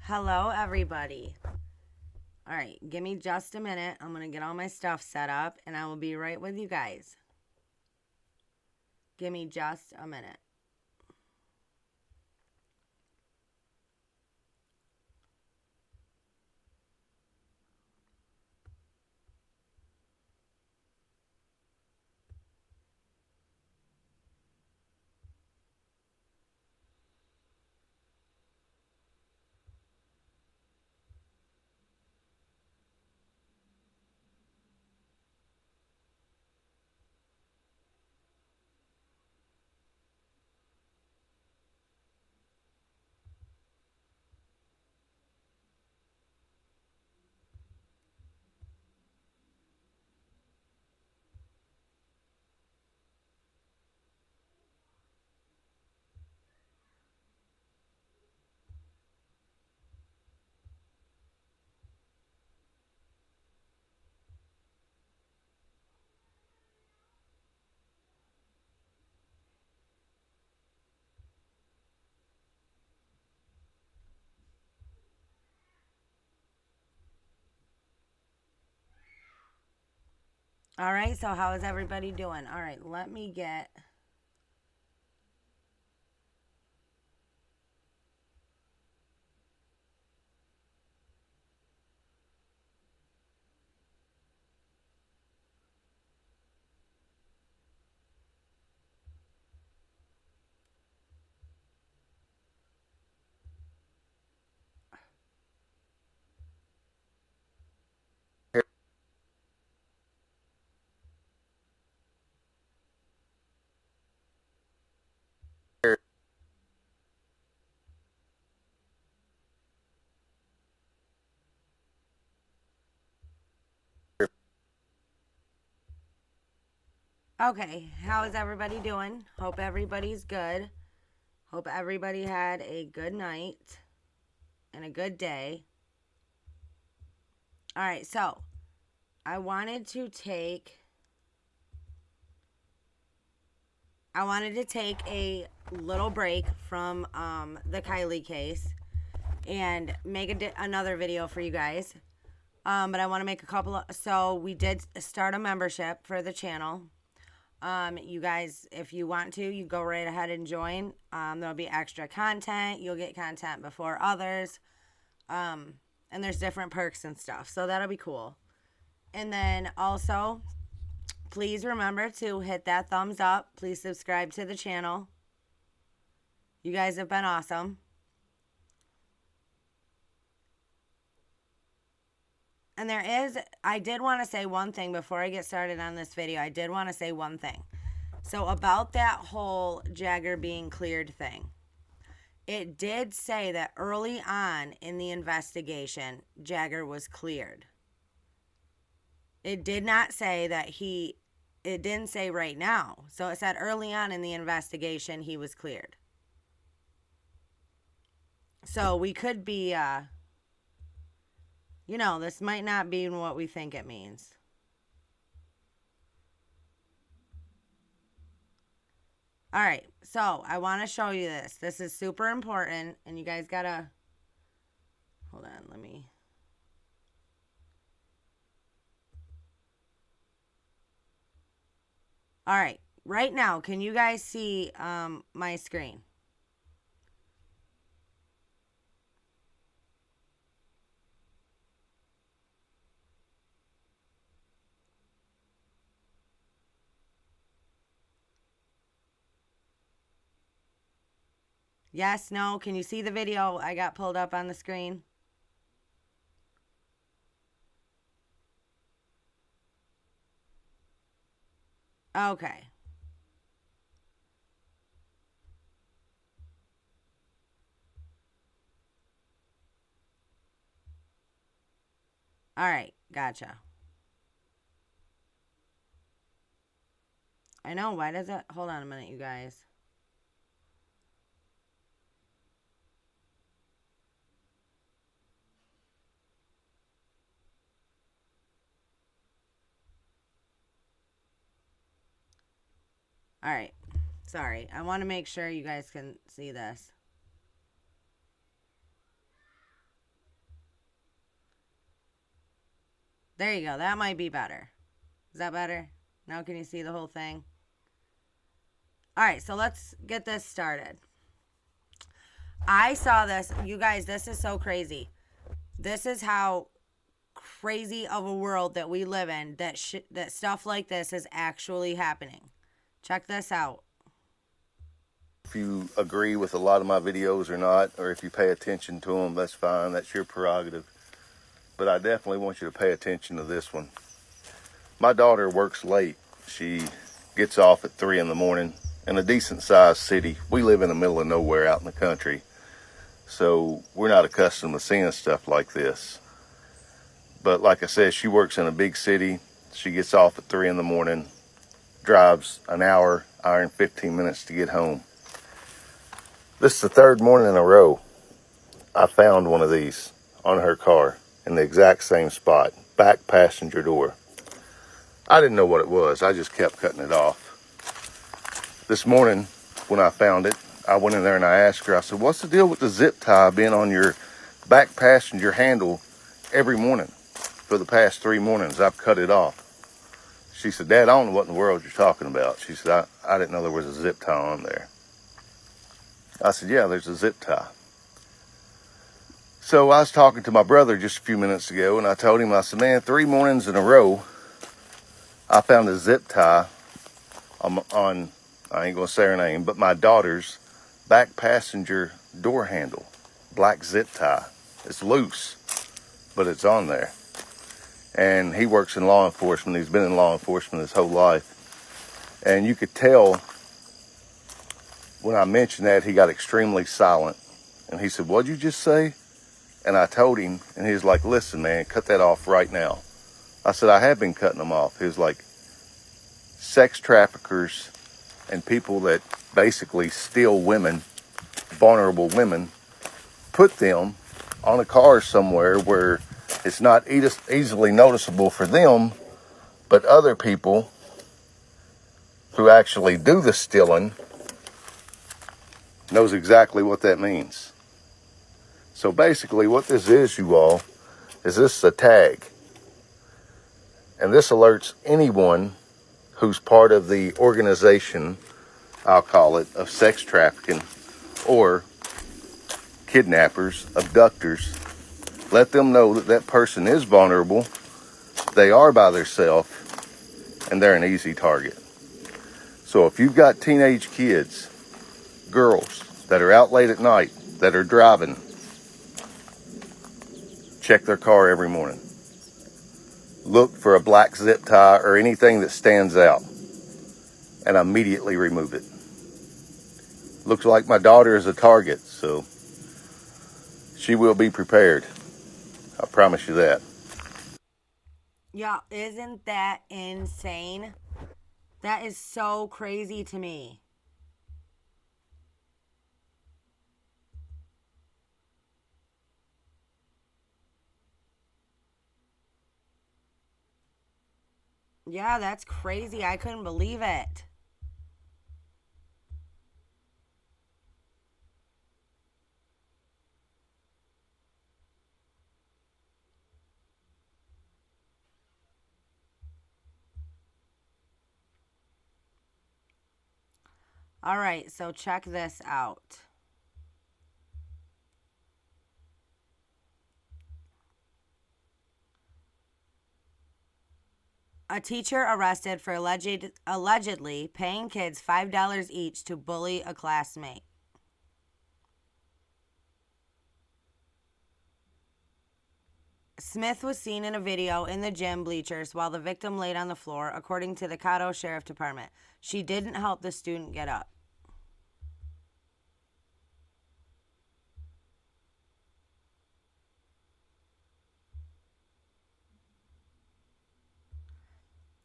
Hello, everybody. All right, give me just a minute. I'm going to get all my stuff set up and I will be right with you guys. Give me just a minute. All right, so how is everybody doing? All right, let me get... Okay, how is everybody doing? Hope everybody's good. Hope everybody had a good night and a good day. All right, so I wanted to take a little break from the Kiely case and make another video for you guys. But I want to make a couple of... So we did start a membership for the channel. You guys, if you want to, you go right ahead and join. There'll be extra content. You'll get content before others. And there's different perks and stuff. So that'll be cool. And then also, please remember to hit that thumbs up. Please subscribe to the channel. You guys have been awesome. And I did want to say one thing before I get started on this video. I did want to say one thing. So about that whole Jagger being cleared thing. It did say that early on in the investigation, Jagger was cleared. It did not say that it didn't say right now. So it said early on in the investigation, he was cleared. So we could be, this might not be what we think it means. All right, so I want to show you this. This is super important, and you guys gotta... Hold on, let me... All right, right now, can you guys see my screen? Yes, no, can you see the video I got pulled up on the screen? Okay. All right, gotcha. I know, why does it... Hold on a minute, you guys. All right, sorry. I want to make sure you guys can see this. There you go. That might be better. Is that better? Now can you see the whole thing? All right, so let's get this started. I saw this. You guys, this is so crazy. This is how crazy of a world that we live in, that stuff like this is actually happening. Check this out. If you agree with a lot of my videos or not, or if you pay attention to them, that's fine. That's your prerogative. But I definitely want you to pay attention to this one. My daughter works late. She gets off at 3 in the morning in a decent sized city. We live in the middle of nowhere out in the country, so we're not accustomed to seeing stuff like this. But like I said, she works in a big city. She gets off at 3 in the morning, drives an hour and 15 minutes to get home. This is the third morning in a row I found one of these on her car in the exact same spot, back passenger door. I didn't know what it was. I just kept cutting it off. This morning when I found it, I went in there and I asked her, I said, what's the deal with the zip tie being on your back passenger handle every morning? For the past 3 mornings, I've cut it off. She said, Dad, I don't know what in the world you're talking about. She said, I didn't know there was a zip tie on there. I said, yeah, there's a zip tie. So I was talking to my brother just a few minutes ago, and I told him, I said, man, 3 mornings in a row, I found a zip tie on I ain't going to say her name, but my daughter's back passenger door handle. Black zip tie. It's loose, but it's on there. And he works in law enforcement. He's been in law enforcement his whole life. And you could tell when I mentioned that, he got extremely silent. And he said, what'd you just say? And I told him, and he was like, listen, man, cut that off right now. I said, I have been cutting them off. He was like, sex traffickers and people that basically steal women, vulnerable women, put them on a car somewhere where it's not easily noticeable for them, but other people who actually do the stealing knows exactly what that means. So basically what this is, you all, is this is a tag. And this alerts anyone who's part of the organization, I'll call it, of sex trafficking or kidnappers, abductors. Let them know that that person is vulnerable, they are by themselves, and they're an easy target. So if you've got teenage kids, girls that are out late at night, that are driving, check their car every morning. Look for a black zip tie or anything that stands out and immediately remove it. Looks like my daughter is a target, so she will be prepared. I promise you that. Yeah, isn't that insane? That is so crazy to me. Yeah, that's crazy. I couldn't believe it. All right, so check this out. A teacher arrested for allegedly paying kids $5 each to bully a classmate. Smith was seen in a video in the gym bleachers while the victim laid on the floor, according to the Caddo Sheriff Department. She didn't help the student get up.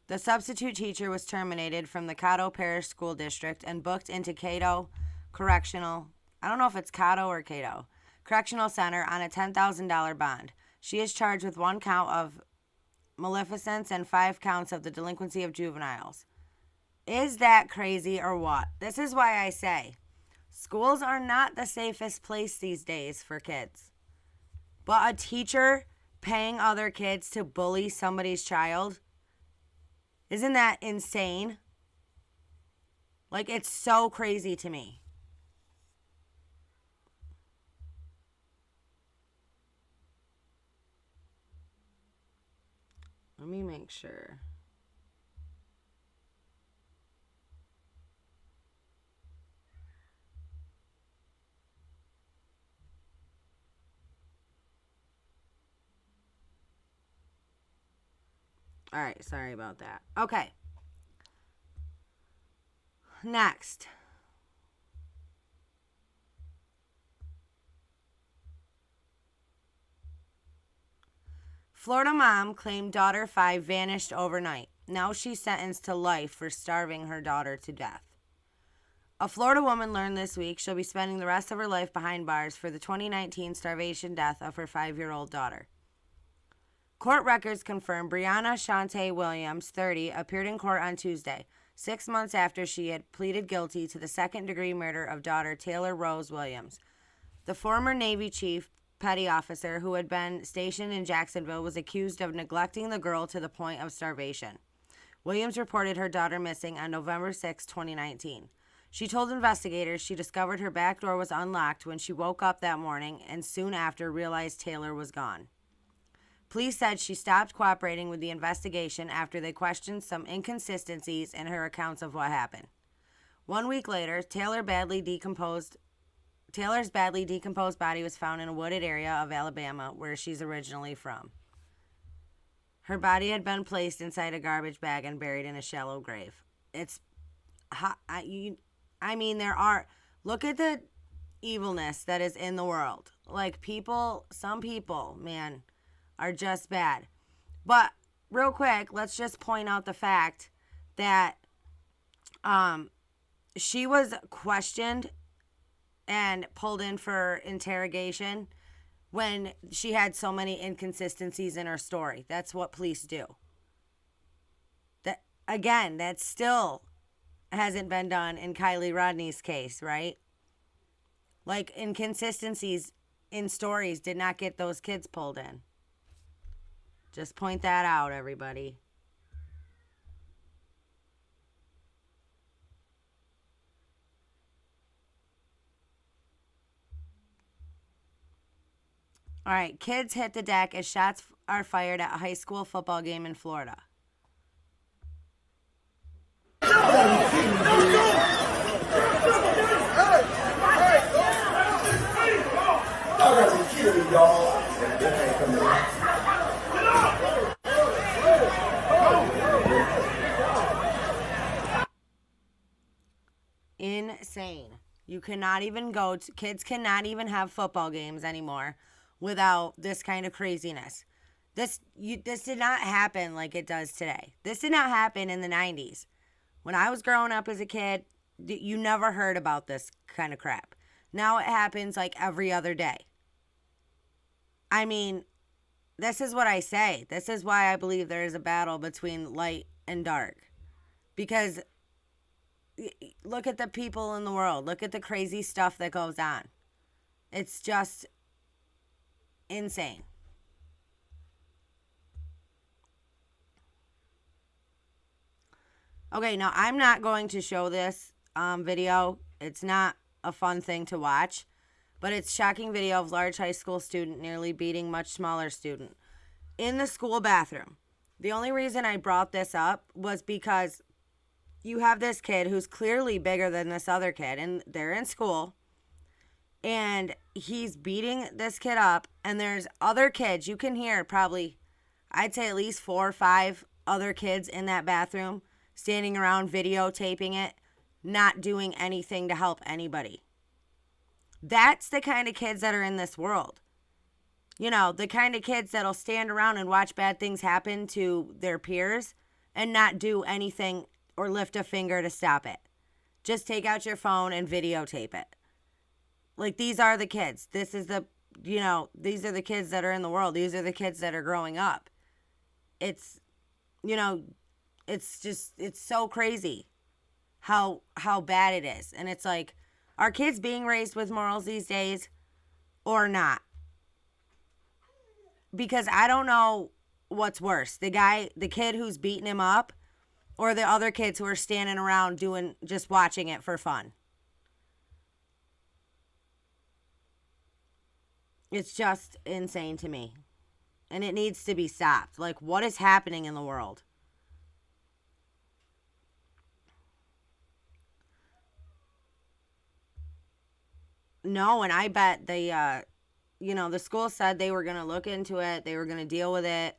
The substitute teacher was terminated from the Caddo Parish School District and booked into Caddo Correctional, I don't know if it's Caddo or Caddo, Correctional Center on a $10,000 bond. She is charged with 1 count of maleficence and 5 counts of the delinquency of juveniles. Is that crazy or what? This is why I say schools are not the safest place these days for kids. But a teacher paying other kids to bully somebody's child. Isn't that insane? Like, it's so crazy to me. Let me make sure. All right, sorry about that. Okay. Next. Florida mom claimed daughter 5 vanished overnight. Now she's sentenced to life for starving her daughter to death. A Florida woman learned this week she'll be spending the rest of her life behind bars for the 2019 starvation death of her 5-year-old daughter. Court records confirm Brianna Shantae Williams, 30, appeared in court on Tuesday, 6 months after she had pleaded guilty to the second-degree murder of daughter Taylor Rose Williams. The former Navy chief petty officer who had been stationed in Jacksonville was accused of neglecting the girl to the point of starvation. Williams reported her daughter missing on November 6, 2019. She told investigators she discovered her back door was unlocked when she woke up that morning and soon after realized Taylor was gone. Police said she stopped cooperating with the investigation after they questioned some inconsistencies in her accounts of what happened. 1 week later, Taylor's badly decomposed body was found in a wooded area of Alabama, where she's originally from. Her body had been placed inside a garbage bag and buried in a shallow grave. Look at the evilness that is in the world. Like, some people, man, are just bad. But real quick, let's just point out the fact that she was questioned and pulled in for interrogation when she had so many inconsistencies in her story. That's what police do. That still hasn't been done in Kiely Rodni's case, right? Like, inconsistencies in stories did not get those kids pulled in. Just point that out, everybody. All right, kids hit the deck as shots are fired at a high school football game in Florida. Insane. You cannot even kids cannot even have football games anymore without this kind of craziness. This did not happen like it does today. This did not happen in the 90s. When I was growing up as a kid, you never heard about this kind of crap. Now it happens like every other day. I mean, this is what I say. This is why I believe there is a battle between light and dark. Because look at the people in the world. Look at the crazy stuff that goes on. It's just insane. Okay, now I'm not going to show this video. It's not a fun thing to watch, but it's shocking video of large high school student nearly beating much smaller student in the school bathroom. The only reason I brought this up was because you have this kid who's clearly bigger than this other kid, and they're in school, and he's beating this kid up, and there's other kids. You can hear probably, I'd say at least 4 or 5 other kids in that bathroom standing around videotaping it, not doing anything to help anybody. That's the kind of kids that are in this world. You know, the kind of kids that'll stand around and watch bad things happen to their peers and not do anything or lift a finger to stop it. Just take out your phone and videotape it. Like, these are the kids. These are the kids that are in the world. These are the kids that are growing up. It's so crazy how bad it is. And it's like, are kids being raised with morals these days or not? because I don't know what's worse, the kid who's beating him up, or the other kids who are standing around just watching it for fun. It's just insane to me. And it needs to be stopped. Like, what is happening in the world? No, and I bet the school said they were going to look into it. They were going to deal with it,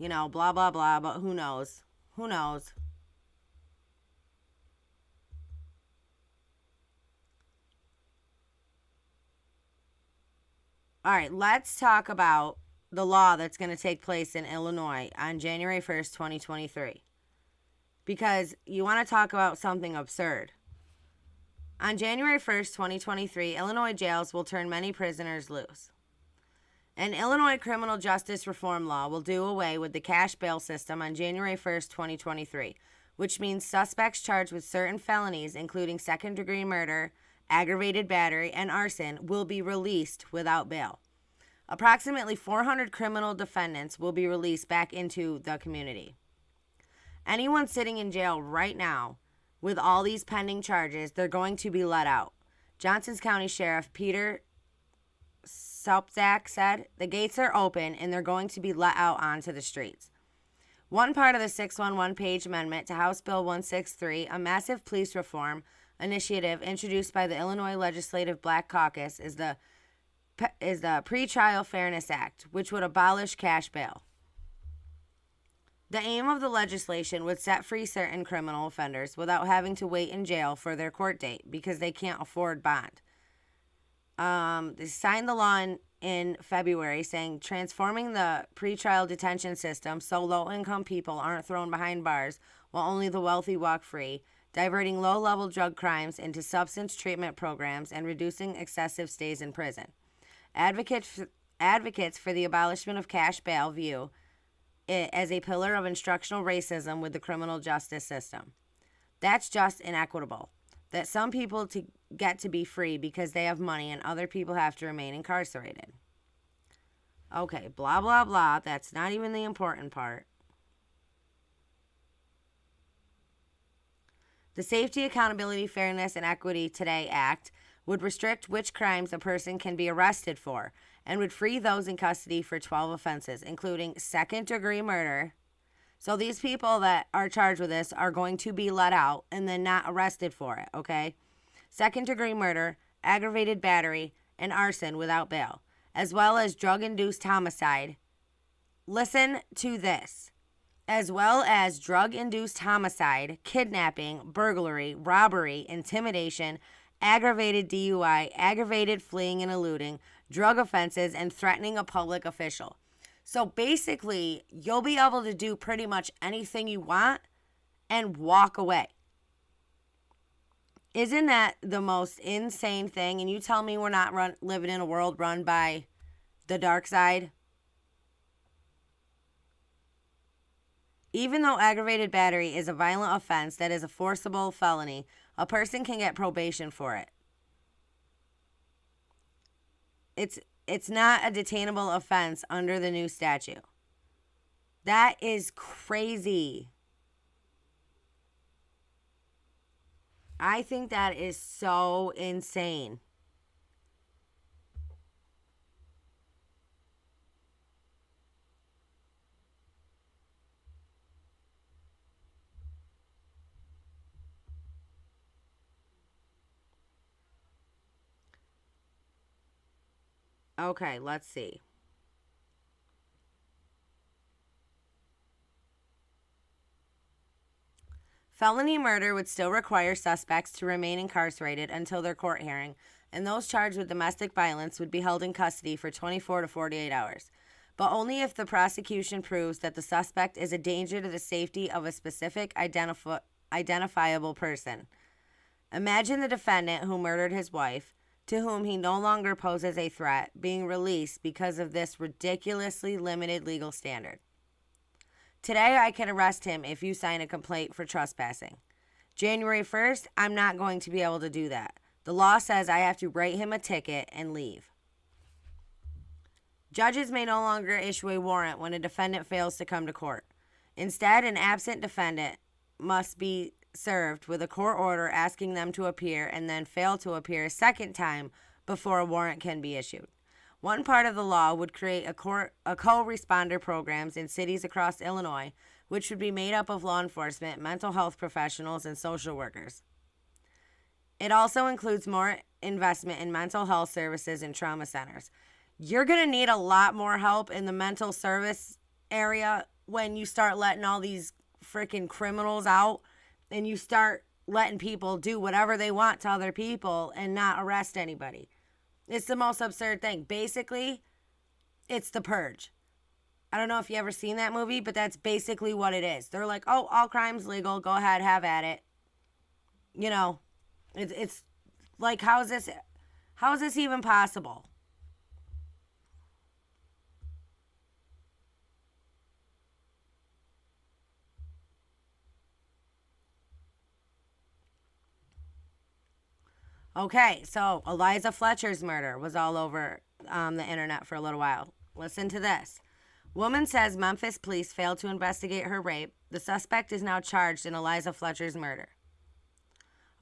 blah, blah, blah. But who knows? Who knows? All right, let's talk about the law that's going to take place in Illinois on January 1st, 2023. Because you want to talk about something absurd. On January 1st, 2023, Illinois jails will turn many prisoners loose. An Illinois criminal justice reform law will do away with the cash bail system on January 1st, 2023, which means suspects charged with certain felonies, including second-degree murder, aggravated battery, and arson, will be released without bail. Approximately 400 criminal defendants will be released back into the community. Anyone sitting in jail right now with all these pending charges, they're going to be let out. Johnson County Sheriff Peter Salpzak said, the gates are open and they're going to be let out onto the streets. One part of the 611-page amendment to House Bill 163, a massive police reform initiative introduced by the Illinois Legislative Black Caucus, is the Pretrial Fairness Act, which would abolish cash bail. The aim of the legislation would set free certain criminal offenders without having to wait in jail for their court date because they can't afford bond. They signed the law in February, saying transforming the pretrial detention system so low-income people aren't thrown behind bars while only the wealthy walk free, diverting low-level drug crimes into substance treatment programs, and reducing excessive stays in prison. Advocates for the abolishment of cash bail view it as a pillar of instructional racism with the criminal justice system. That's just inequitable. That some people get to be free because they have money and other people have to remain incarcerated. Okay, blah, blah, blah. That's not even the important part. The Safety, Accountability, Fairness, and Equity Today Act would restrict which crimes a person can be arrested for and would free those in custody for 12 offenses, including second-degree murder. So these people that are charged with this are going to be let out and then not arrested for it, okay? Second-degree murder, aggravated battery, and arson without bail, as well as drug-induced homicide. Listen to this. As well as drug-induced homicide, kidnapping, burglary, robbery, intimidation, aggravated DUI, aggravated fleeing and eluding, drug offenses, and threatening a public official. So basically, you'll be able to do pretty much anything you want and walk away. Isn't that the most insane thing? And you tell me we're not living in a world run by the dark side? Even though aggravated battery is a violent offense that is a forcible felony, a person can get probation for it. It's not a detainable offense under the new statute. That is crazy. I think that is so insane. Okay, let's see. Felony murder would still require suspects to remain incarcerated until their court hearing, and those charged with domestic violence would be held in custody for 24 to 48 hours, but only if the prosecution proves that the suspect is a danger to the safety of a specific identifiable person. Imagine the defendant who murdered his wife, to whom he no longer poses a threat, being released because of this ridiculously limited legal standard. Today, I can arrest him if you sign a complaint for trespassing. January 1st, I'm not going to be able to do that. The law says I have to write him a ticket and leave. Judges may no longer issue a warrant when a defendant fails to come to court. Instead, an absent defendant must be served with a court order asking them to appear and then fail to appear a second time before a warrant can be issued. One part of the law would create a co-responder programs in cities across Illinois, which would be made up of law enforcement, mental health professionals, and social workers. It also includes more investment in mental health services and trauma centers. You're going to need a lot more help in the mental service area when you start letting all these freaking criminals out and you start letting people do whatever they want to other people and not arrest anybody. It's the most absurd thing. Basically, it's The Purge. I don't know if you ever seen that movie, but that's basically what it is. They're like, oh, all crime's legal. Go ahead, have at it. You know, it's like, how is this even possible? Okay, so Eliza Fletcher's murder was all over the internet for a little while. Listen to this. Woman says Memphis police failed to investigate her rape. The suspect is now charged in Eliza Fletcher's murder.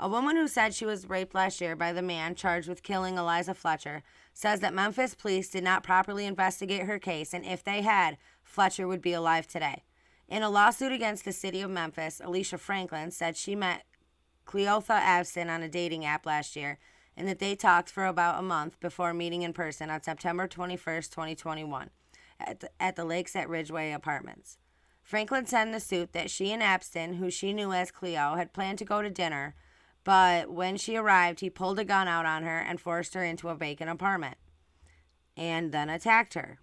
A woman who said she was raped last year by the man charged with killing Eliza Fletcher says that Memphis police did not properly investigate her case, and if they had, Fletcher would be alive today. In a lawsuit against the city of Memphis, Alicia Franklin said she met Cleotha Avson on a dating app last year and that they talked for about a month before meeting in person on September 21st, 2021 at the Lakes at Ridgeway Apartments. Franklin said in the suit that she and Abston, who she knew as Cleo, had planned to go to dinner, but when she arrived, he pulled a gun out on her and forced her into a vacant apartment and then attacked her.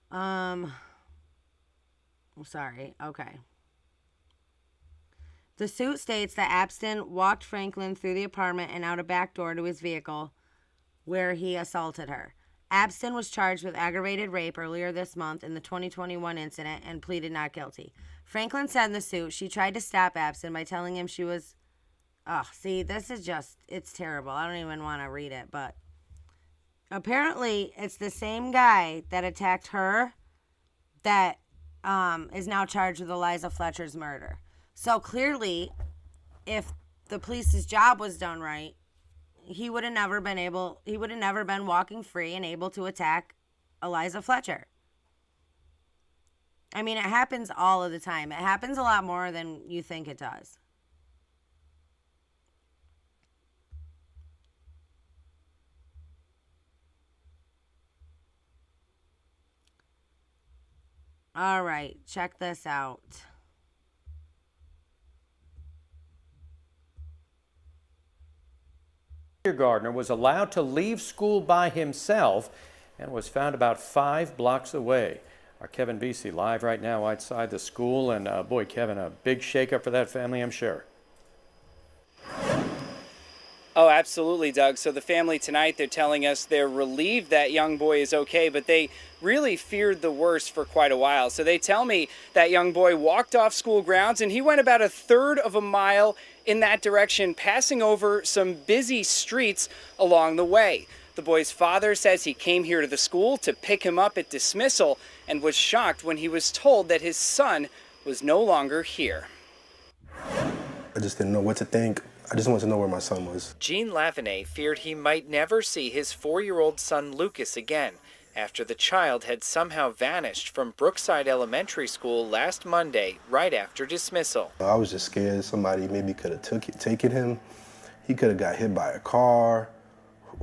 I'm sorry. Okay. The suit states that Abston walked Franklin through the apartment and out a back door to his vehicle where he assaulted her. Abston was charged with aggravated rape earlier this month in the 2021 incident and pleaded not guilty. Franklin said in the suit she tried to stop Abston by telling him she was... Oh, see, this is just... It's terrible. I don't even want to read it, but... Apparently, it's the same guy that attacked her that is now charged with Eliza Fletcher's murder. So clearly, if the police's job was done right, he would have never been walking free and able to attack Eliza Fletcher. I mean, it happens all of the time. It happens a lot more than you think it does. All right, check this out. Kindergartner was allowed to leave school by himself and was found about 5 blocks away. Our Kevin Vesey live right now outside the school, and boy, Kevin, a big shakeup for that family, I'm sure. Oh, absolutely, Doug. So the family tonight, they're telling us they're relieved that young boy is okay, but they really feared the worst for quite a while. So they tell me that young boy walked off school grounds and he went about 1/3 of a mile in that direction, passing over some busy streets along the way. The boy's father says he came here to the school to pick him up at dismissal and was shocked when he was told that his son was no longer here. I just didn't know what to think. I just wanted to know where my son was. Gene Lavenet feared he might never see his 4-year-old son Lucas again after the child had somehow vanished from Brookside Elementary School last Monday, right after dismissal. I was just scared somebody maybe could have taken him. He could have got hit by a car.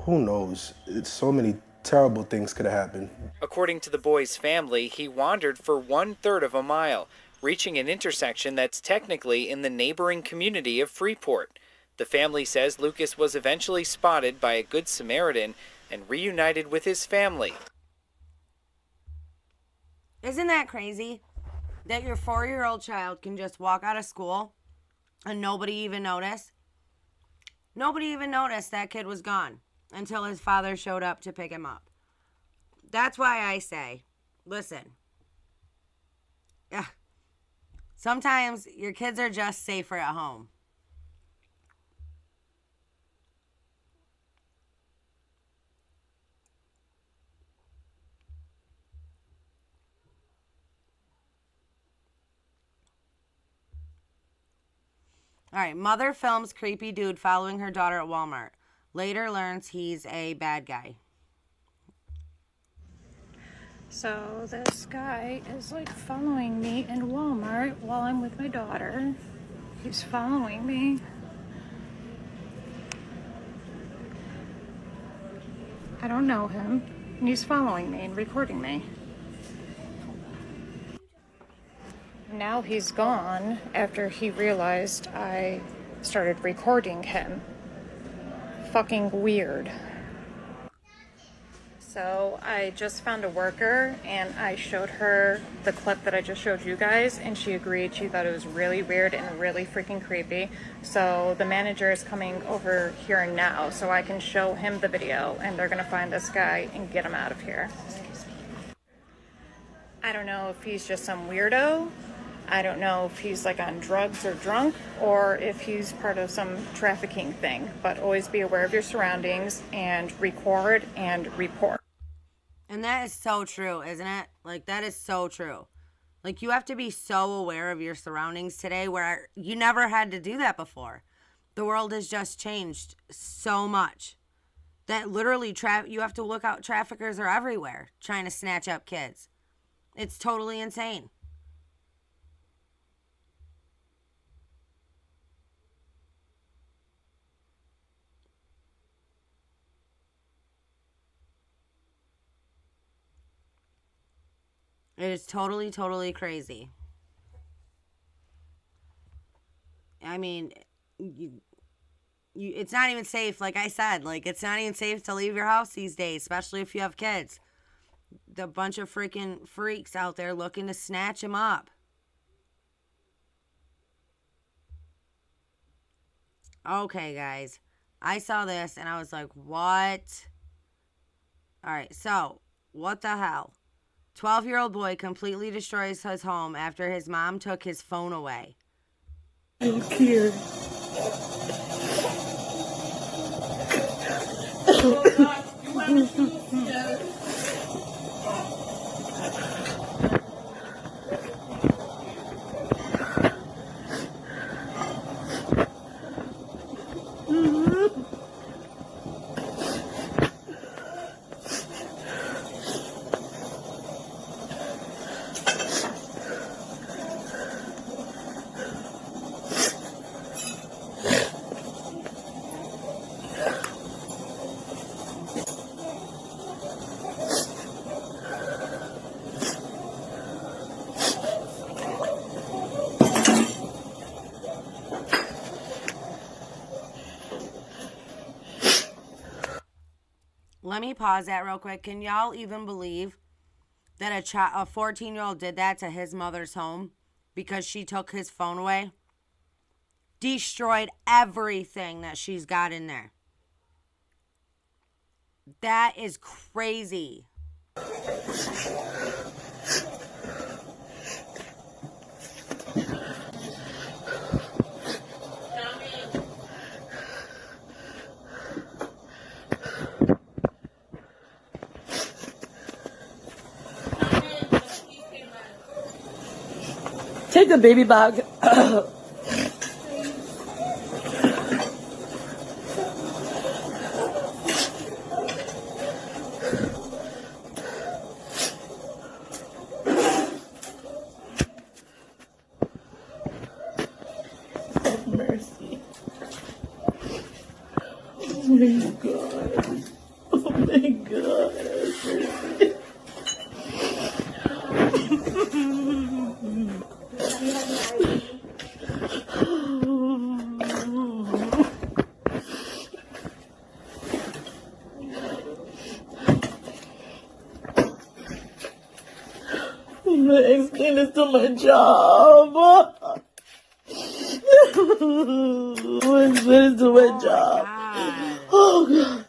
Who knows? So many terrible things could have happened. According to the boy's family, he wandered for 1/3 of a mile, reaching an intersection that's technically in the neighboring community of Freeport. The family says Lucas was eventually spotted by a Good Samaritan and reunited with his family. Isn't that crazy? That your 4-year-old child can just walk out of school and nobody even noticed? Nobody even noticed that kid was gone until his father showed up to pick him up. That's why I say, listen, Sometimes your kids are just safer at home. All right, mother films creepy dude following her daughter at Walmart. Later learns he's a bad guy. So this guy is like following me in Walmart while I'm with my daughter. He's following me. I don't know him, and he's following me and recording me. Now he's gone after he realized I started recording him. Fucking weird. So I just found a worker and I showed her the clip that I just showed you guys, and she agreed. She thought it was really weird and really freaking creepy. So the manager is coming over here now so I can show him the video, and they're gonna find this guy and get him out of here. I don't know if he's just some weirdo. I don't know if he's like on drugs or drunk, or if he's part of some trafficking thing, but always be aware of your surroundings and record and report. And that is so true, isn't it? Like, that is so true. Like, you have to be so aware of your surroundings today, where you never had to do that before. The world has just changed so much that literally you have to look out. Traffickers are everywhere trying to snatch up kids. It's totally insane. It is totally, totally crazy. I mean, it's not even safe, like I said. Like, it's not even safe to leave your house these days, especially if you have kids. The bunch of freaking freaks out there looking to snatch them up. Okay, guys. I saw this and I was like, what? Alright, so, what the hell? 12-year-old boy completely destroys his home after his mom took his phone away. I don't care. Let me pause that real quick. Can y'all even believe that a 14-year-old did that to his mother's home because she took his phone away? Destroyed everything that she's got in there. That is crazy. Take the baby bag. Mercy. Oh my God. Oh my God. Mercy. I'm gonna explain this to my job. I'm explaining to my job. God. Oh God.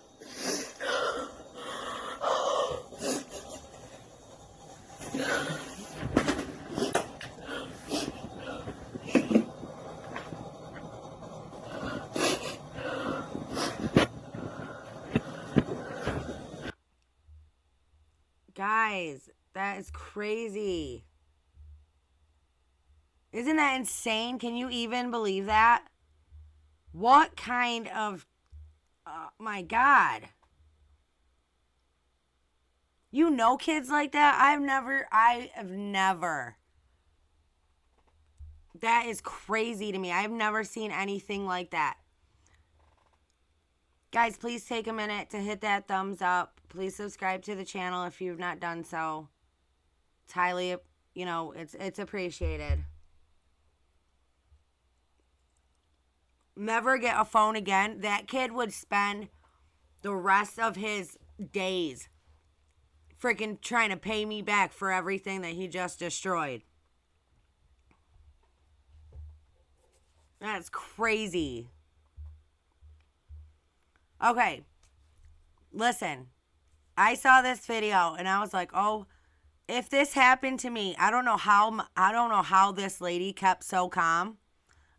That is crazy. Isn't that insane? Can you even believe that? What kind of... my God. You know kids like that? I have never. That is crazy to me. I've never seen anything like that. Guys, please take a minute to hit that thumbs up. Please subscribe to the channel if you've not done so. It's highly, it's appreciated. Never get a phone again. That kid would spend the rest of his days freaking trying to pay me back for everything that he just destroyed. That's crazy. Okay. Listen. I saw this video and I was like, "Oh, if this happened to me, I don't know how this lady kept so calm.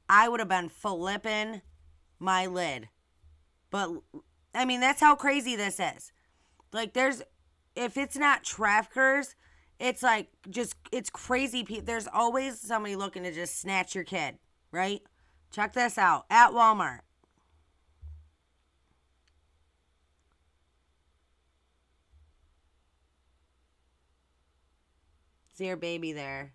I would have been flipping my lid." But I mean, that's how crazy this is. Like, if it's not traffickers, it's like it's crazy. There's always somebody looking to just snatch your kid, right? Check this out at Walmart. See your baby there.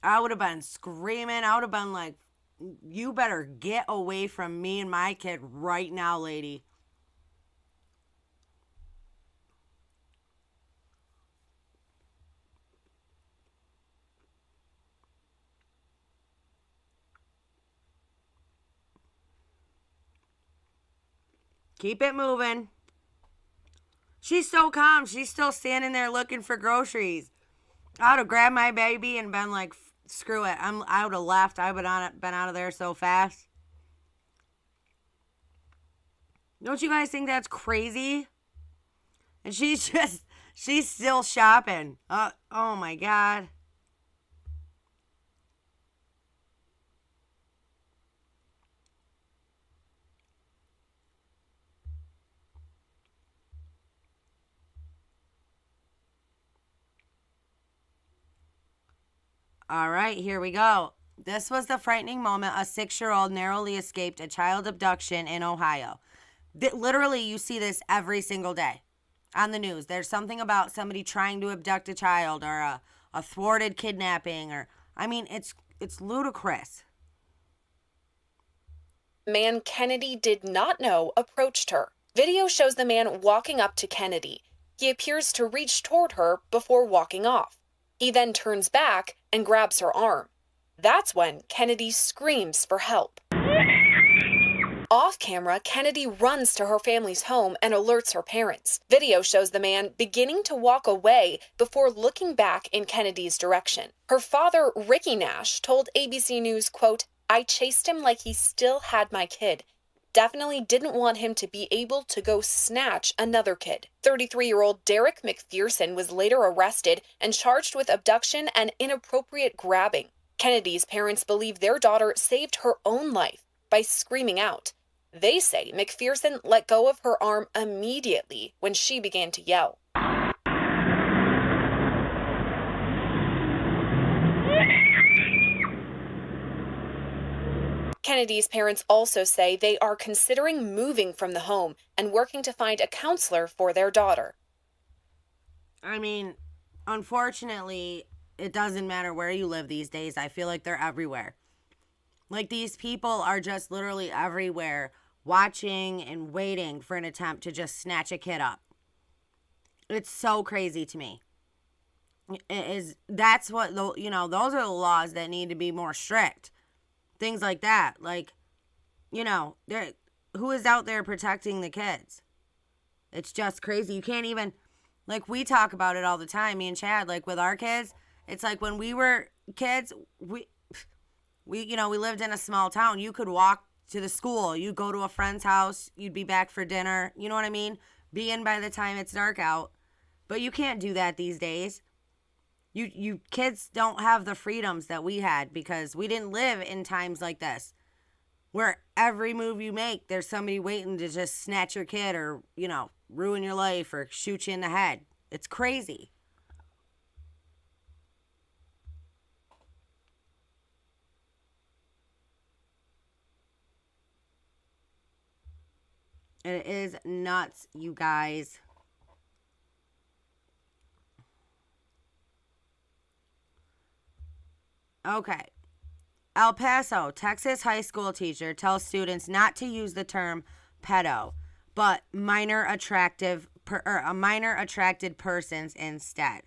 I would have been screaming. I would have been like, "You better get away from me and my kid right now, lady." Keep it moving. She's so calm. She's still standing there looking for groceries. I would have grabbed my baby and been like, "Screw it." I would have left. I would have been out of there so fast. Don't you guys think that's crazy? And she's still shopping. Oh my God. All right, here we go. This was the frightening moment a 6-year-old narrowly escaped a child abduction in Ohio. Literally, you see this every single day on the news. There's something about somebody trying to abduct a child or a thwarted kidnapping, or I mean, it's ludicrous. Man Kennedy did not know approached her. Video shows the man walking up to Kennedy. He appears to reach toward her before walking off. He then turns back and grabs her arm. That's when Kennedy screams for help. Off camera, Kennedy runs to her family's home and alerts her parents. Video shows the man beginning to walk away before looking back in Kennedy's direction. Her father, Ricky Nash, told ABC News, quote, "I chased him like he still had my kid. Definitely didn't want him to be able to go snatch another kid." 33-year-old Derek McPherson was later arrested and charged with abduction and inappropriate grabbing. Kennedy's parents believe their daughter saved her own life by screaming out. They say McPherson let go of her arm immediately when she began to yell. Kennedy's parents also say they are considering moving from the home and working to find a counselor for their daughter. I mean, unfortunately, it doesn't matter where you live these days. I feel like they're everywhere. Like, these people are just literally everywhere, watching and waiting for an attempt to just snatch a kid up. It's so crazy to me. That's what, those are the laws that need to be more strict. Things like that. Like, who is out there protecting the kids? It's just crazy. You can't even, like, we talk about it all the time, me and Chad, like, with our kids. It's like when we were kids, We lived in a small town. You could walk to the school. You go to a friend's house. You'd be back for dinner. You know what I mean? Be in by the time it's dark out. But you can't do that these days. You kids don't have the freedoms that we had because we didn't live in times like this where every move you make, there's somebody waiting to just snatch your kid or, ruin your life or shoot you in the head. It's crazy. It is nuts, you guys. Okay. El Paso, Texas high school teacher tells students not to use the term pedo, but minor attracted persons instead.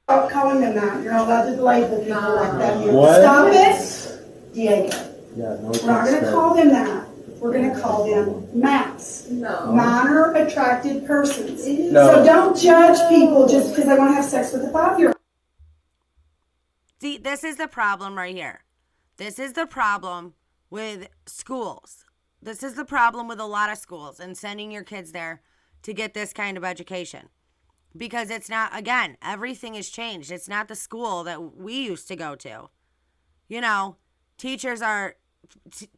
Stop calling them that. You're not allowed to label people like that here. What? Stop it, Diego. Yeah, no, we're not going to call them that. We're going to call them MAPs. No. Minor attracted persons. No. So don't judge people just because they want to have sex with a 5-year-old. See, this is the problem right here. This is the problem with schools. This is the problem with a lot of schools and sending your kids there to get this kind of education. Because it's not, again, everything has changed. It's not the school that we used to go to. Teachers are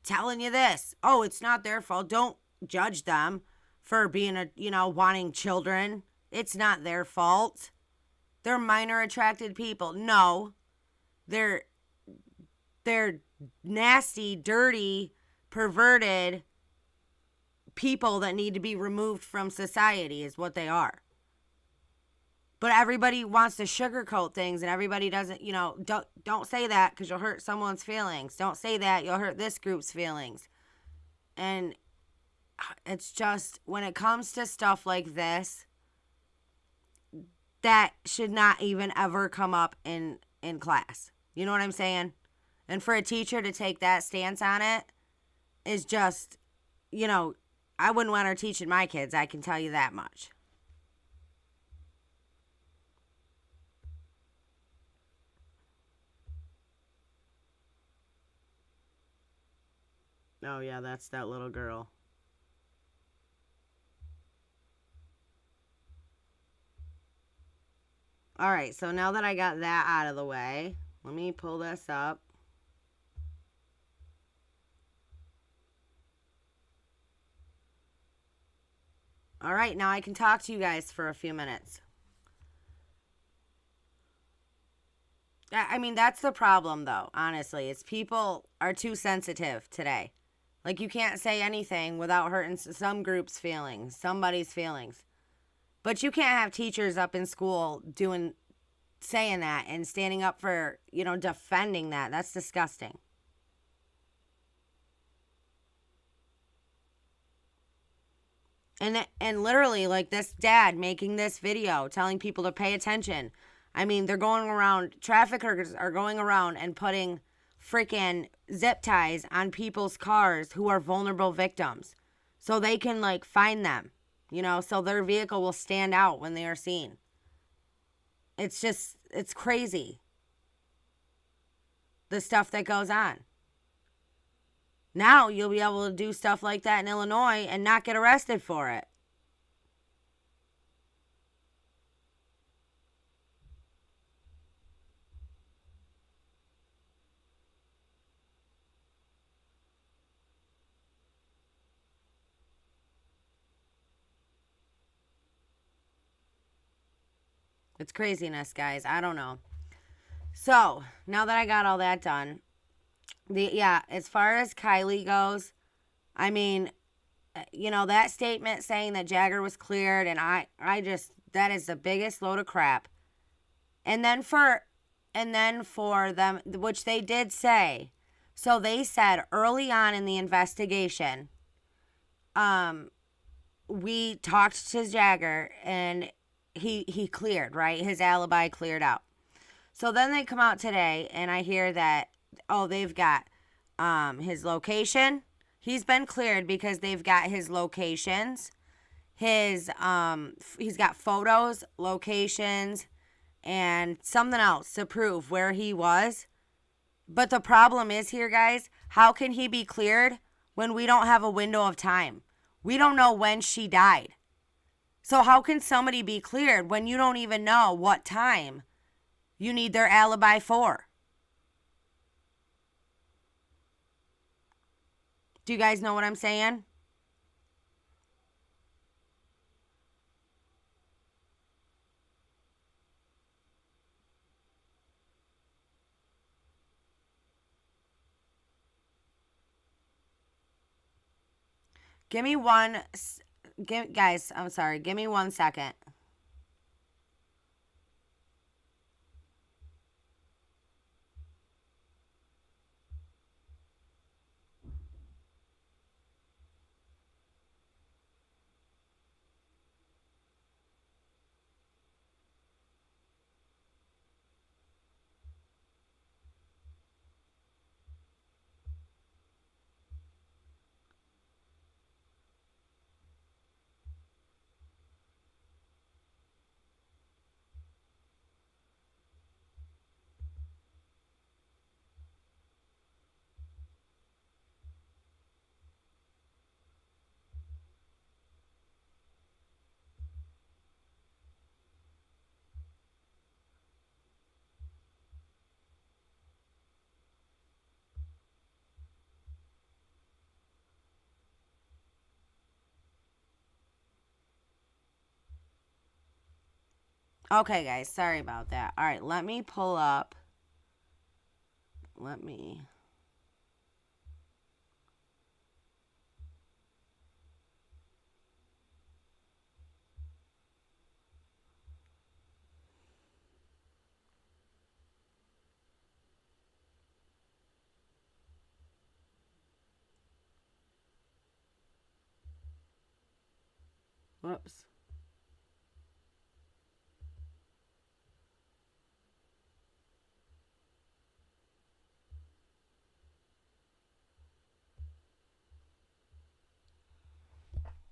telling you this. Oh, it's not their fault. Don't judge them for being wanting children. It's not their fault. They're minor attracted people. No. They're nasty, dirty, perverted people that need to be removed from society is what they are. But everybody wants to sugarcoat things and everybody doesn't, don't say that because you'll hurt someone's feelings. Don't say that, you'll hurt this group's feelings. And it's just, when it comes to stuff like this, that should not even ever come up in class. You know what I'm saying? And for a teacher to take that stance on it is just, I wouldn't want her teaching my kids. I can tell you that much. Oh, yeah, that's that little girl. All right, so now that I got that out of the way, let me pull this up. All right, now I can talk to you guys for a few minutes. I mean, that's the problem, though, honestly. It's people are too sensitive today. Like, you can't say anything without hurting some group's feelings, somebody's feelings. But you can't have teachers up in school saying that and standing up for, defending that. That's disgusting. And literally, like, this dad making this video, telling people to pay attention. I mean, they're going around, traffickers are going around and putting freaking zip ties on people's cars who are vulnerable victims so they can, find them, so their vehicle will stand out when they are seen. It's crazy, the stuff that goes on. Now you'll be able to do stuff like that in Illinois and not get arrested for it. It's craziness, guys. I don't know. So, now that I got all that done, as far as Kiely goes, I mean, that statement saying that Jagger was cleared, and that is the biggest load of crap. And then for them, which they did say, so they said early on in the investigation, we talked to Jagger, and he cleared, right? His alibi cleared out. So then they come out today, and I hear that, they've got his location. He's been cleared because they've got his locations. He's got photos, locations, and something else to prove where he was. But the problem is here, guys, how can he be cleared when we don't have a window of time? We don't know when she died. So how can somebody be cleared when you don't even know what time you need their alibi for? Do you guys know what I'm saying? Give me one, guys, I'm sorry. Give me 1 second. Okay, guys, sorry about that. All right, let me pull up. Whoops.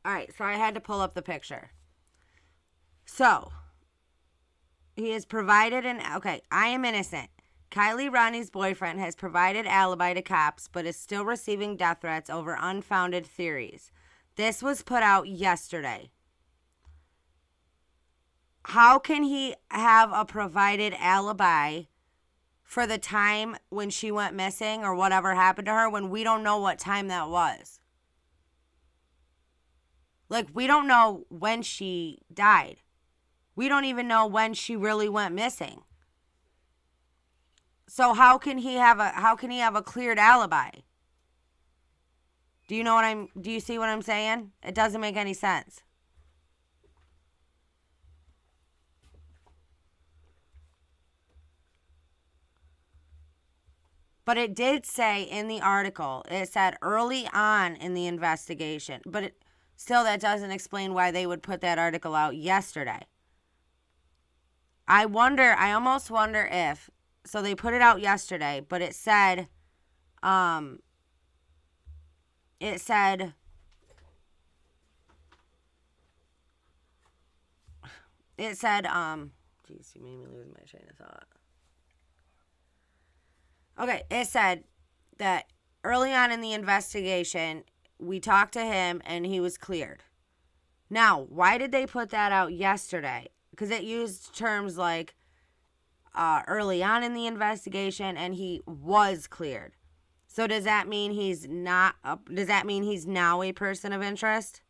All right, so I had to pull up the picture. So, he has provided okay, I am innocent. Kiely Rodni's boyfriend has provided alibi to cops, but is still receiving death threats over unfounded theories. This was put out yesterday. How can he have a provided alibi for the time when she went missing or whatever happened to her when we don't know what time that was? Like, we don't know when she died. We don't even know when she really went missing. So how can he have a cleared alibi? Do you see what I'm saying? It doesn't make any sense. But it did say in the article, it said early on in the investigation, but still that doesn't explain why they would put that article out yesterday. I almost wonder if, so they put it out yesterday, but it said, geez, you made me lose my train of thought. Okay, it said that early on in the investigation, we talked to him and he was cleared. Now, why did they put that out yesterday? Because it used terms like early on in the investigation and he was cleared. So does that mean he's not? Does that mean he's now a person of interest?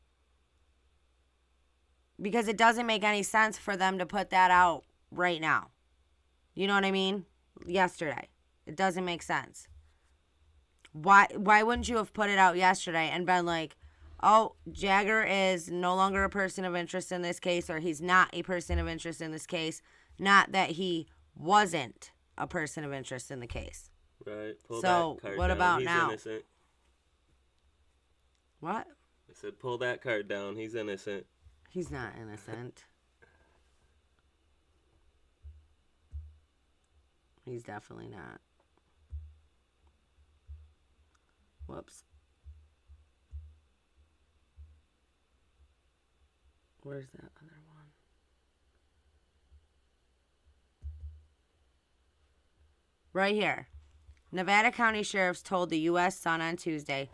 Because it doesn't make any sense for them to put that out right now. You know what I mean? Yesterday. It doesn't make sense. Why wouldn't you have put it out yesterday and been like, oh, Jagger is no longer a person of interest in this case, or he's not a person of interest in this case, not that he wasn't a person of interest in the case. Right. Pull so that card what down. about He's now? Innocent. What? I said, pull that card down. He's innocent. He's not innocent. He's definitely not. Whoops. Where's that other one? Right here. Nevada County sheriffs told the U.S. Sun on Tuesday.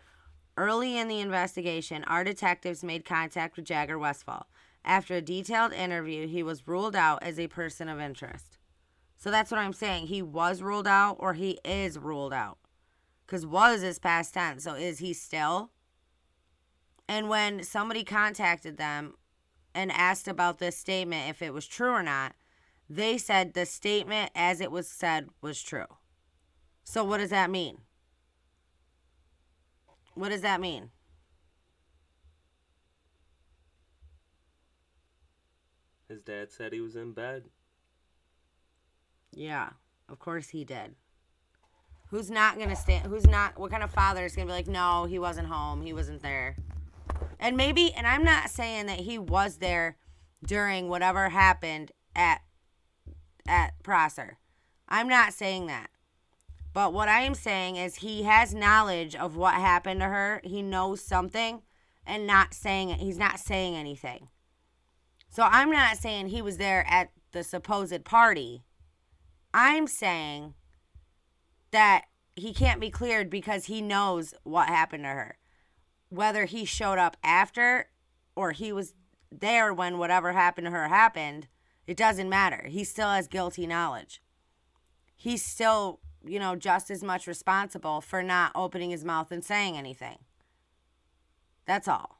Early in the investigation, our detectives made contact with Jagger Westfall. After a detailed interview, he was ruled out as a person of interest. So that's what I'm saying. He was ruled out or he is ruled out. Because was is past tense. So is he still? And when somebody contacted them and asked about this statement, if it was true or not, they said the statement as it was said was true. So what does that mean? What does that mean? His dad said he was in bed. Yeah, of course he did. Who's not going to stand? Who's not? What kind of father is going to be like, no, he wasn't home. He wasn't there. And maybe, and I'm not saying that he was there during whatever happened at Prosser. I'm not saying that. But what I am saying is he has knowledge of what happened to her. He knows something and not saying it. He's not saying anything. So I'm not saying he was there at the supposed party. I'm saying that he can't be cleared because he knows what happened to her. Whether he showed up after or he was there when whatever happened to her happened, it doesn't matter. He still has guilty knowledge. He's still, just as much responsible for not opening his mouth and saying anything. That's all.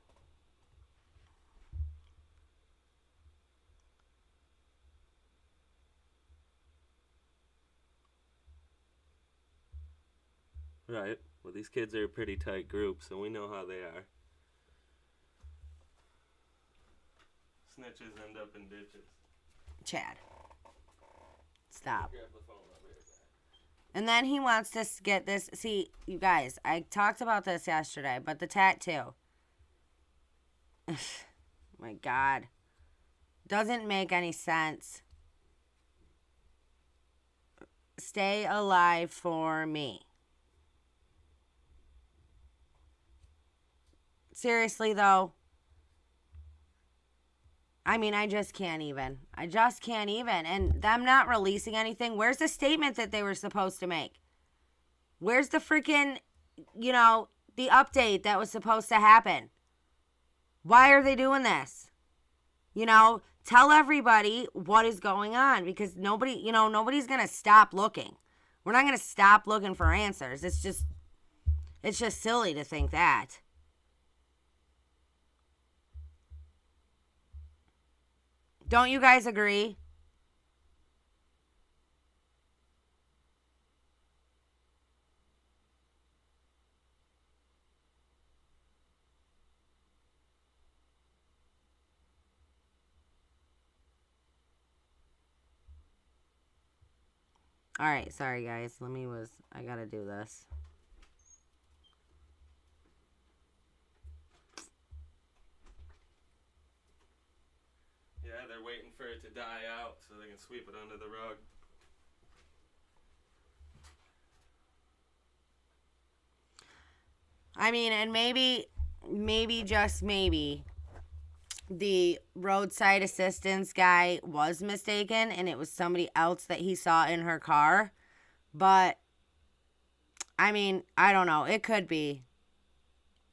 Right. Well, these kids are a pretty tight group, so we know how they are. Snitches end up in ditches. Chad. Stop. Grab the phone, I'll be right back. And then he wants to get this. See, you guys, I talked about this yesterday, but the tattoo. My God. Doesn't make any sense. Stay alive for me. Seriously, though. I mean, I just can't even. And them not releasing anything. Where's the statement that they were supposed to make? Where's the freaking, the update that was supposed to happen? Why are they doing this? Tell everybody what is going on because nobody's going to stop looking. We're not going to stop looking for answers. It's just silly to think that. Don't you guys agree? All right, sorry guys. I gotta do this. Yeah, they're waiting for it to die out so they can sweep it under the rug. I mean, and maybe, just maybe, the roadside assistance guy was mistaken and it was somebody else that he saw in her car. But, I mean, I don't know. It could be.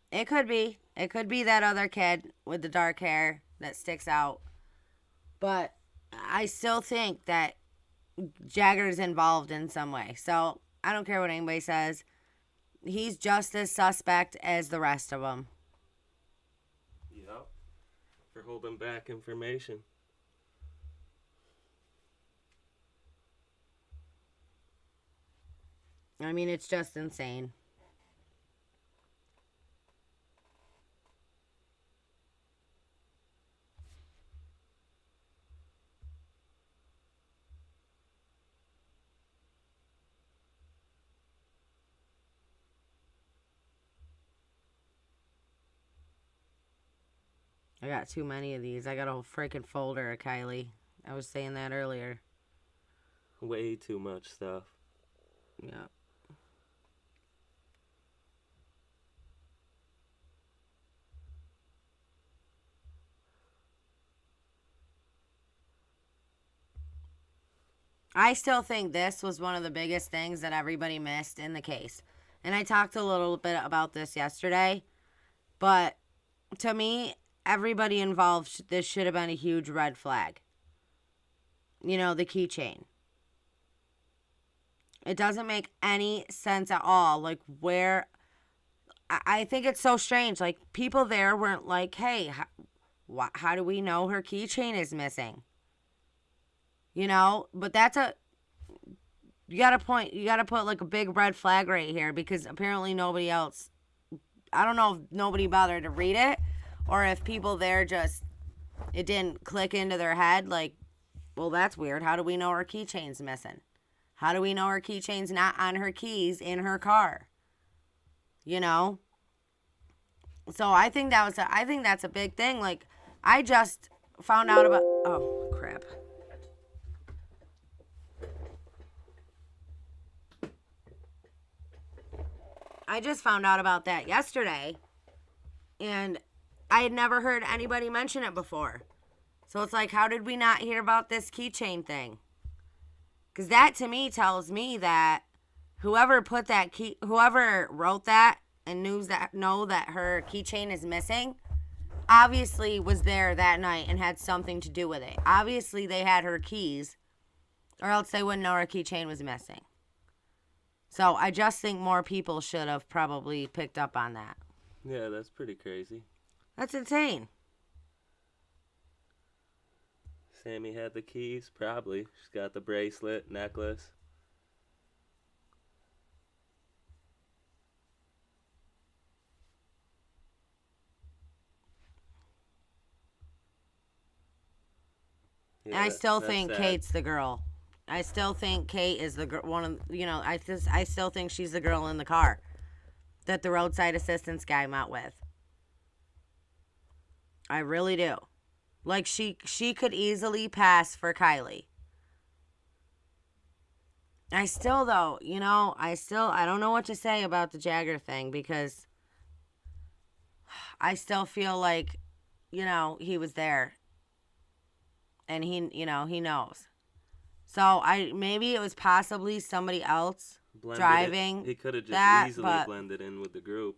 It could be that other kid with the dark hair that sticks out. But I still think that Jagger's involved in some way. So, I don't care what anybody says. He's just as suspect as the rest of them. Yep. For holding back information. I mean, it's just insane. I got too many of these. I got a whole freaking folder of Kiely. I was saying that earlier. Way too much stuff. Yeah. I still think this was one of the biggest things that everybody missed in the case. And I talked a little bit about this yesterday, but to me, everybody involved, this should have been a huge red flag. You know, the keychain. It doesn't make any sense at all. Like, where... I think it's so strange. Like, people there weren't like, hey, how do we know her keychain is missing? You know? But that's a... You gotta put like a big red flag right here, because apparently nobody else... I don't know if nobody bothered to read it, or if people there just... It didn't click into their head, like, well, that's weird. How do we know her keychain's missing? How do we know her keychain's not on her keys in her car? You know? So I think that's a big thing. Like, I just found out about... Oh, crap. I just found out about that yesterday. And I had never heard anybody mention it before. So it's like, how did we not hear about this keychain thing? Because that to me tells me that whoever wrote that and know that her keychain is missing, obviously was there that night and had something to do with it. Obviously they had her keys, or else they wouldn't know her keychain was missing. So I just think more people should have probably picked up on that. Yeah, that's pretty crazy. That's insane. Sammy had the keys, probably. She's got the bracelet, necklace. Yeah, I still think sad. Kate's the girl. I still think Kate is the one of, you know, I still think she's the girl in the car that the roadside assistance guy met with. I really do. Like, she could easily pass for Kiely. I still, though, you know, I don't know what to say about the Jagger thing, because I still feel like, you know, he was there. And he, you know, he knows. So maybe it was possibly somebody else driving. He could have just easily blended in with the group.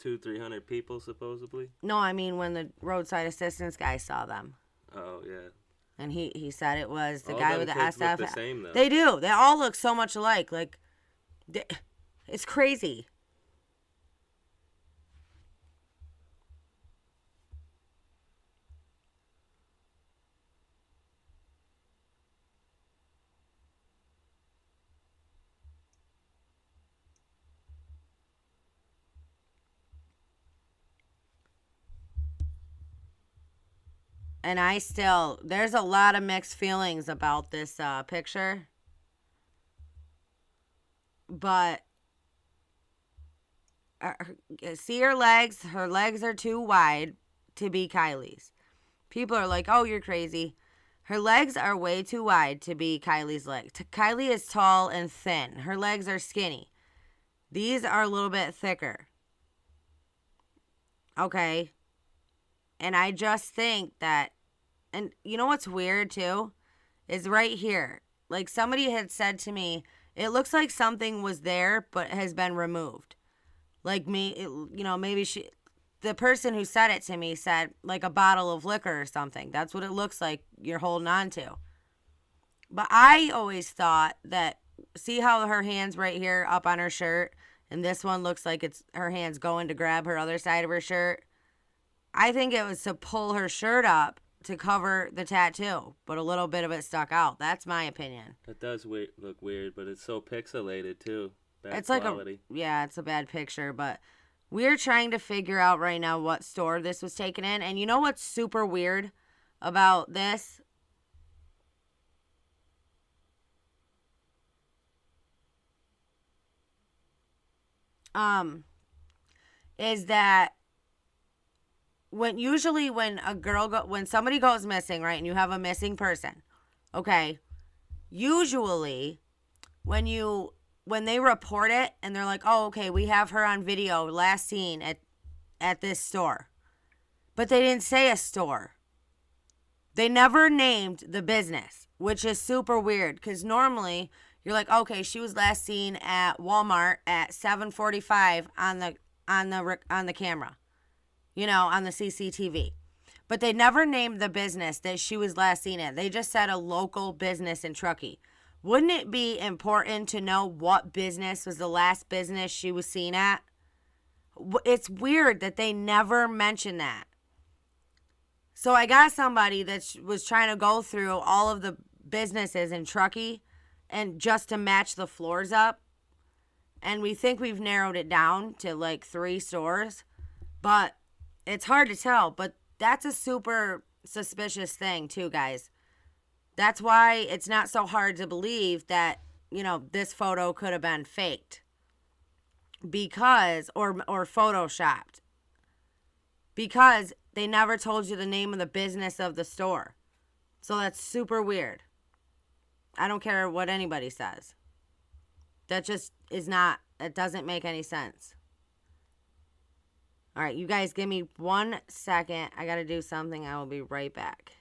200-300 people supposedly. No, I mean when the roadside assistance guy saw them. Oh yeah. And he said it was the all guy with the SF. Look the same, though. They do. They all look so much alike. Like, it's crazy. And there's a lot of mixed feelings about this picture. But, see her legs? Her legs are too wide to be Kiely's. People are like, oh, you're crazy. Her legs are way too wide to be Kiely's legs. Kiely is tall and thin. Her legs are skinny. These are a little bit thicker. Okay. And I just think that, and you know what's weird too? Is right here. Like, somebody had said to me, it looks like something was there but has been removed. Like, you know, maybe the person who said it to me said, like, a bottle of liquor or something. That's what it looks like you're holding on to. But I always thought that, see how her hand's right here up on her shirt, and this one looks like it's her hand's going to grab her other side of her shirt? I think it was to pull her shirt up to cover the tattoo, but a little bit of it stuck out. That's my opinion. It does look weird, but it's so pixelated too. Bad it's quality. It's a bad picture, but we're trying to figure out right now what store this was taken in. And you know what's super weird about this? Is that when somebody goes missing, right, and you have a missing person, okay, usually when they report it and they're like, oh, okay, we have her on video, last seen at this store, but they didn't say a store. They never named the business, which is super weird because normally you're like, okay, she was last seen at Walmart at 7:45 on the camera, on the CCTV. But they never named the business that she was last seen at. They just said a local business in Truckee. Wouldn't it be important to know what business was the last business she was seen at? It's weird that they never mentioned that. So I got somebody that was trying to go through all of the businesses in Truckee and just to match the floors up. And we think we've narrowed it down to like 3 stores. But it's hard to tell. But that's a super suspicious thing too, guys. That's why it's not so hard to believe that, this photo could have been faked. Because, or photoshopped. Because they never told you the name of the business of the store. So that's super weird. I don't care what anybody says. That just is not, it doesn't make any sense. All right, you guys give me 1 second. I got to do something. I will be right back.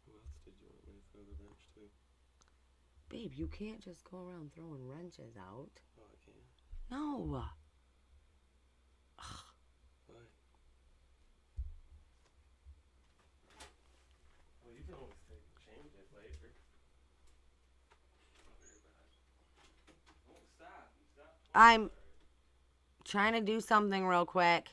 Who else did you want me to throw the wrench to? Babe, you can't just go around throwing wrenches out. Oh, I can't. No. Why? Well, you can always change it later. Not very bad. Oh, stop. I'm trying to do something real quick.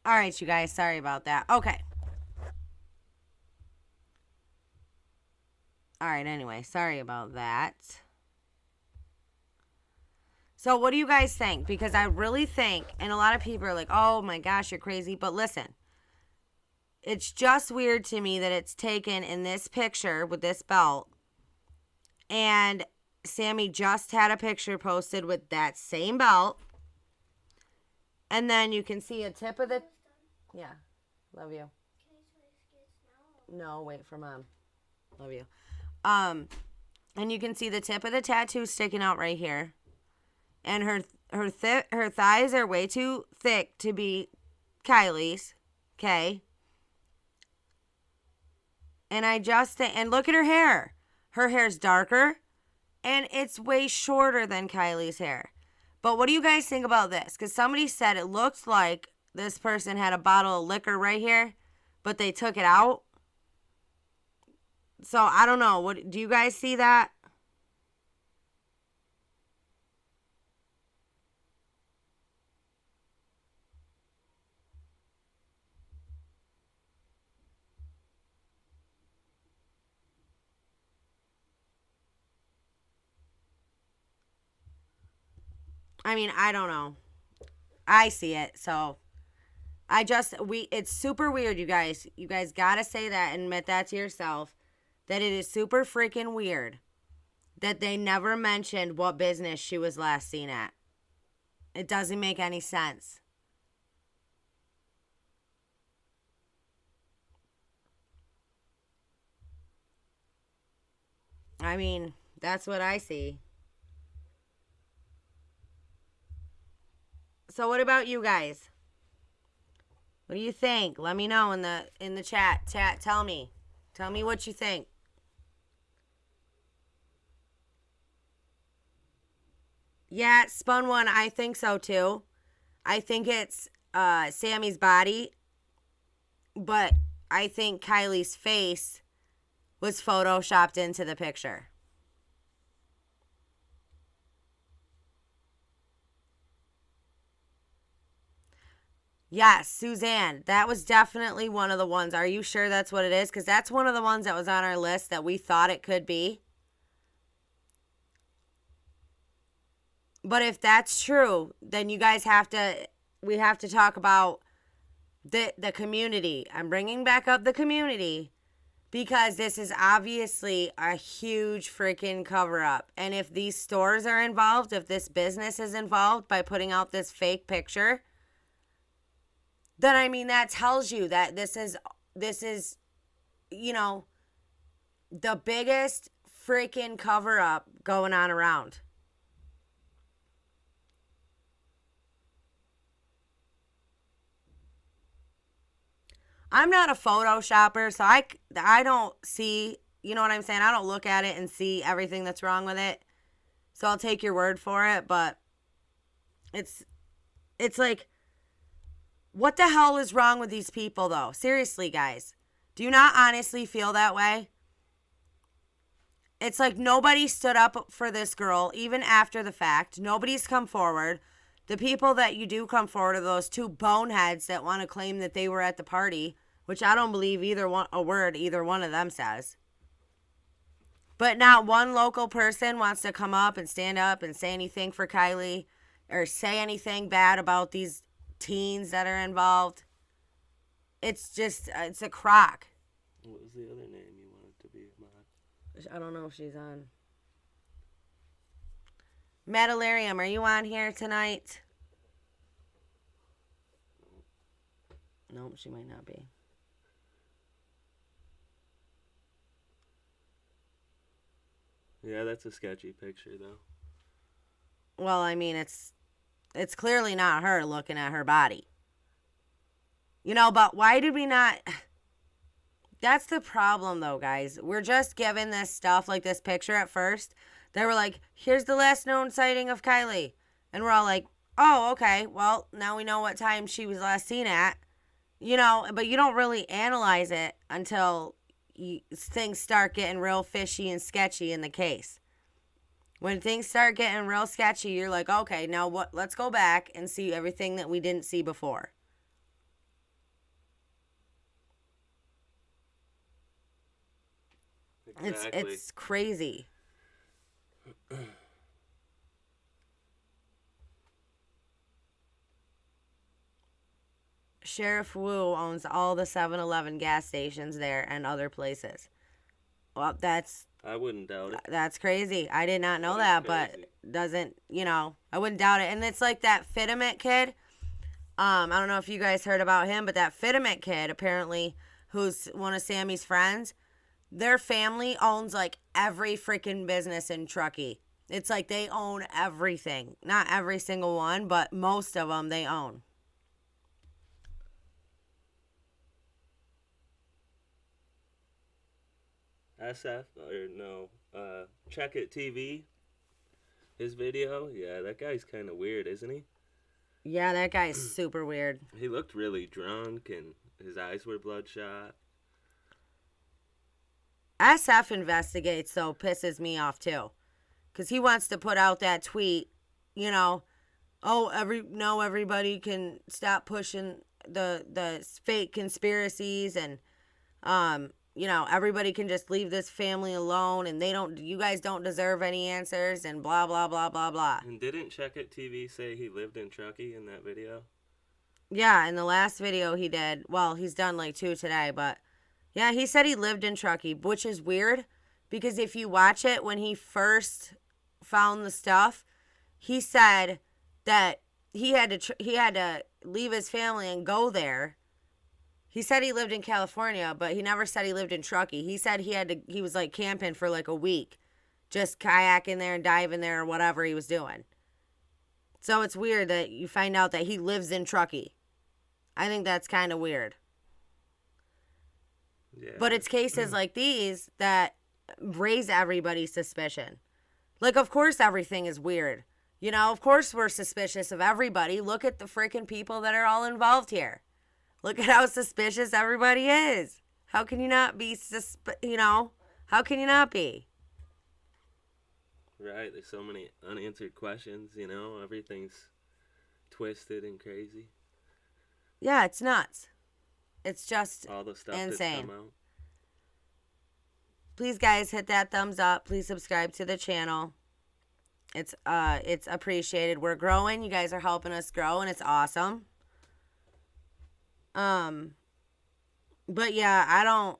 All right, you guys. Sorry about that. Okay. All right, anyway. Sorry about that. So what do you guys think? Because I really think, and a lot of people are like, oh my gosh, you're crazy. But listen, it's just weird to me that it's taken in this picture with this belt. And Sammy just had a picture posted with that same belt. And then you can see a tip of the... Yeah, love you. No, wait for Mom. Love you. And you can see the tip of the tattoo sticking out right here. And her thighs are way too thick to be Kiely's. Okay. And and look at her hair. Her hair's darker and it's way shorter than Kylie's hair. But what do you guys think about this? Because somebody said it looks like this person had a bottle of liquor right here, but they took it out. So I don't know. What do you guys see that? I mean, I don't know. I see it, so it's super weird, you guys. You guys gotta say that and admit that to yourself, that it is super freaking weird that they never mentioned what business she was last seen at. It doesn't make any sense. I mean, that's what I see. So what about you guys? What do you think? Let me know in the chat. Tell me what you think. Yeah, Spun One, I think so too. I think it's Sammy's body, but I think Kiely's face was photoshopped into the picture. Yes, Suzanne, that was definitely one of the ones. Are you sure that's what it is? Because that's one of the ones that was on our list that we thought it could be. But if that's true, then you guys we have to talk about the community. I'm bringing back up the community because this is obviously a huge freaking cover up. And if these stores are involved, if this business is involved by putting out this fake picture, then I mean that tells you that this is the biggest freaking cover up going on around. I'm not a Photoshopper, so I don't see, you know what I'm saying? I don't look at it and see everything that's wrong with it. So I'll take your word for it, but it's like, what the hell is wrong with these people, though? Seriously, guys. Do you not honestly feel that way? It's like nobody stood up for this girl, even after the fact. Nobody's come forward. The people that you do come forward are those two boneheads that want to claim that they were at the party, which I don't believe a word either one of them says. But not one local person wants to come up and stand up and say anything for Kiely or say anything bad about these teens that are involved. It's a crock. What was the other name you wanted to be mod? I don't know if she's on. Metalarium, are you on here tonight? Nope, she might not be. Yeah, that's a sketchy picture, though. Well, I mean, it's clearly not her looking at her body. But why did we not... That's the problem, though, guys. We're just given this stuff, like this picture at first. They were like, here's the last known sighting of Kiely. And we're all like, oh, okay. Well, now we know what time she was last seen at. But you don't really analyze it until things start getting real fishy and sketchy in the case. When things start getting real sketchy, you're like, okay, now what? Let's go back and see everything that we didn't see before. Exactly. It's crazy. Sheriff Wu owns all the 7-Eleven gas stations there and other places. Well, I wouldn't doubt it. That's crazy. I did not know that, but doesn't, I wouldn't doubt it. And it's like that Fitament kid. I don't know if you guys heard about him, but that Fitament kid, apparently, who's one of Sammy's friends, their family owns like every freaking business in Truckee. It's like they own everything. Not every single one, but most of them they own. Check It TV. His video, yeah, that guy's kind of weird, isn't he? Yeah, that guy's super weird. He looked really drunk and his eyes were bloodshot. SF Investigates, though, pisses me off, too. Because he wants to put out that tweet, everybody can stop pushing the fake conspiracies and, everybody can just leave this family alone and you guys don't deserve any answers and blah, blah, blah, blah, blah. And didn't Check It TV say he lived in Truckee in that video? Yeah, in the last video he did. Well, he's done like 2 today, but yeah, he said he lived in Truckee, which is weird because if you watch it, when he first found the stuff, he said that he had to leave his family and go there. He said he lived in California, but he never said he lived in Truckee. He said he was like camping for like a week, just kayaking there and diving there or whatever he was doing. So it's weird that you find out that he lives in Truckee. I think that's kind of weird. Yeah. But it's cases like these that raise everybody's suspicion. Like, of course everything is weird. You know, of course we're suspicious of everybody. Look at the freaking people that are all involved here. Look at how suspicious everybody is. How can you not be, how can you not be? Right, there's so many unanswered questions, you know, everything's twisted and crazy. Yeah, it's nuts. It's just All the stuff insane. that's come out. Please, guys, hit that thumbs up. Please subscribe to the channel. It's appreciated. We're growing. You guys are helping us grow, and it's awesome. But yeah,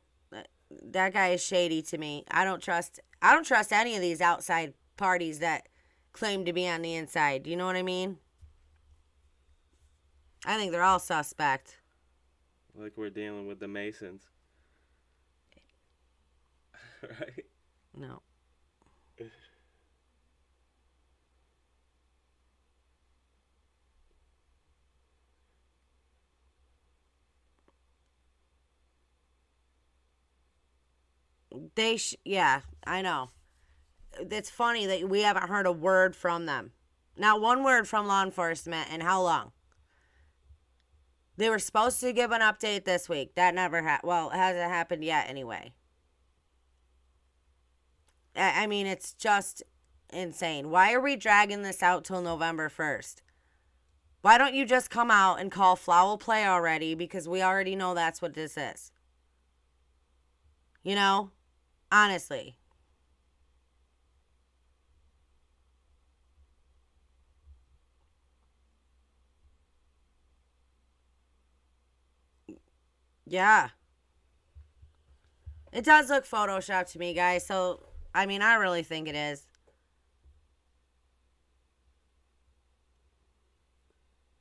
that guy is shady to me. I don't trust any of these outside parties that claim to be on the inside. You know what I mean? I think they're all suspect. Like we're dealing with the Masons. Right? No. Yeah, I know. It's funny that we haven't heard a word from them. Not one word from law enforcement in how long? They were supposed to give an update this week. That never happened. Well, it hasn't happened yet anyway. I mean, it's just insane. Why are we dragging this out till November 1st? Why don't you just come out and call foul play already? Because we already know that's what this is. You know? Honestly. Yeah. It does look photoshopped to me, guys. So, I mean, I really think it is.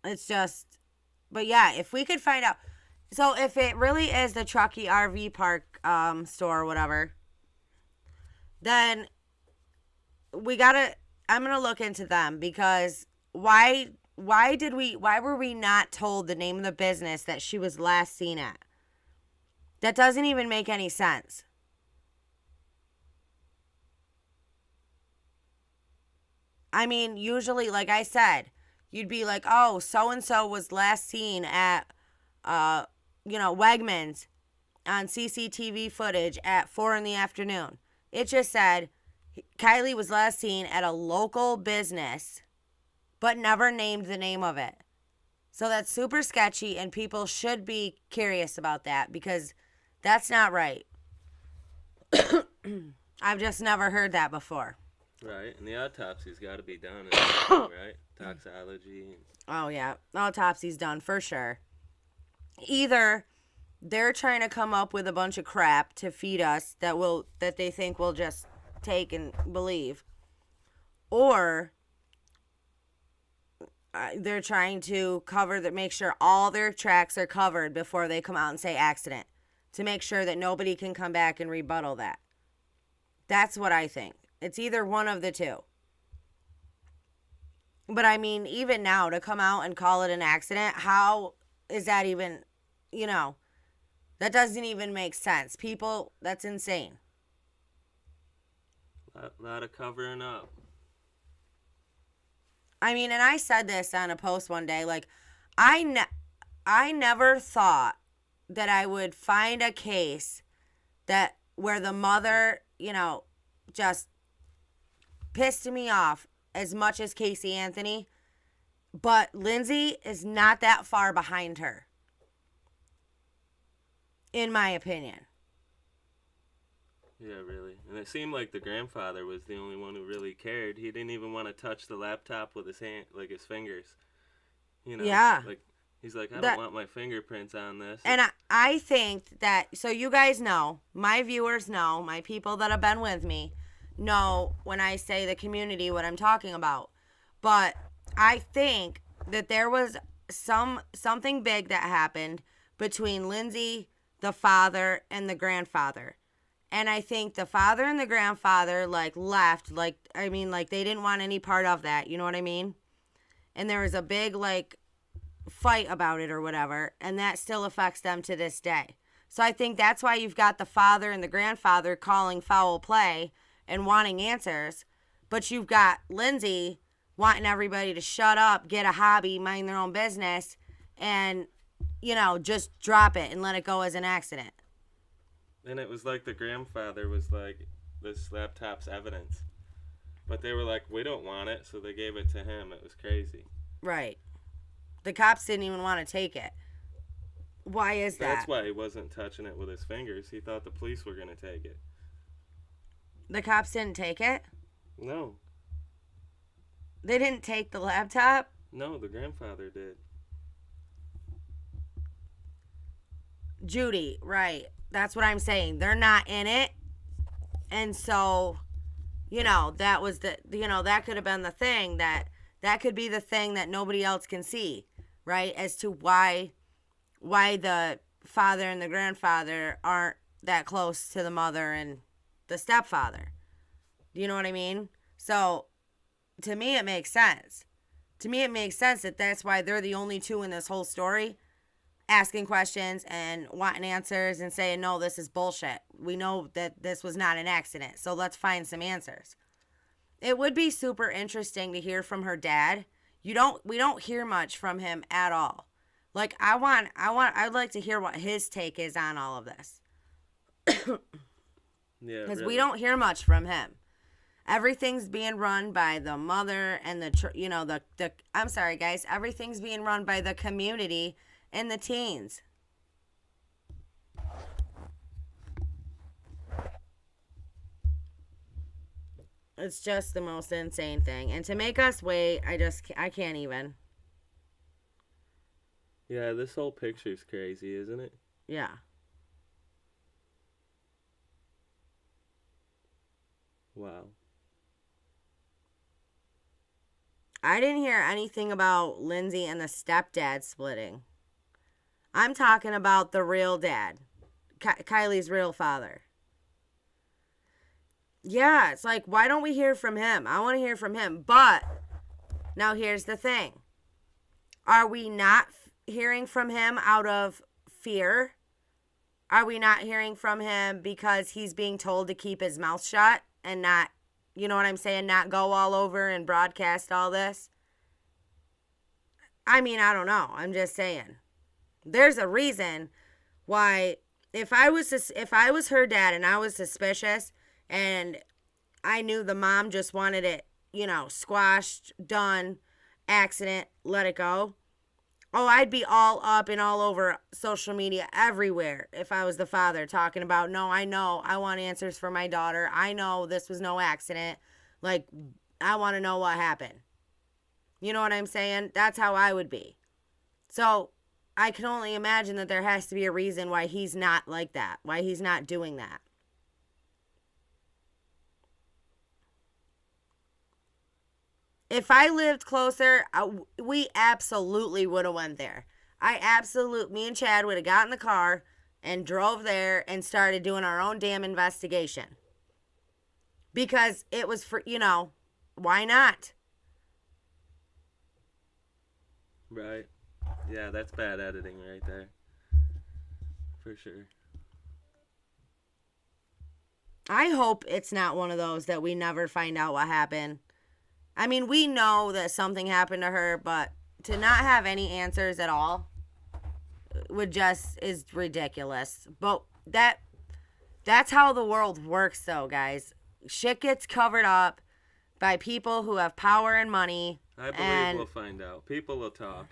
It's just, but yeah, if we could find out. So, if it really is the Truckee RV Park store or whatever, then I'm going to look into them, because why were we not told the name of the business that she was last seen at? That doesn't even make any sense. I mean, usually, like I said, you'd be like, oh, so-and-so was last seen at, Wegmans on CCTV footage at 4 p.m. It just said Kiely was last seen at a local business, but never named the name of it. So that's super sketchy, and people should be curious about that, because that's not right. I've just never heard that before. Right, and the autopsy's got to be done, right? Toxology. Oh, yeah. Autopsy's done for sure. Either they're trying to come up with a bunch of crap to feed us that they think we'll just take and believe, or they're trying to make sure all their tracks are covered before they come out and say accident, to make sure that nobody can come back and rebuttal that. That's what I think. It's either one of the two. But I mean, even now, to come out and call it an accident, how is that even, that doesn't even make sense. People, that's insane. A lot of covering up. I mean, and I said this on a post one day, like, I never thought that I would find a case where the mother, just pissed me off as much as Casey Anthony, but Lindsay is not that far behind her, in my opinion. Yeah, really. And it seemed like the grandfather was the only one who really cared. He didn't even want to touch the laptop with his hand, like his fingers. Yeah. Like, he's like, I don't want my fingerprints on this. And I think that, so you guys know, my viewers know, my people that have been with me know when I say the community what I'm talking about. But I think that there was something big that happened between Lindsay, the father, and the grandfather. And I think the father and the grandfather left, they didn't want any part of that, you know what I mean? and there was a big, like, fight about it or whatever, and that still affects them to this day. So I think that's why you've got the father and the grandfather calling foul play and wanting answers, but you've got Lindsay wanting everybody to shut up, get a hobby, mind their own business, and, you know, just drop it and let it go as an accident. And it was like the grandfather was like, this laptop's evidence. But they were like, we don't want it, so they gave it to him. It was crazy. Right. The cops didn't even want to take it. Why is that? That's why he wasn't touching it with his fingers. He thought the police were going to take it. The cops didn't take it? No. They didn't take the laptop? No, the grandfather did. Judy, right. That's what I'm saying. They're not in it. And so, you know, that was the, you know, that could have been the thing that could be the thing that nobody else can see, right? As to why the father and the grandfather aren't that close to the mother and the stepfather. Do you know what I mean? So, to me, it makes sense. To me, it makes sense that that's why they're the only two in this whole story asking questions and wanting answers and saying, no, this is bullshit. We know that this was not an accident, so let's find some answers. It would be super interesting to hear from her dad. We don't hear much from him at all. Like, I'd like to hear what his take is on all of this. Yeah, because really. we don't hear much from him. Everything's being run by the mother and the I'm sorry, guys. Everything's being run by the community and the teens. It's just the most insane thing. And to make us wait, I can't even. Yeah, this whole picture's crazy, isn't it? Yeah. Wow. I didn't hear anything about Lindsay and the stepdad splitting. I'm talking about the real dad. Kiely's real father. Yeah, it's like, why don't we hear from him? I want to hear from him. But, now here's the thing. Are we not hearing from him out of fear? Are we not hearing from him because he's being told to keep his mouth shut and not, you know what I'm saying, not go all over and broadcast all this? I mean, I don't know. I'm just saying. There's a reason why if I was her dad and I was suspicious and I knew the mom just wanted it, you know, squashed, done, accident, let it go. Oh, I'd be all up and all over social media everywhere if I was the father talking about, no, I know, I want answers for my daughter. I know this was no accident. Like, I want to know what happened. You know what I'm saying? That's how I would be. So, I can only imagine that there has to be a reason why he's not like that, why he's not doing that. If I lived closer, we absolutely would have went there. Me and Chad would have got in the car and drove there and started doing our own damn investigation. Because it was for, you know, why not? Right. Yeah, that's bad editing right there. For sure. I hope it's not one of those that we never find out what happened. I mean, we know that something happened to her, but to not have any answers at all is ridiculous. But that's how the world works, though, guys. Shit gets covered up by people who have power and money. I believe we'll find out. People will talk.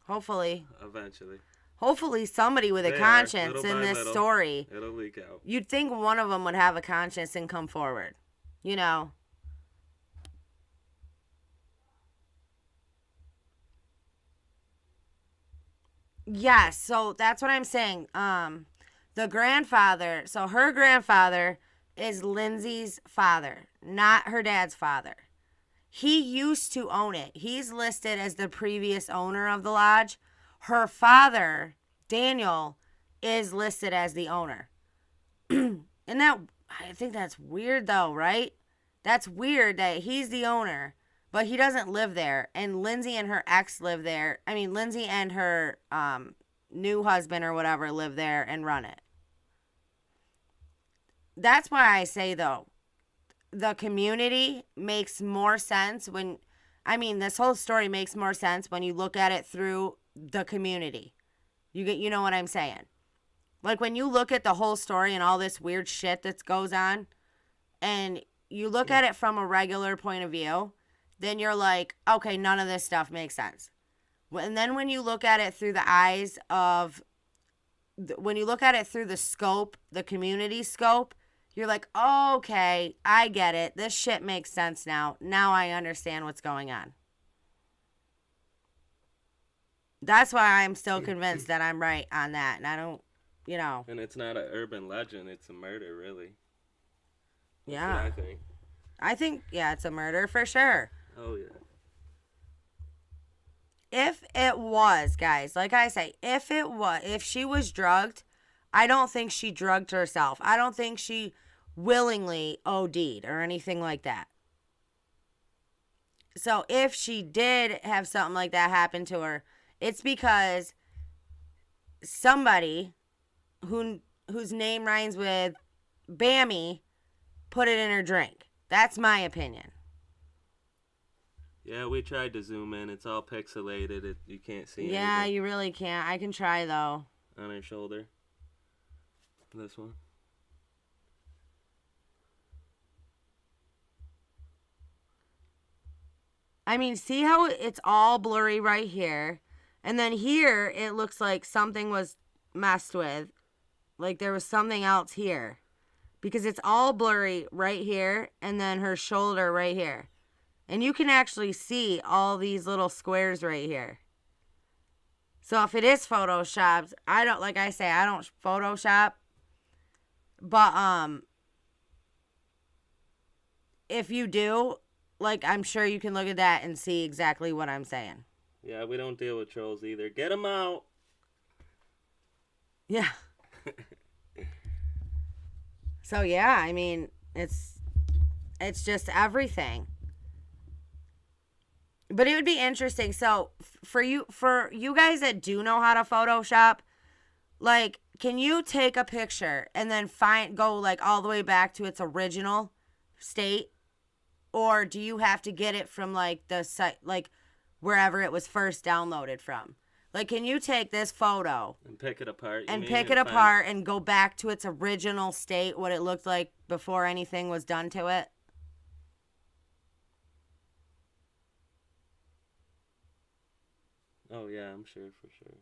Hopefully. Eventually. Hopefully somebody with a conscience in this story. It'll leak out. You'd think one of them would have a conscience and come forward. You know. Yes, so that's what I'm saying. The grandfather, so her grandfather is Lindsay's father, not her dad's father. He used to own it. He's listed as the previous owner of the lodge. Her father, Daniel, is listed as the owner. I think that's weird though, right? That's weird that he's the owner, but he doesn't live there. And Lindsay and her ex live there. I mean, Lindsay and her new husband or whatever live there and run it. That's why I say, though, the community makes more sense when, I mean, this whole story makes more sense when you look at it through the community. You know what I'm saying? Like, when you look at the whole story and all this weird shit that goes on, and you look at it from a regular point of view, then you're like, okay, none of this stuff makes sense. And then when you look at it through the eyes of, when you look at it through the scope, the community scope, you're like, oh, okay, I get it. This shit makes sense now. Now I understand what's going on. That's why I'm still convinced that I'm right on that. And I don't, you know. And it's not an urban legend. It's a murder, really. That's Yeah. what I think. I think, yeah, it's a murder for sure. Oh, yeah. If it was, guys, like I say, if she was drugged, I don't think she drugged herself. I don't think she willingly OD'd or anything like that. So if she did have something like that happen to her, it's because somebody whose name rhymes with Bammy put it in her drink. That's my opinion. Yeah, we tried to zoom in. It's all pixelated. You can't see Yeah, anything you really can't. I can try, though. on her shoulder. This one. I mean, see how it's all blurry right here? And then here, it looks like something was messed with. Like there was something else here. Because it's all blurry right here, and then her shoulder right here. And you can actually see all these little squares right here. So if it is photoshopped, I don't, like I say, I don't Photoshop. But, if you do, like, I'm sure you can look at that and see exactly what I'm saying. Yeah, we don't deal with trolls either. Get them out. Yeah. So, yeah, I mean, it's just everything. But it would be interesting. So, for you guys that do know how to Photoshop, like, can you take a picture and then go, like, all the way back to its original state? Or do you have to get it from, like, the site, like, wherever it was first downloaded from? Like, can you take this photo and pick it apart? And go back to its original state, what it looked like before anything was done to it? Oh, yeah, I'm sure, for sure.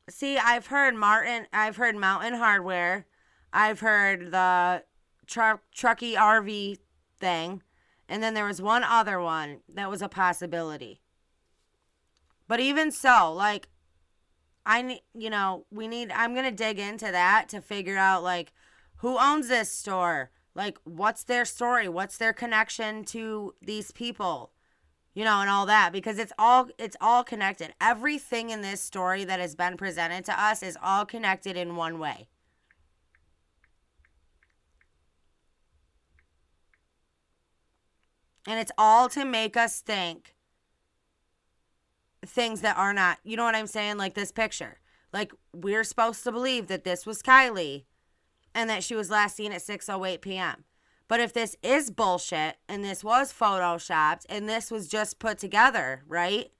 See, I've heard Mountain Hardware. I've heard the Truckee RV thing. And then there was one other one that was a possibility. But even so, like, I'm going to dig into that to figure out, like, who owns this store? Like, what's their story? What's their connection to these people? You know, and all that, because it's all connected. Everything in this story that has been presented to us is all connected in one way. And it's all to make us think things that are not, you know what I'm saying? Like this picture. Like, we're supposed to believe that this was Kiely and that she was last seen at 6:08 p.m. But if this is bullshit and this was photoshopped and this was just put together, right?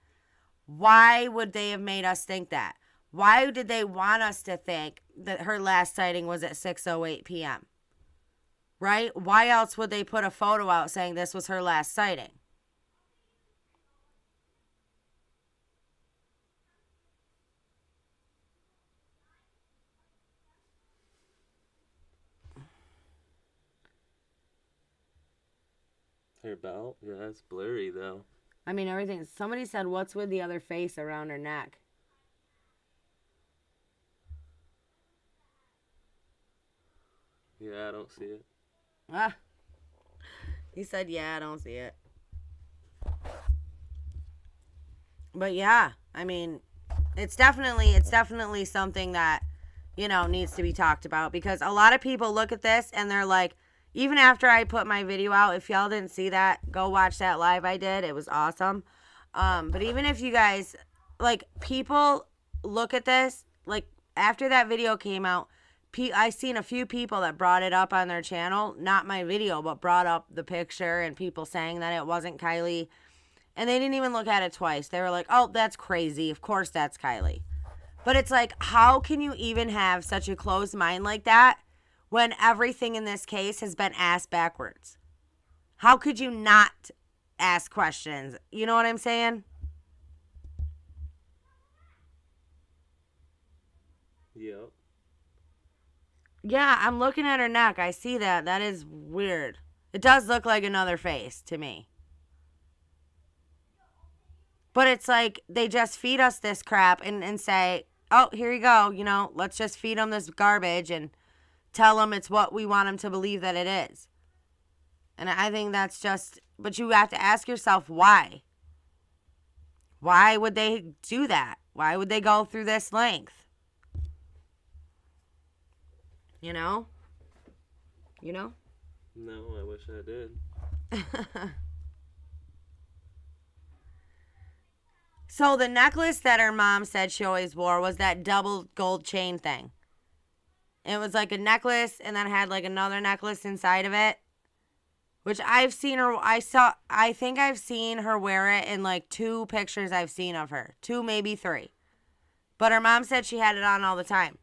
Why would they have made us think that? Why did they want us to think that her last sighting was at 6:08 p.m.? Right? Why else would they put a photo out saying this was her last sighting? Her belt? Yeah, it's blurry, though. I mean, everything. Somebody said, what's with the other face around her neck? Yeah, I don't see it. Ah. He said, yeah, I don't see it. But yeah, I mean, it's definitely something that, you know, needs to be talked about, because a lot of people look at this and they're like, Even after I put my video out, if y'all didn't see that, go watch that live I did. It was awesome. But even if you guys, like, people look at this, like, after that video came out, I seen a few people that brought it up on their channel, not my video, but brought up the picture and people saying that it wasn't Kiely. And they didn't even look at it twice. They were like, oh, that's crazy. Of course that's Kiely. But it's like, how can you even have such a closed mind like that when everything in this case has been asked backwards? How could you not ask questions? You know what I'm saying? Yep. Yeah, I'm looking at her neck. I see that. That is weird. It does look like another face to me. But it's like they just feed us this crap and say, oh, here you go. You know, let's just feed them this garbage and tell them it's what we want them to believe that it is. And I think that's just, but you have to ask yourself why. Why would they do that? Why would they go through this length? You know? You know? No, I wish I did. So the necklace that her mom said she always wore was that double gold chain thing. It was like a necklace and then had like another necklace inside of it. Which I've seen her, I think I've seen her wear it in like 2 pictures I've seen of her. 2, maybe 3. But her mom said she had it on all the time.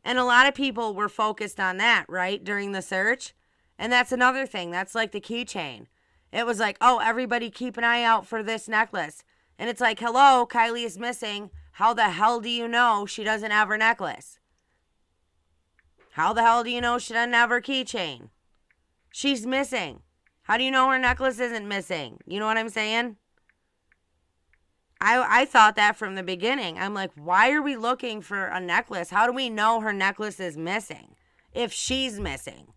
And a lot of people were focused on that, right, during the search. And that's another thing. That's like the keychain. It was like, oh, everybody keep an eye out for this necklace. And it's like, hello, Kiely is missing. How the hell do you know she doesn't have her necklace? How the hell do you know she doesn't have her keychain? She's missing. How do you know her necklace isn't missing? You know what I'm saying? I thought that from the beginning. I'm like, why are we looking for a necklace? How do we know her necklace is missing if she's missing?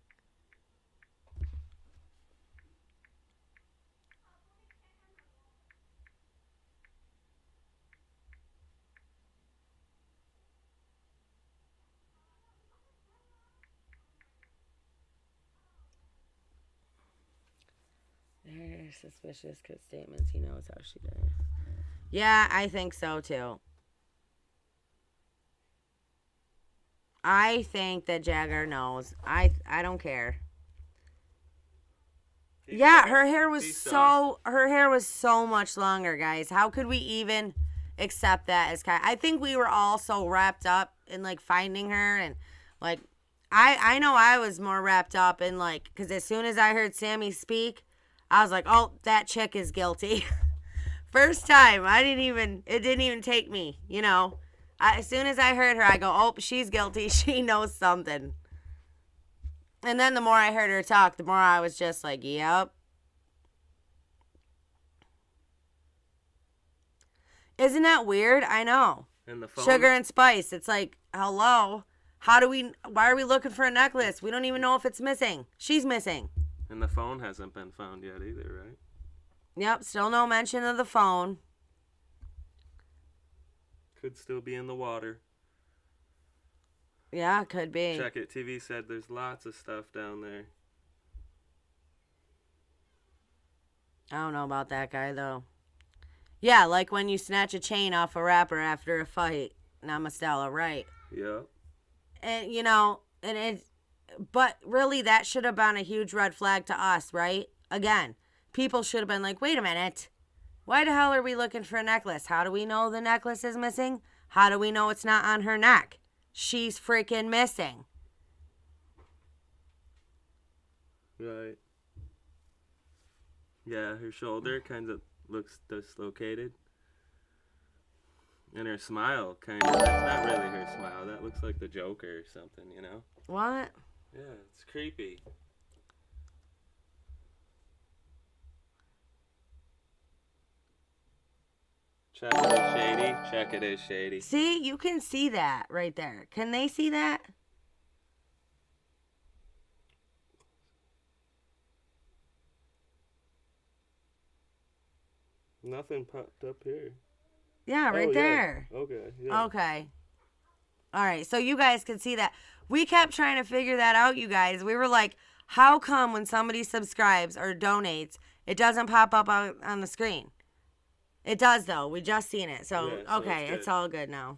They're suspicious because statements he knows how she did. Yeah, I think so too. I think that Jagger knows. I don't care. Yeah, her hair was so much longer, guys. How could we even accept that as Kai? I think we were all so wrapped up in like finding her and like I know I was more wrapped up in like because as soon as I heard Sammy speak, I was like, oh, that chick is guilty. First time, it didn't even take me, you know. As soon as I heard her, I go, oh, she's guilty. She knows something. And then the more I heard her talk, the more I was just like, yep. Isn't that weird? I know. And the phone? Sugar and spice. It's like, hello. Why are we looking for a necklace? We don't even know if it's missing. She's missing. And the phone hasn't been found yet either, right? Yep, still no mention of the phone. Could still be in the water. Yeah, could be. Check It TV said there's lots of stuff down there. I don't know about that guy, though. Yeah, like when you snatch a chain off a rapper after a fight. Namastella, right. Yeah. And, you know, but really that should have been a huge red flag to us, right? Again, people should have been like, wait a minute. Why the hell are we looking for a necklace? How do we know the necklace is missing? How do we know it's not on her neck? She's freaking missing. Right. Yeah, her shoulder kind of looks dislocated. And her smile kind of, that's not really her smile. That looks like the Joker or something, you know? What? Yeah, it's creepy. Check it is shady. Check it is shady. See, you can see that right there. Can they see that? Nothing popped up here. Yeah, right there. Yeah. Okay. Yeah. Okay. All right, so you guys can see that. We kept trying to figure that out, you guys. We were like, How come when somebody subscribes or donates, it doesn't pop up on the screen? It does, though. We just seen it. So, Yeah, so okay, it's all good now.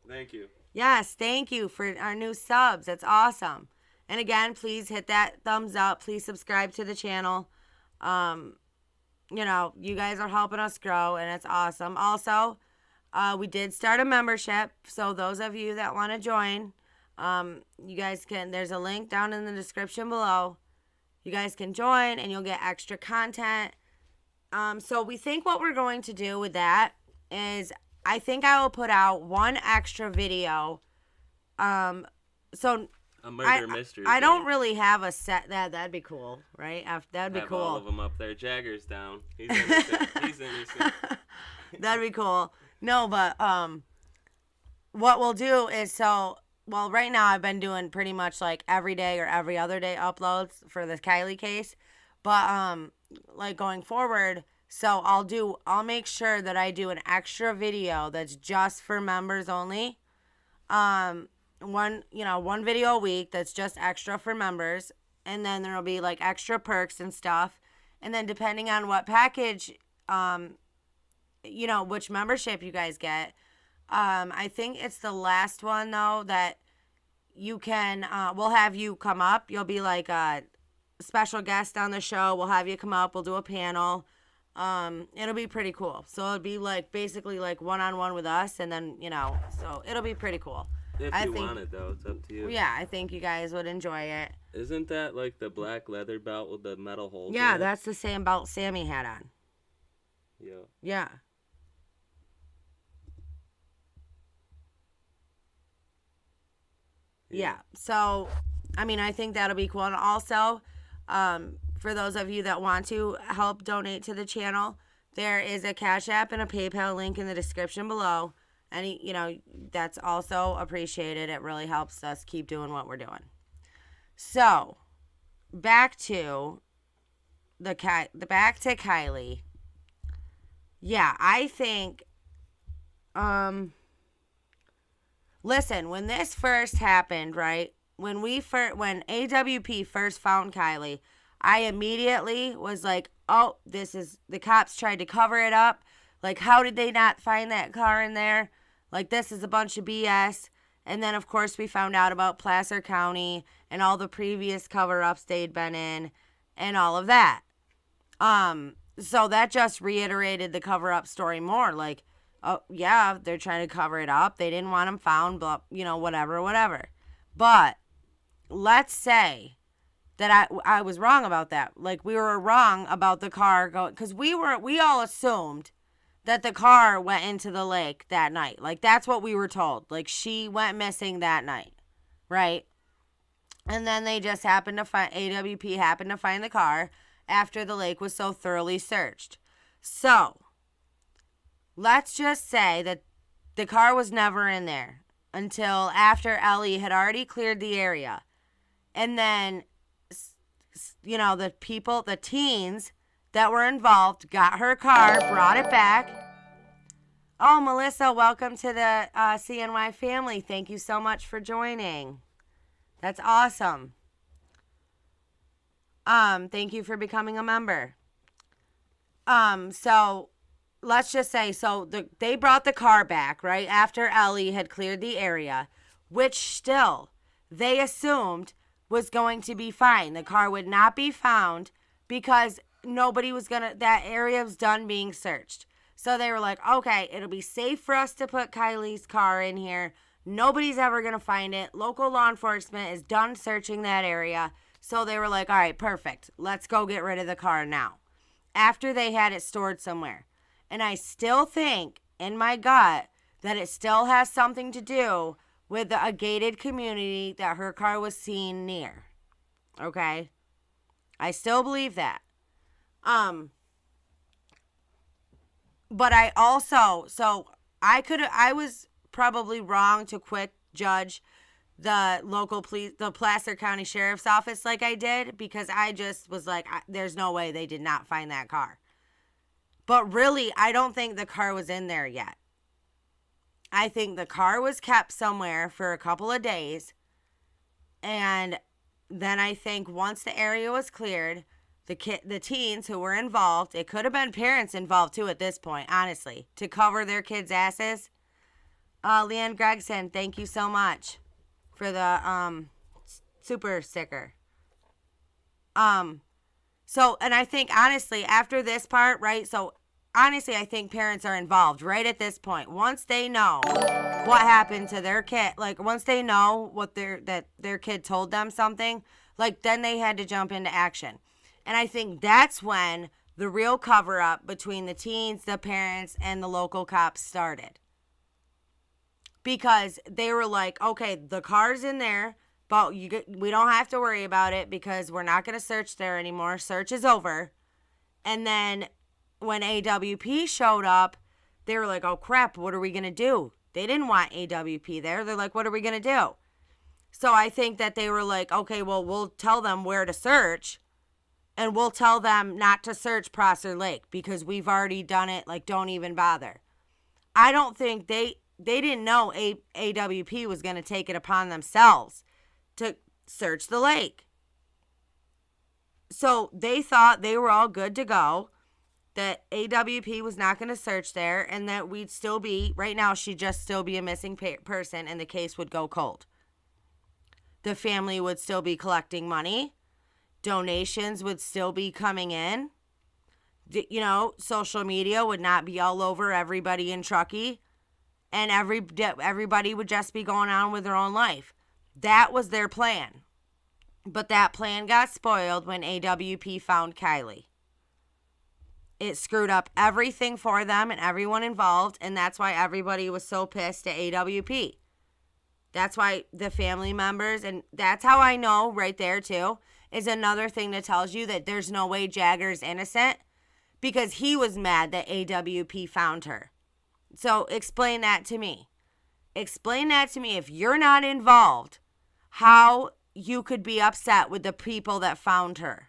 Thank you. Yes, thank you for our new subs. That's awesome. And again, please hit that thumbs up. Please subscribe to the channel. You know, you guys are helping us grow, and it's awesome. Also, we did start a membership. So those of you that want to join, you guys can, there's a link down in the description below. You guys can join, and you'll get extra content. So we think what we're going to do with that is I think I will put out one extra video. So a murder mystery. I don't really have a set. That'd be cool, right? That'd be have cool. All of them up there. Jagger's down. He's innocent. He's innocent. That'd be cool. No, but what we'll do is right now I've been doing pretty much like every day or every other day uploads for the Kiely case, but like going forward, so I'll make sure that I do an extra video that's just for members only. One video a week that's just extra for members, and then there'll be like extra perks and stuff. And then depending on what package, which membership you guys get, I think it's the last one though that you can, we'll have you come up. You'll be like a special guest on the show. We'll have you come up. We'll do a panel. It'll be pretty cool. So it'll be like basically like one-on-one with us, and then, so it'll be pretty cool. If you want it, though, it's up to you. Yeah, I think you guys would enjoy it. Isn't that like the black leather belt with the metal holes? Yeah, that's the same belt Sammy had on. Yeah. Yeah. Yeah. So, I mean, I think that'll be cool. And also, for those of you that want to help donate to the channel, there is a Cash App and a PayPal link in the description below. And, that's also appreciated. It really helps us keep doing what we're doing. So, back to Kiely. Yeah, I think, listen, when this first happened, right? When AWP first found Kiely, I immediately was like, oh, the cops tried to cover it up. Like, how did they not find that car in there? Like, this is a bunch of BS. And then, of course, we found out about Placer County and all the previous cover-ups they'd been in and all of that. So that just reiterated the cover-up story more. Like, oh, yeah, they're trying to cover it up. They didn't want him found, but, whatever. But let's say that I was wrong about that. Like, we were wrong about the car going, because we all assumed that the car went into the lake that night. Like, that's what we were told. Like, she went missing that night, right? And then they just AWP happened to find the car after the lake was so thoroughly searched. So, let's just say that the car was never in there until after Ellie had already cleared the area. And then, the teens that were involved got her car, brought it back. Oh, Melissa, welcome to the CNY family. Thank you so much for joining. That's awesome. Thank you for becoming a member. So let's just say, they brought the car back, right, after Ellie had cleared the area, which still they assumed was going to be fine. The car would not be found because nobody was that area was done being searched. So they were like, okay, it'll be safe for us to put Kiely's car in here. Nobody's ever going to find it. Local law enforcement is done searching that area. So they were like, all right, perfect. Let's go get rid of the car now. After they had it stored somewhere. And I still think in my gut that it still has something to do with a gated community that her car was seen near. Okay? I still believe that. But I also, I was probably wrong to quick judge the local police, the Placer County Sheriff's Office like I did, because I just was like, there's no way they did not find that car. But really, I don't think the car was in there yet. I think the car was kept somewhere for a couple of days, and then I think once the area was cleared, the teens who were involved, it could have been parents involved too at this point, honestly, to cover their kids' asses. Leanne Gregson, thank you so much for the super sticker. So, and I think honestly, after this part, right? So honestly, I think parents are involved right at this point. Once they know what happened to their kid, like once they know what their kid told them something, like then they had to jump into action. And I think that's when the real cover up between the teens, the parents, and the local cops started. Because they were like, okay, the car's in there, but we don't have to worry about it because we're not going to search there anymore. Search is over. And then when AWP showed up, they were like, oh crap, what are we going to do? They didn't want AWP there. They're like, what are we going to do? So I think that they were like, okay, well, we'll tell them where to search, and we'll tell them not to search Prosser Lake because we've already done it. Like, don't even bother. I don't think they didn't know AWP was going to take it upon themselves to search the lake. So they thought they were all good to go, that AWP was not going to search there, and that we'd still be, right now, she'd just still be a missing person, and the case would go cold. The family would still be collecting money. Donations would still be coming in. You know, social media would not be all over everybody in Truckee. And everybody would just be going on with their own life. That was their plan. But that plan got spoiled when AWP found Kiely. It screwed up everything for them and everyone involved, and that's why everybody was so pissed at AWP. That's why the family members, and that's how I know right there too, is another thing that tells you that there's no way Jagger's innocent, because he was mad that AWP found her. So explain that to me. Explain that to me. If you're not involved, how you could be upset with the people that found her.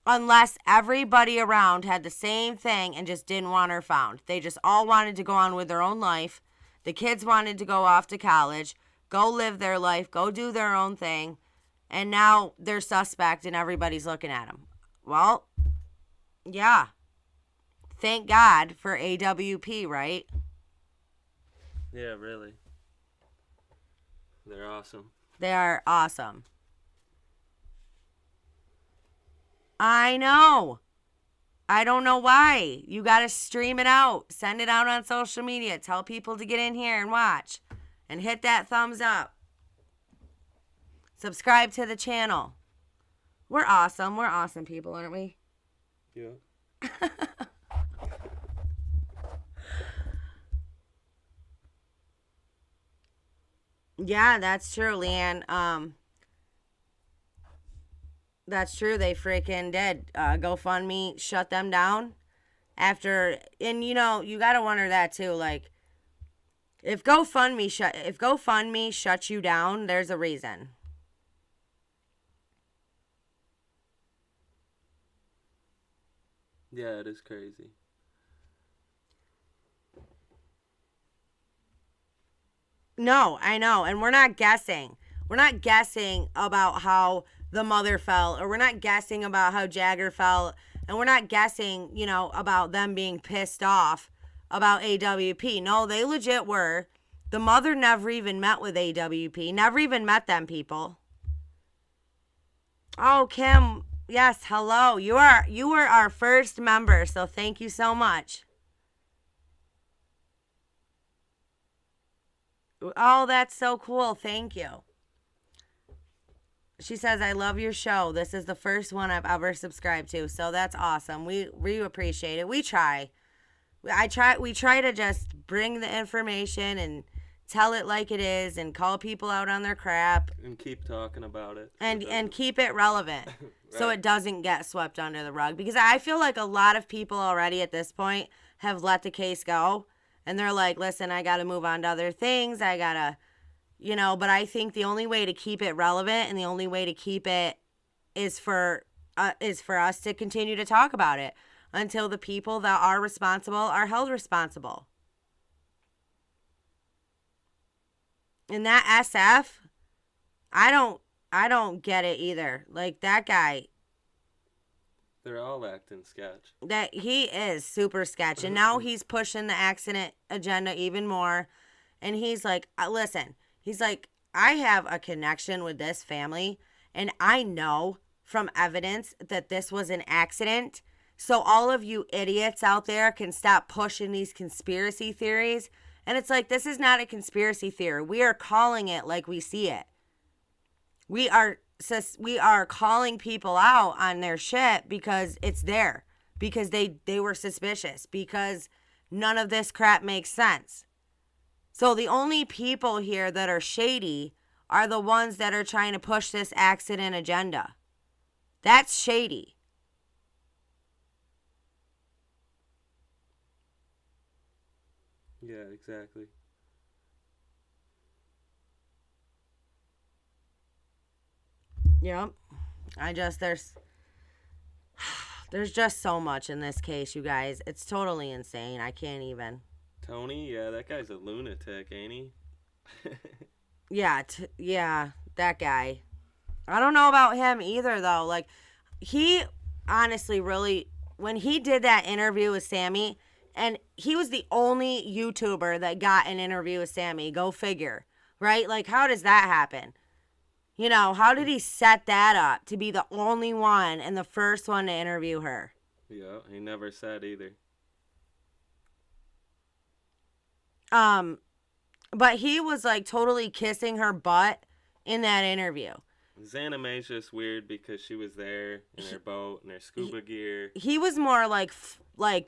Unless everybody around had the same thing and just didn't want her found. They just all wanted to go on with their own life. The kids wanted to go off to college, go live their life, go do their own thing. And now they're suspect and everybody's looking at them. Well, yeah. Thank God for AWP, right? Yeah, really. They're awesome. They are awesome. I know. I don't know why. You got to stream it out. Send it out on social media. Tell people to get in here and watch. And hit that thumbs up. Subscribe to the channel. We're awesome. We're awesome people, aren't we? Yeah. Yeah, that's true, Leanne. That's true. They freaking did. GoFundMe shut them down after, and you know, you gotta wonder that too. Like, if GoFundMe shuts you down, there's a reason. Yeah, it is crazy. No, I know. And we're not guessing. We're not guessing about how the mother felt, or we're not guessing about how Jagger felt, and we're not guessing, you know, about them being pissed off about AWP. No, they legit were. The mother never even met with AWP, never even met them people. Oh, Kim, yes, hello. You were our first member, so thank you so much. Oh, that's so cool. Thank you. She says, I love your show. This is the first one I've ever subscribed to. So that's awesome. We appreciate it. We try. We try to just bring the information and tell it like it is and call people out on their crap. And keep talking about it. And keep it relevant. Right. So it doesn't get swept under the rug. Because I feel like a lot of people already at this point have let the case go. And they're like, listen, I got to move on to other things. I got to, you know, but I think the only way to keep it relevant and the only way to keep it is for us to continue to talk about it until the people that are responsible are held responsible. And that SF, I don't I don't get it either. Like, that guy, They're all acting sketch. that he is super sketch. And now he's pushing the accident agenda even more. And he's like, listen, he's like, I have a connection with this family, and I know from evidence that this was an accident. So all of you idiots out there can stop pushing these conspiracy theories. And it's like, this is not a conspiracy theory. We are calling it like we see it. We are calling people out on their shit because it's there. Because they were suspicious. Because none of this crap makes sense. So the only people here that are shady are the ones that are trying to push this accident agenda. That's shady. Yeah, exactly. Yep. There's just so much in this case, you guys. It's totally insane. I can't even. Tony, yeah, that guy's a lunatic, ain't he? Yeah, that guy. I don't know about him either, though. Like, he honestly really, when he did that interview with Sammy, and he was the only YouTuber that got an interview with Sammy, go figure, right? Like, how does that happen? You know, how did he set that up to be the only one and the first one to interview her? Yeah, he never said either. But he was like totally kissing her butt in that interview. Xana Mae's just weird because she was there in her boat and her scuba gear. He was more like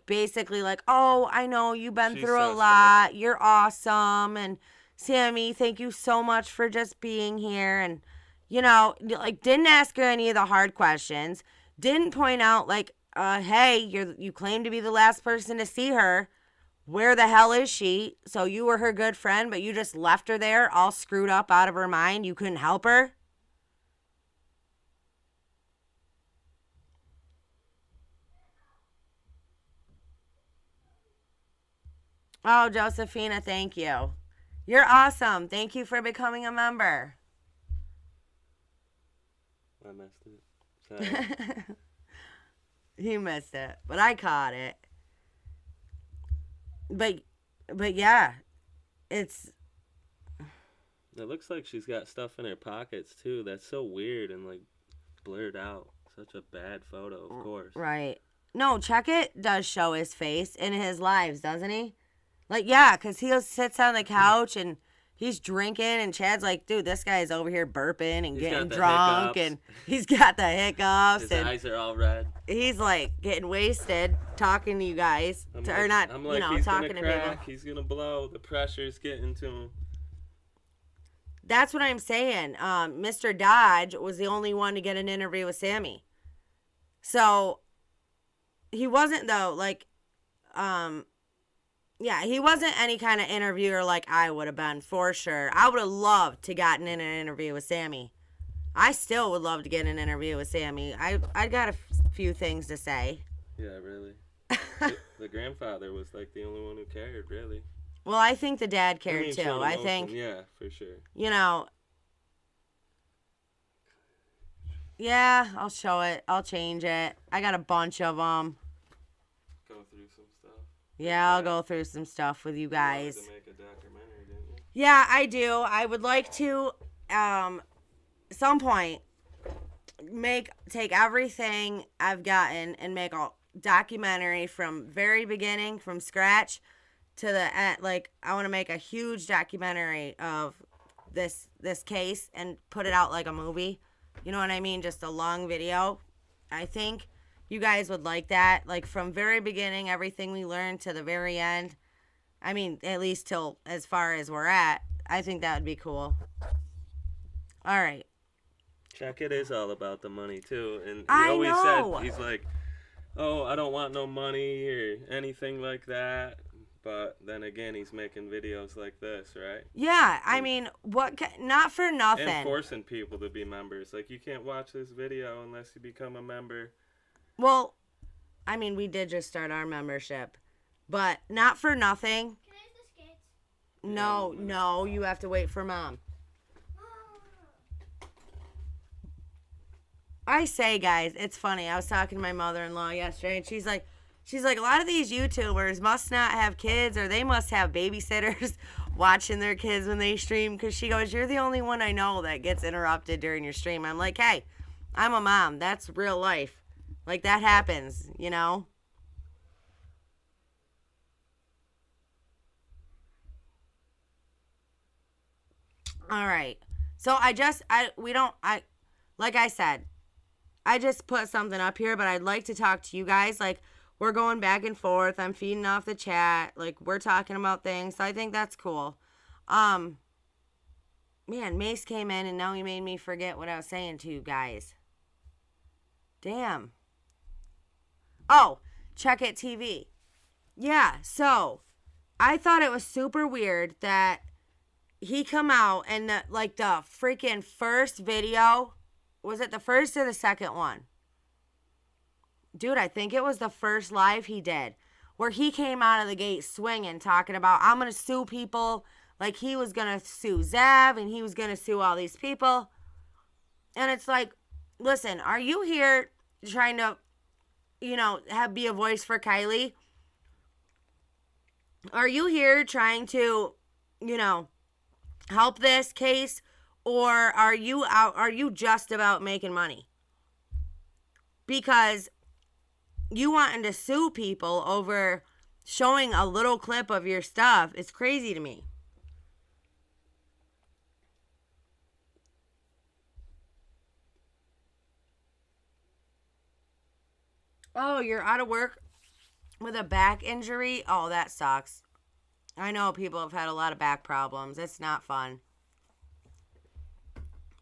basically like, oh, I know you've been She's through a suspect. lot. You're awesome. And Sammy, thank you so much for just being here. And, you know, like didn't ask her any of the hard questions. Didn't point out like, hey, you claim to be the last person to see her. Where the hell is she? So you were her good friend, but you just left her there all screwed up out of her mind. You couldn't help her? Oh, Josephina, thank you. You're awesome. Thank you for becoming a member. I missed it. Sorry. He missed it, but I caught it. But yeah, It looks like she's got stuff in her pockets too. That's so weird and like blurred out. Such a bad photo, of course. Right. No, Checkit does show his face in his lives, doesn't he? Like, yeah, because he sits on the couch and he's drinking, and Chad's like, dude, this guy's over here burping and getting drunk, and he's got the hiccups. His and eyes are all red. He's like getting wasted talking to you guys. I'm talking gonna to crack, people. He's gonna blow. The pressure's getting to him. That's what I'm saying. Mr. Dodge was the only one to get an interview with Sammy. So he wasn't though, like, yeah, he wasn't any kind of interviewer like I would have been for sure. I would have loved to gotten in an interview with Sammy. I still would love to get an interview with Sammy. I got a few things to say. Yeah, really. The grandfather was like the only one who cared, really. Well, I think the dad cared too. showed I emotion, think, yeah, for sure. you know, yeah, I'll show it. I'll change it. I got a bunch of them. Go through some stuff. Yeah, I'll go through some stuff with you guys. You wanted to make a documentary, didn't you? Yeah, I do. I would like to, some point, take everything I've gotten and make a documentary from very beginning, from scratch to the end. Like, I want to make a huge documentary of this case and put it out like a movie. You know what I mean? Just a long video. I think you guys would like that. Like, from very beginning, everything we learned to the very end. I mean, at least till as far as we're at. I think that would be cool. All right. Checkit is all about the money, too. And he I always know. said, he's like, oh, I don't want no money or anything like that. But then again, he's making videos like this, right? Yeah, I mean, not for nothing. And forcing people to be members. Like, you can't watch this video unless you become a member. Well, I mean, we did just start our membership, but not for nothing. Can I have the skates? No, you have to wait for Mom. I say, guys, it's funny. I was talking to my mother-in-law yesterday, and she's like, a lot of these YouTubers must not have kids, or they must have babysitters watching their kids when they stream. Because she goes, you're the only one I know that gets interrupted during your stream. I'm like, hey, I'm a mom. That's real life. Like, that happens, you know? All right. So like I said, I just put something up here, but I'd like to talk to you guys. Like, we're going back and forth. I'm feeding off the chat. Like, we're talking about things. So I think that's cool. Man, Mace came in and now he made me forget what I was saying to you guys. Damn. Oh, Check It TV. Yeah, so I thought it was super weird that he come out and the freaking first video, was it the first or the second one? Dude, I think it was the first live he did, where he came out of the gate swinging, talking about, I'm going to sue people. Like, he was going to sue Zav, and he was going to sue all these people. And it's like, listen, are you here trying to, be a voice for Kiely? Are you here trying to, help this case? Or are you just about making money? Because you wanting to sue people over showing a little clip of your stuff is crazy to me. Oh, you're out of work with a back injury? Oh, that sucks. I know people have had a lot of back problems. It's not fun.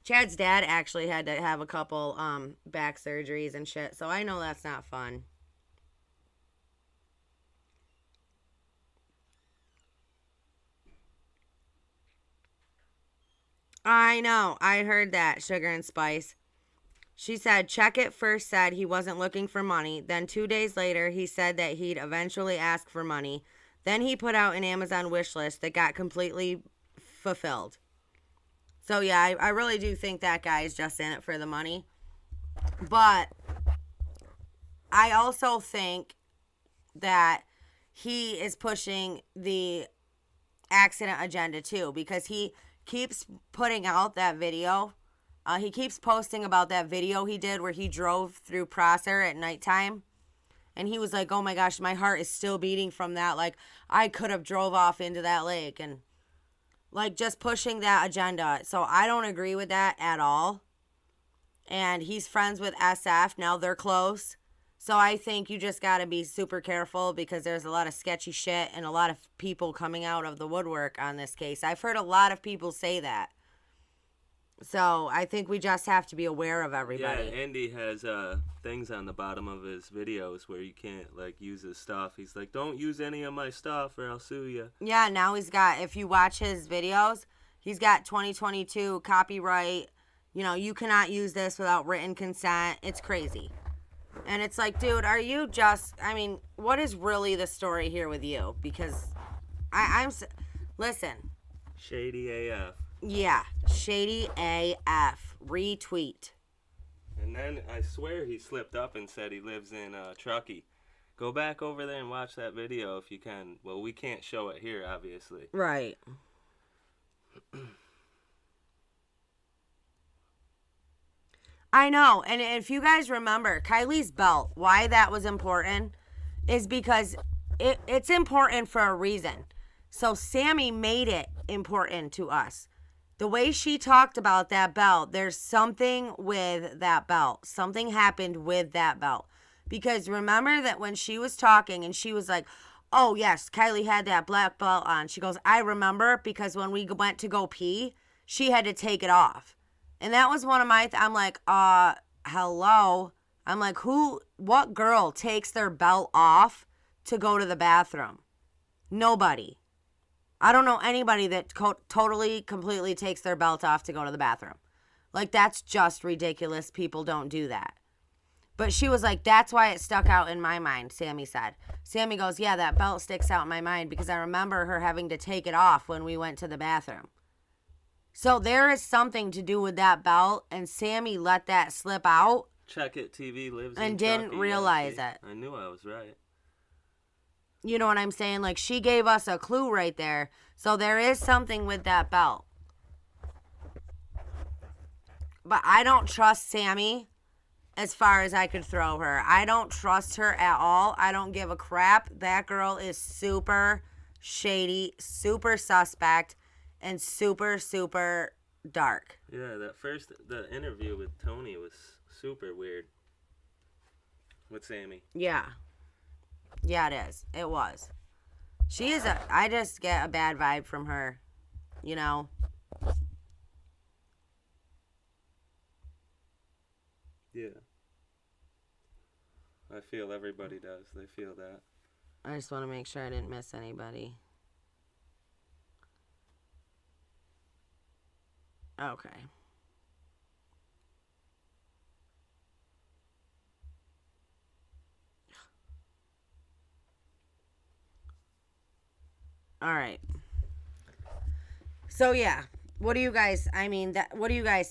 Chad's dad actually had to have a couple back surgeries and shit, so I know that's not fun. I know. I heard that, Sugar and Spice. She said, Check It first said he wasn't looking for money. Then 2 days later, he said that he'd eventually ask for money. Then he put out an Amazon wish list that got completely fulfilled. So, yeah, I really do think that guy is just in it for the money. But I also think that he is pushing the accident agenda, too, because he keeps putting out that video. He keeps posting about that video he did where he drove through Prosser at nighttime. And he was like, oh my gosh, my heart is still beating from that. Like, I could have drove off into that lake. And, like, just pushing that agenda. So I don't agree with that at all. And he's friends with SF. Now they're close. So I think you just got to be super careful because there's a lot of sketchy shit and a lot of people coming out of the woodwork on this case. I've heard a lot of people say that. So I think we just have to be aware of everybody. Yeah, Andy has things on the bottom of his videos where you can't, like, use his stuff. He's like, don't use any of my stuff or I'll sue you. Yeah, now he's got, if you watch his videos, he's got 2022 copyright. You cannot use this without written consent. It's crazy. And it's like, dude, are you just, what is really the story here with you? Because listen. Shady AF. Yeah, shady AF. Retweet. And then I swear he slipped up and said he lives in Truckee. Go back over there and watch that video if you can. Well, we can't show it here, obviously. Right. I know. And if you guys remember, Kiely's belt, why that was important is because it's important for a reason. So Sammy made it important to us. The way she talked about that belt, there's something with that belt. Something happened with that belt. Because remember that when she was talking and she was like, oh, yes, Kiely had that black belt on. She goes, I remember because when we went to go pee, she had to take it off. And that was one of my, I'm like, hello. I'm like, what girl takes their belt off to go to the bathroom? Nobody. I don't know anybody that totally, completely takes their belt off to go to the bathroom. Like, that's just ridiculous. People don't do that. But she was like, that's why it stuck out in my mind, Sammy said. Sammy goes, yeah, that belt sticks out in my mind because I remember her having to take it off when we went to the bathroom. So there is something to do with that belt, and Sammy let that slip out. Check It TV lives in and didn't Truckee, realize yeah, it. I knew I was right. You know what I'm saying? Like, she gave us a clue right there. So there is something with that belt. But I don't trust Sammy as far as I could throw her. I don't trust her at all. I don't give a crap. That girl is super shady, super suspect, and super, super dark. Yeah, the interview with Tony was super weird. With Sammy. Yeah. Yeah, it is. It was. I just get a bad vibe from her, you know? Yeah. I feel everybody does. They feel that. I just want to make sure I didn't miss anybody. Okay. All right. So yeah, what do you guys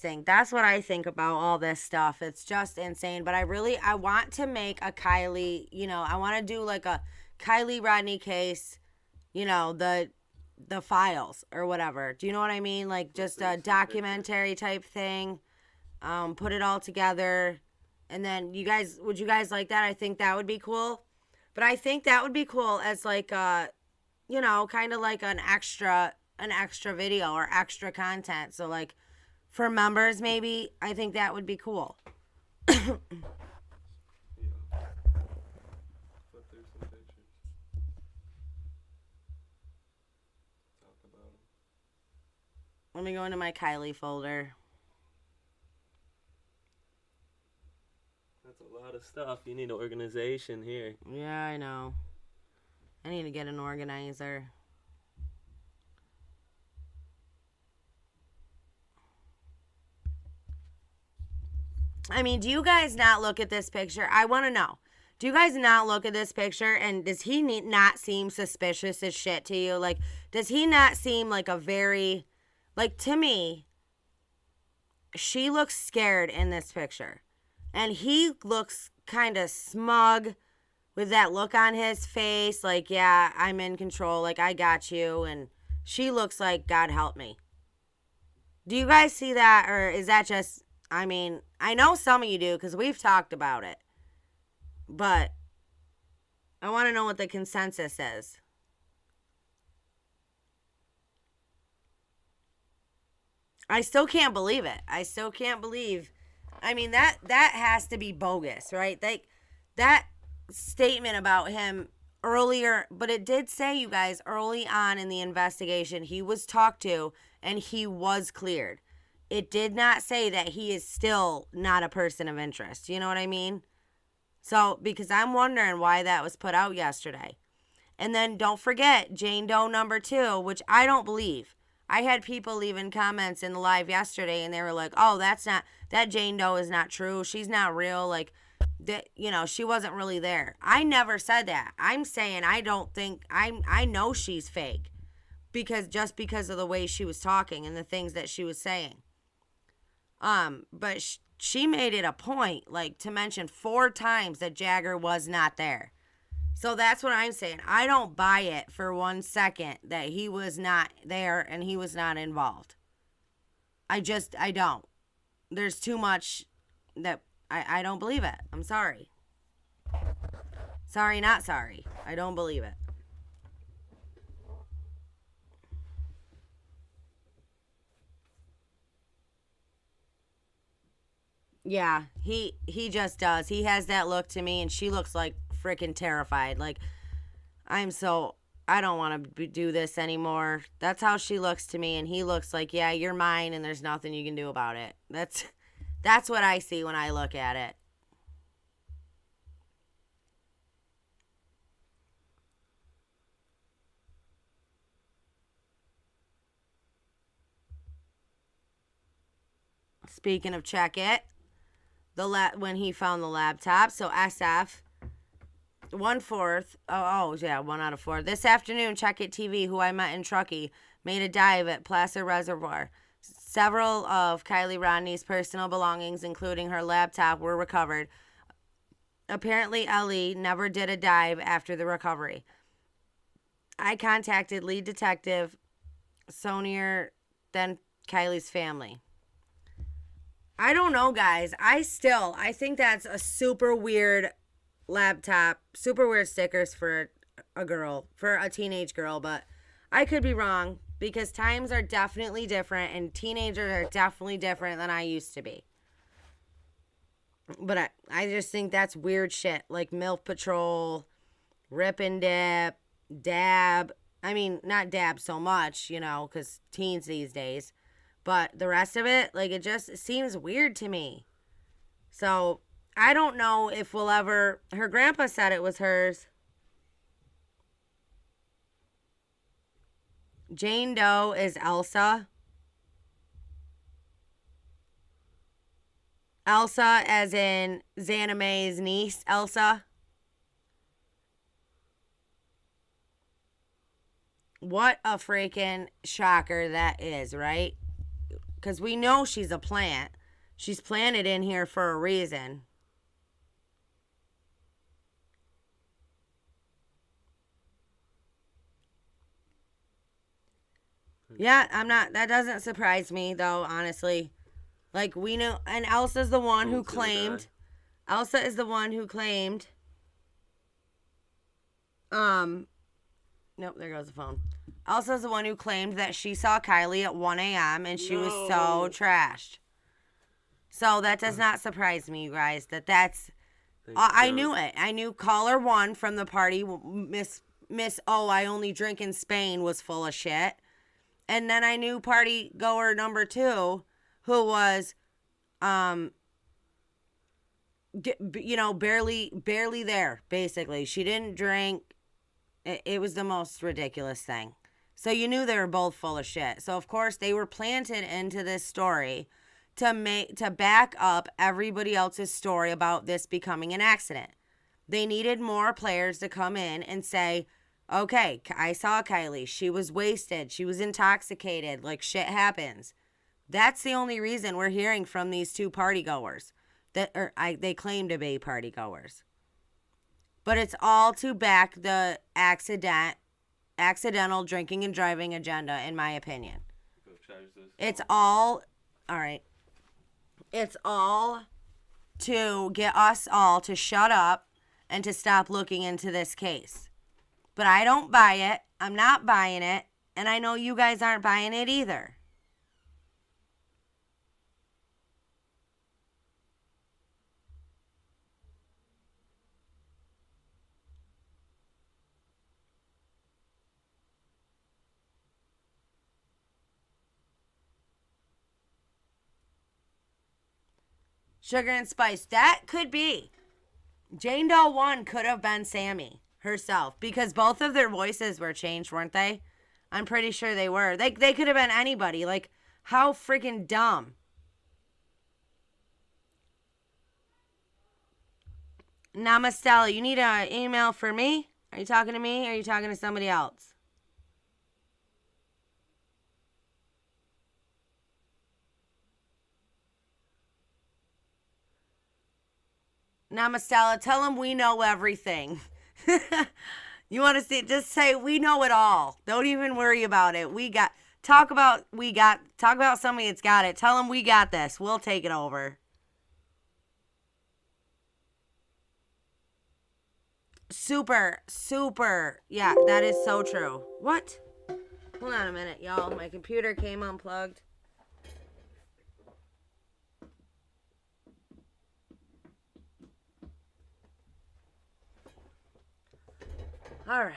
think? That's what I think about all this stuff. It's just insane, but I want to make a Kiely, I want to do like a Kiely Rodni case, the files or whatever. Do you know what I mean? Like just a documentary type thing. Put it all together. And then would you guys like that? I think that would be cool. But I think that would be cool as like kind of like an extra video or extra content. So like for members, maybe, I think that would be cool. Put through some pictures. Talk about them. Let me go into my Kiely folder. That's a lot of stuff. You need organization here. Yeah, I know. I need to get an organizer. I mean, do you guys not look at this picture? I want to know. Do you guys not look at this picture, and does he not seem suspicious as shit to you? Like, does he not seem like a very, like, to me, she looks scared in this picture. And he looks kind of smug with that look on his face, like, yeah, I'm in control, like, I got you. And she looks like, God help me. Do you guys see that, or is that just... I mean, I know some of you do because we've talked about it. But I want to know what the consensus is. I still can't believe it. I still can't believe. I mean, that has to be bogus, right? That statement about him earlier, but it did say, you guys, early on in the investigation, he was talked to and he was cleared. It did not say that he is still not a person of interest. You know what I mean? So, because I'm wondering why that was put out yesterday. And then don't forget Jane Doe number 2, which I don't believe. I had people leaving comments in the live yesterday and they were like, oh, that Jane Doe is not true. She's not real. Like, she wasn't really there. I never said that. I'm saying I know she's fake. Because of the way she was talking and the things that she was saying. But she made it a point, like, to mention 4 times that Jagger was not there. So that's what I'm saying. I don't buy it for 1 second that he was not there and he was not involved. I don't. There's too much that I don't believe it. I'm sorry. Sorry, not sorry. I don't believe it. Yeah, he just does. He has that look to me, and she looks like freaking terrified. Like, I don't want to do this anymore. That's how she looks to me, and he looks like, yeah, you're mine, and there's nothing you can do about it. That's what I see when I look at it. Speaking of check it. When he found the laptop. So SF, 1/4. Oh yeah, 1 out of 4. This afternoon, Check It TV, who I met in Truckee, made a dive at Placer Reservoir. Several of Kiely Rodni's personal belongings, including her laptop, were recovered. Apparently, Ellie never did a dive after the recovery. I contacted lead detective Sonier, then Kiely's family. I don't know, guys. I think that's a super weird laptop, super weird stickers for a girl, for a teenage girl, but I could be wrong because times are definitely different and teenagers are definitely different than I used to be. But I just think that's weird shit, like MILF Patrol, Rip and Dip, Dab. I mean, not Dab so much, you know, because teens these days. But the rest of it, like, it just seems weird to me. So, I don't know if we'll ever... Her grandpa said it was hers. Jane Doe is Elsa. Elsa as in Xana May's niece, Elsa. What a freaking shocker that is, right? Because we know she's a plant. She's planted in here for a reason. Yeah, that doesn't surprise me, though, honestly. Like, we know, and Elsa's the one who claimed, Elsa is the one who claimed, nope, there goes the phone. Elsa's the one who claimed that she saw Kiely at 1 a.m. and she was so trashed. So that does not surprise me, you guys, that's, I knew it. I knew caller 1 from the party, Miss, I only drink in Spain, was full of shit. And then I knew party goer number 2, who was, you know, barely there, basically. She didn't drink. It was the most ridiculous thing. So you knew they were both full of shit. So, of course, they were planted into this story to back up everybody else's story about this becoming an accident. They needed more players to come in and say, okay, I saw Kiely. She was wasted. She was intoxicated. Like, shit happens. That's the only reason we're hearing from these 2 party goers. They claim to be party goers. But it's all to back the accidental drinking and driving agenda, in my opinion. It's all right. It's all to get us all to shut up and to stop looking into this case. But I don't buy it. I'm not buying it. And I know you guys aren't buying it either. Sugar and Spice. That could be. Jane Doe 1 could have been Sammy herself. Because both of their voices were changed, weren't they? I'm pretty sure they were. They could have been anybody. Like, how freaking dumb. Namastella, you need an email for me? Are you talking to me or are you talking to somebody else? Namastella, tell them we know everything. You want to see? Just say we know it all. Don't even worry about it. Talk about somebody that's got it. Tell them we got this. We'll take it over. Super. Yeah, that is so true. What? Hold on a minute, y'all. My computer came unplugged. All right.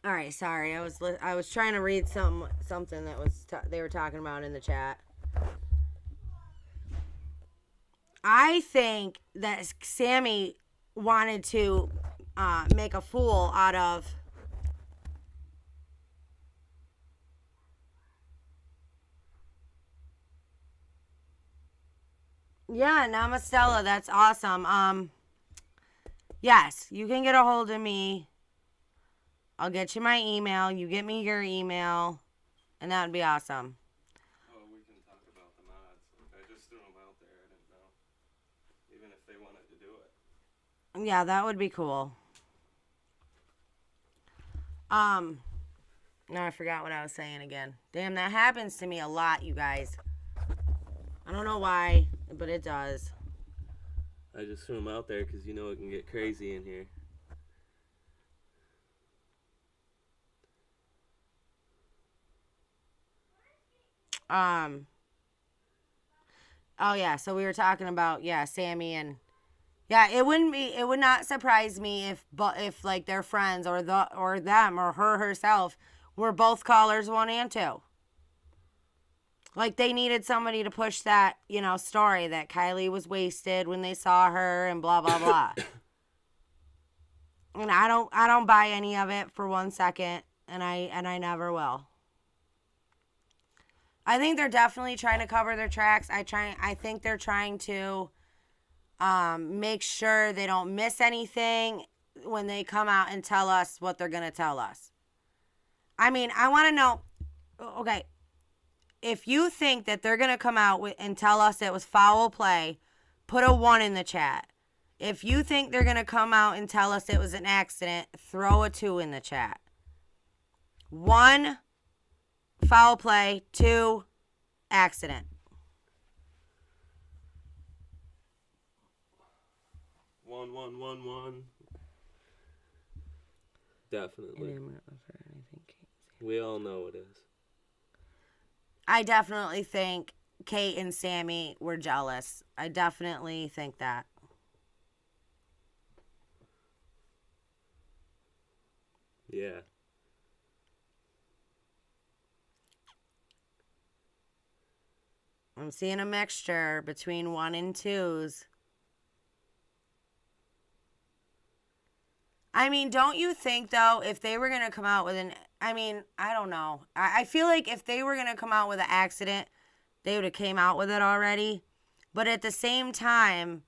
All right, sorry. I was trying to read something that they were talking about in the chat. I think that Sammy wanted to make a fool out of Yeah, Namastella, that's awesome. Yes, you can get a hold of me. I'll get you my email. You get me your email, and that would be awesome. Oh, we can talk about the mods. I just threw them out there. I didn't know. Even if they wanted to do it. Yeah, that would be cool. No, I forgot what I was saying again. Damn, that happens to me a lot, you guys. I don't know why, but it does. I just threw them out there because you know it can get crazy in here. Oh yeah, so we were talking about Sammy and it would not surprise me if like their friends or them or her herself were both callers 1 and 2. Like they needed somebody to push that, story that Kiely was wasted when they saw her and blah blah blah. And I don't buy any of it for 1 second, and I never will. I think they're definitely trying to cover their tracks. I think they're trying to make sure they don't miss anything when they come out and tell us what they're going to tell us. I mean, I want to know, okay, if you think that they're going to come out and tell us it was foul play, put a 1 in the chat. If you think they're going to come out and tell us it was an accident, throw a 2 in the chat. 1, foul play. 2, accident. 1, 1, 1, 1. Definitely. We all know it is. I definitely think Kate and Sammy were jealous. I definitely think that. Yeah. I'm seeing a mixture between 1 and 2s. I mean, don't you think, though, if they were going to come out with I don't know. I feel like if they were going to come out with an accident, they would have came out with it already. But at the same time,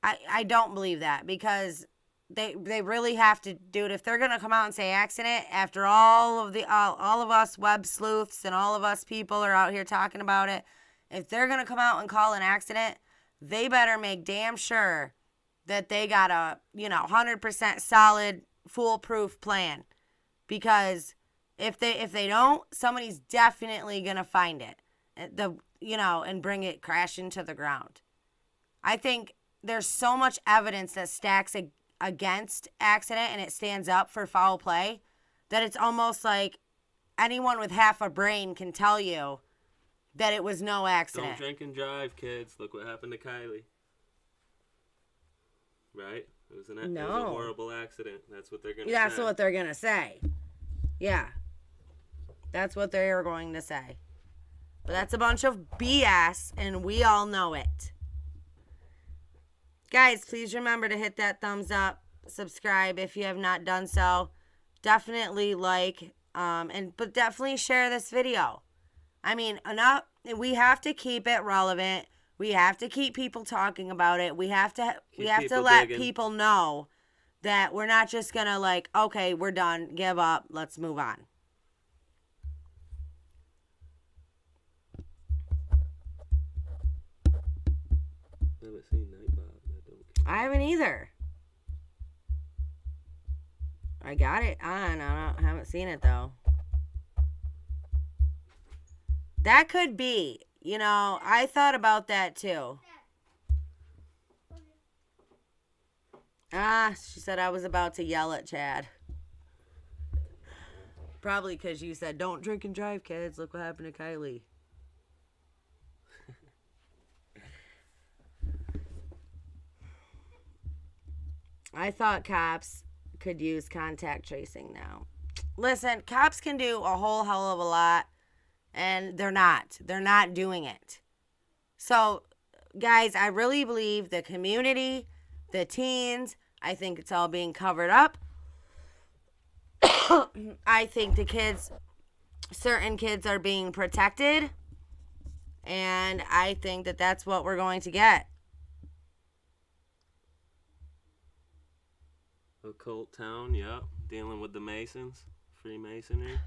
I don't believe that because they really have to do it. If they're going to come out and say accident, after all of us web sleuths and all of us people are out here talking about it, if they're going to come out and call an accident, they better make damn sure that they got a, 100% solid, foolproof plan. Because if they don't, somebody's definitely going to find it. And bring it crashing to the ground. I think there's so much evidence that stacks against accident and it stands up for foul play that it's almost like anyone with half a brain can tell you that it was no accident. Don't drink and drive, kids. Look what happened to Kiely. Right? It was a horrible accident. That's what they're going to say. That's what they're going to say. Yeah. That's what they are going to say. But that's a bunch of BS, and we all know it. Guys, please remember to hit that thumbs up, subscribe if you have not done so. Definitely like, but definitely share this video. I mean, enough. We have to keep it relevant. We have to keep people talking about it. We have to let people know that we're not just gonna like, okay, we're done, give up, let's move on. I haven't seen Nightbot. I haven't either. I got it on. I haven't seen it though. That could be. I thought about that too. She said I was about to yell at Chad. Probably because you said, don't drink and drive, kids. Look what happened to Kiely. I thought cops could use contact tracing now. Listen, cops can do a whole hell of a lot, and they're not. They're not doing it. So, guys, I really believe the community, the teens, I think it's all being covered up. I think the kids, certain kids are being protected. And I think that that's what we're going to get. Occult town, yep. Dealing with the Masons, Freemasonry.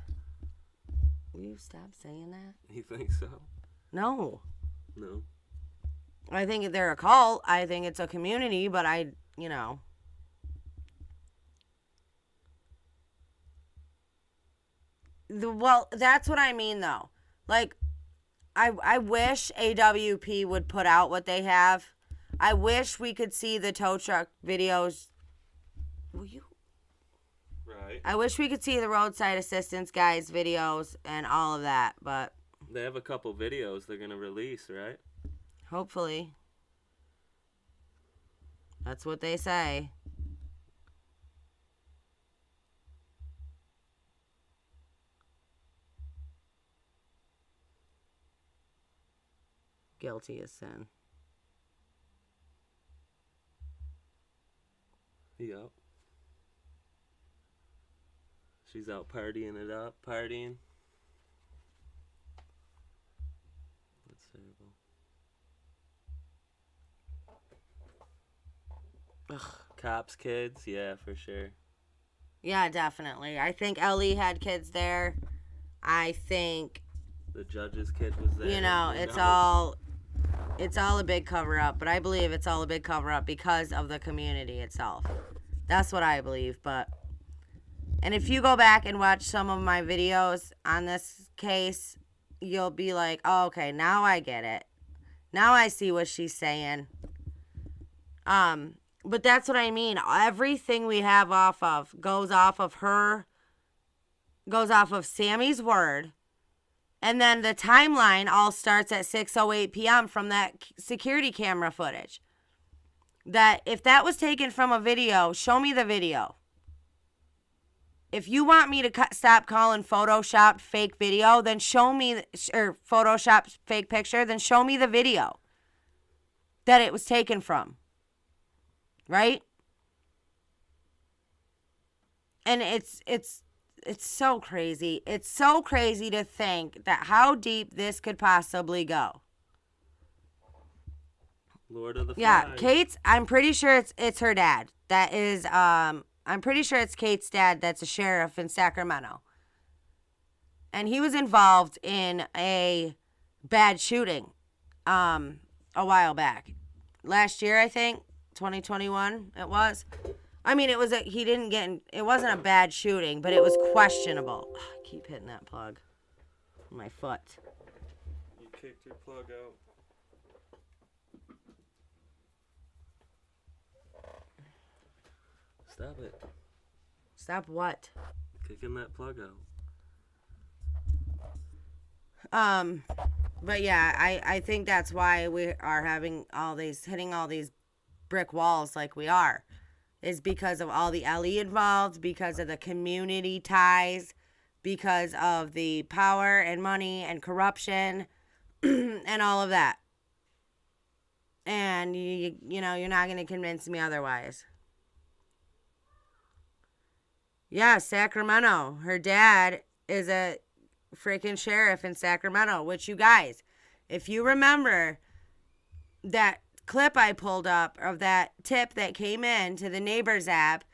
Will you stop saying that? You think so? No. No. I think they're a cult. I think it's a community, but well, that's what I mean, though. Like, I wish AWP would put out what they have. I wish we could see the tow truck videos. Will you? Right. I wish we could see the roadside assistance guys' videos and all of that, but They have a couple videos they're going to release, right? hopefully. That's what they say. Guilty as sin. Yep. She's out partying it up, partying. That's terrible. Ugh. Cops, kids, yeah, for sure. Yeah, definitely. I think Ellie had kids there. I think, The judge's kid was there. it's all a big cover up, but I believe it's all a big cover up because of the community itself. That's what I believe, and if you go back and watch some of my videos on this case, you'll be like, oh, okay, now I get it. Now I see what she's saying. But that's what I mean. Everything we have goes off of Sammy's word. And then the timeline all starts at 6:08 p.m. from that security camera footage. That if that was taken from a video, show me the video. If you want me to stop calling Photoshopped fake video, then show me, or Photoshopped fake picture, then show me the video that it was taken from. Right? And it's so crazy. It's so crazy to think that how deep this could possibly go. Lord of the Flies. Yeah, Kate's, I'm pretty sure it's her dad. That is, I'm pretty sure it's Kate's dad that's a sheriff in Sacramento. And he was involved in a bad shooting a while back. Last year, I think, 2021 it was. I mean, it wasn't a bad shooting, but it was questionable. Oh, I keep hitting that plug on my foot. You kicked your plug out. Stop it. Stop what? Kicking that plug out. But yeah, I think that's why we are hitting all these brick walls like we are. Is because of all the LE involved, because of the community ties, because of the power and money and corruption and all of that. And you know, you're not going to convince me otherwise. Yeah, Sacramento. Her dad is a freaking sheriff in Sacramento, which you guys, if you remember that clip I pulled up of that tip that came in to the Neighbors app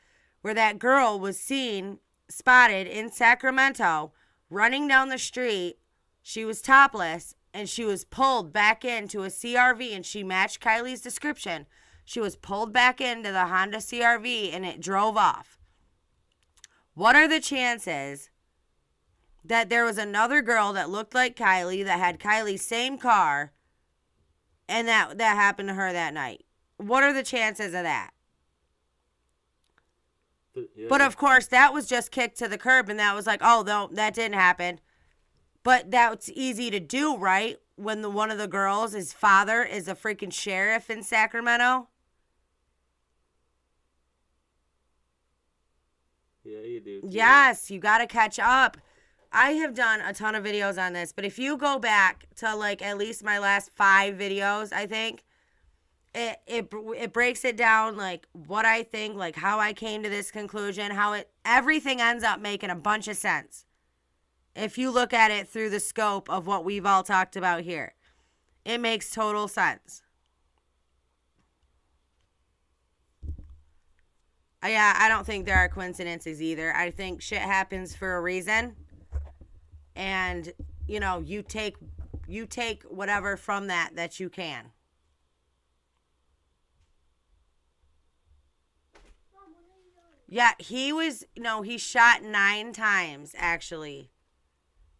where that girl was spotted in Sacramento running down the street. She was topless and she was pulled back into a CRV and she matched Kiely's description. She was pulled back into the Honda CRV and it drove off. What are the chances that there was another girl that looked like Kiely that had Kiely's same car and that happened to her that night? What are the chances of that? Yeah. But of course, that was just kicked to the curb and that was like, oh, no, that didn't happen. But that's easy to do, right? When one of the girls, his father, is a freaking sheriff in Sacramento. Yeah, you do. Yes, you got to catch up. I have done a ton of videos on this, but if you go back to like at least my last 5 videos, I think it breaks it down, like what I think, like how I came to this conclusion, everything ends up making a bunch of sense if you look at it through the scope of what we've all talked about here. It makes total sense. Yeah, I don't think there are coincidences either. I think shit happens for a reason. And, you know, you take whatever from that you can. Yeah, he shot 9 times, actually.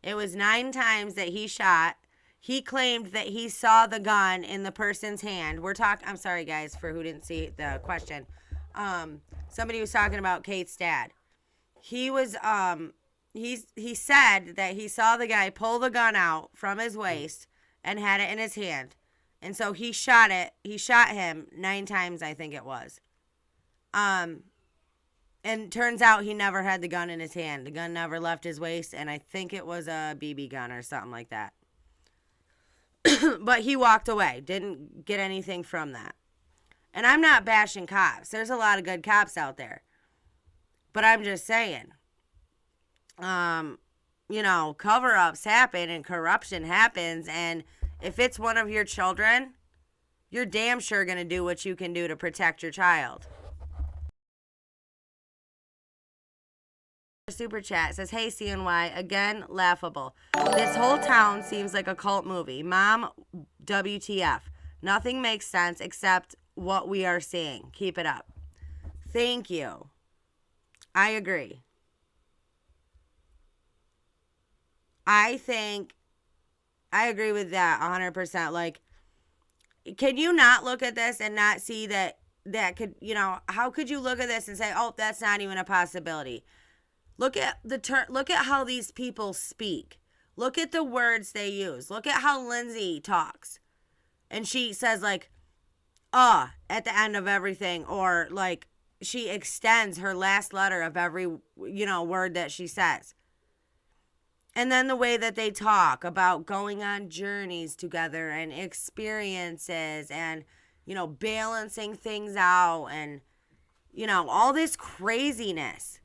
It was 9 times that he shot. He claimed that he saw the gun in the person's hand. I'm sorry, guys, for who didn't see the question. Somebody was talking about Kate's dad. He was, he said that he saw the guy pull the gun out from his waist and had it in his hand. And so he shot him 9 times, I think it was. And turns out he never had the gun in his hand. The gun never left his waist, and I think it was a BB gun or something like that. But he walked away. Didn't get anything from that. And I'm not bashing cops. There's a lot of good cops out there. But I'm just saying, you know, cover-ups happen and corruption happens. And if it's one of your children, you're damn sure going to do what you can do to protect your child. Super chat says, hey CNY, again laughable. This whole town seems like a cult movie. Mom, WTF. Nothing makes sense except what we are seeing. Keep it up. Thank you. I agree. I agree with that 100%. Like, can you not look at this and not see that could, you know, how could you look at this and say, oh, that's not even a possibility? Look at look at how these people speak. Look at the words they use. Look at how Lindsay talks. And she says like, at the end of everything, or like she extends her last letter of every, you know, word that she says. And then the way that they talk about going on journeys together and experiences and, you know, balancing things out and, you know, all this craziness.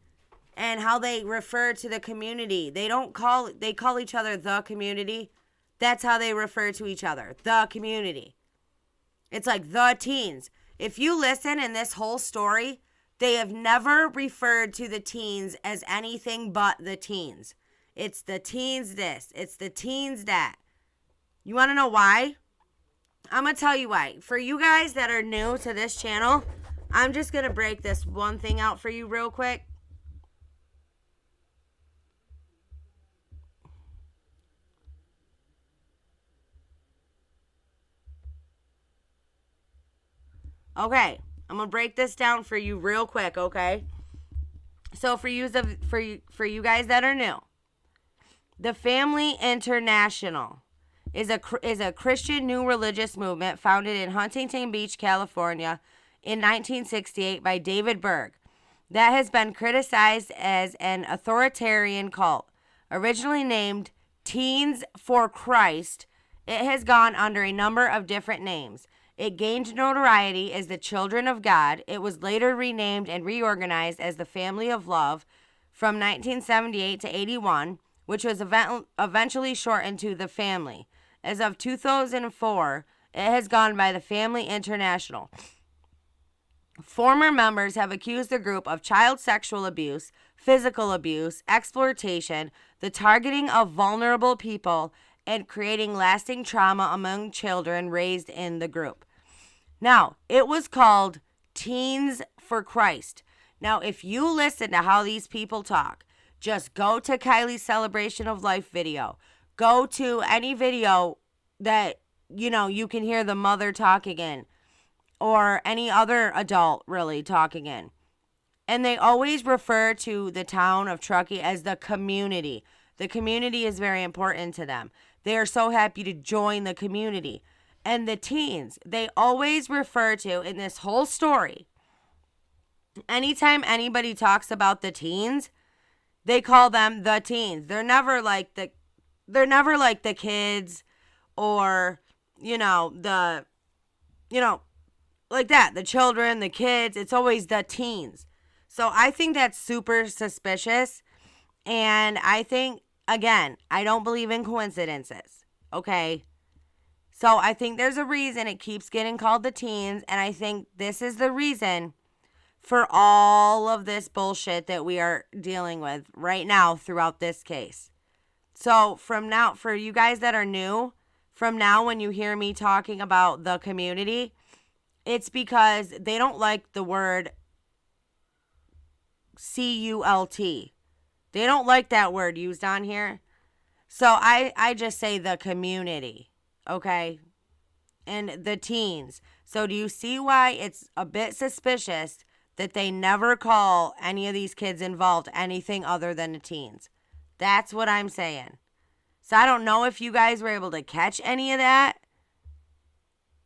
And how they refer to the community. They call each other the community. That's how they refer to each other. The community. It's like the teens. If you listen in this whole story, they have never referred to the teens as anything but the teens. It's the teens this. It's the teens that. You want to know why? I'm going to tell you why. For you guys that are new to this channel, I'm just going to break this one thing out for you real quick. Okay, I'm gonna break this down for you real quick, okay? So for you guys that are new, the Family International is a Christian new religious movement founded in Huntington Beach, California in 1968 by David Berg that has been criticized as an authoritarian cult. Originally named Teens for Christ, it has gone under a number of different names. It gained notoriety as the Children of God. It was later renamed and reorganized as the Family of Love from 1978 to 81, which was eventually shortened to the Family. As of 2004, it has gone by the Family International. Former members have accused the group of child sexual abuse, physical abuse, exploitation, the targeting of vulnerable people, and creating lasting trauma among children raised in the group. Now, it was called Teens for Christ. Now, if you listen to how these people talk, just go to Kiely's Celebration of Life video. Go to any video that, you know, you can hear the mother talking in, or any other adult really talking in. And they always refer to the town of Truckee as the community. The community is very important to them. They are so happy to join the community. And the teens, they always refer to in this whole story, anytime anybody talks about the teens, they call them the teens. They're never like the kids or, you know, like that, the children, the kids. It's always the teens. So I think that's super suspicious. And I think, again, I don't believe in coincidences. Okay. So I think there's a reason it keeps getting called the teens, and I think this is the reason for all of this bullshit that we are dealing with right now throughout this case. So from now, for you guys that are new, from now when you hear me talking about the community, it's because they don't like the word CULT. They don't like that word used on here. So I just say the community, okay? And the teens. So do you see why it's a bit suspicious that they never call any of these kids involved anything other than the teens? That's what I'm saying. So I don't know if you guys were able to catch any of that.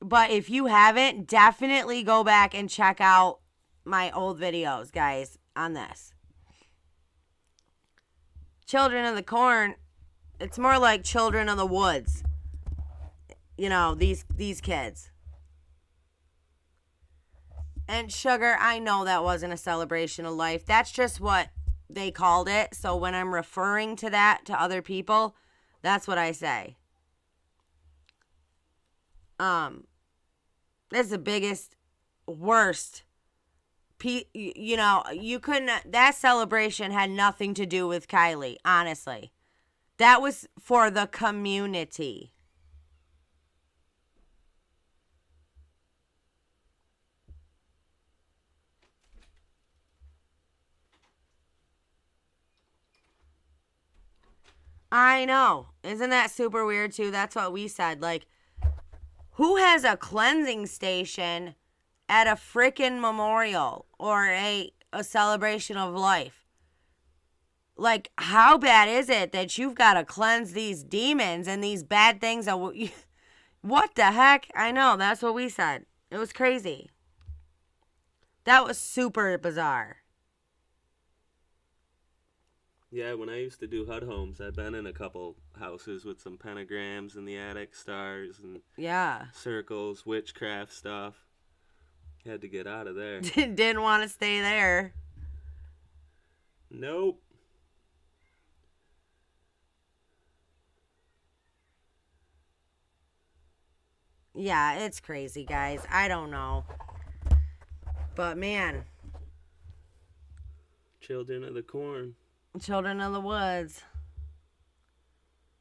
But if you haven't, definitely go back and check out my old videos, guys, on this. Children of the Corn, it's more like Children of the Woods. You know, these kids. And Sugar, I know that wasn't a celebration of life. That's just what they called it. So when I'm referring to that to other people, that's what I say. That's the biggest, worst. You know, you couldn't. That celebration had nothing to do with Kiely, honestly. That was for the community. I know. Isn't that super weird too? That's what we said. Like, who has a cleansing station at a freaking memorial or a celebration of life? Like, how bad is it that you've got to cleanse these demons and these bad things? What the heck? I know. That's what we said. It was crazy. That was super bizarre. Yeah, when I used to do HUD homes, I've been in a couple houses with some pentagrams in the attic, stars and circles, witchcraft stuff. Had to get out of there. Didn't want to stay there. Nope. Yeah, it's crazy, guys. I don't know. But man. Children of the Corn. Children of the Woods.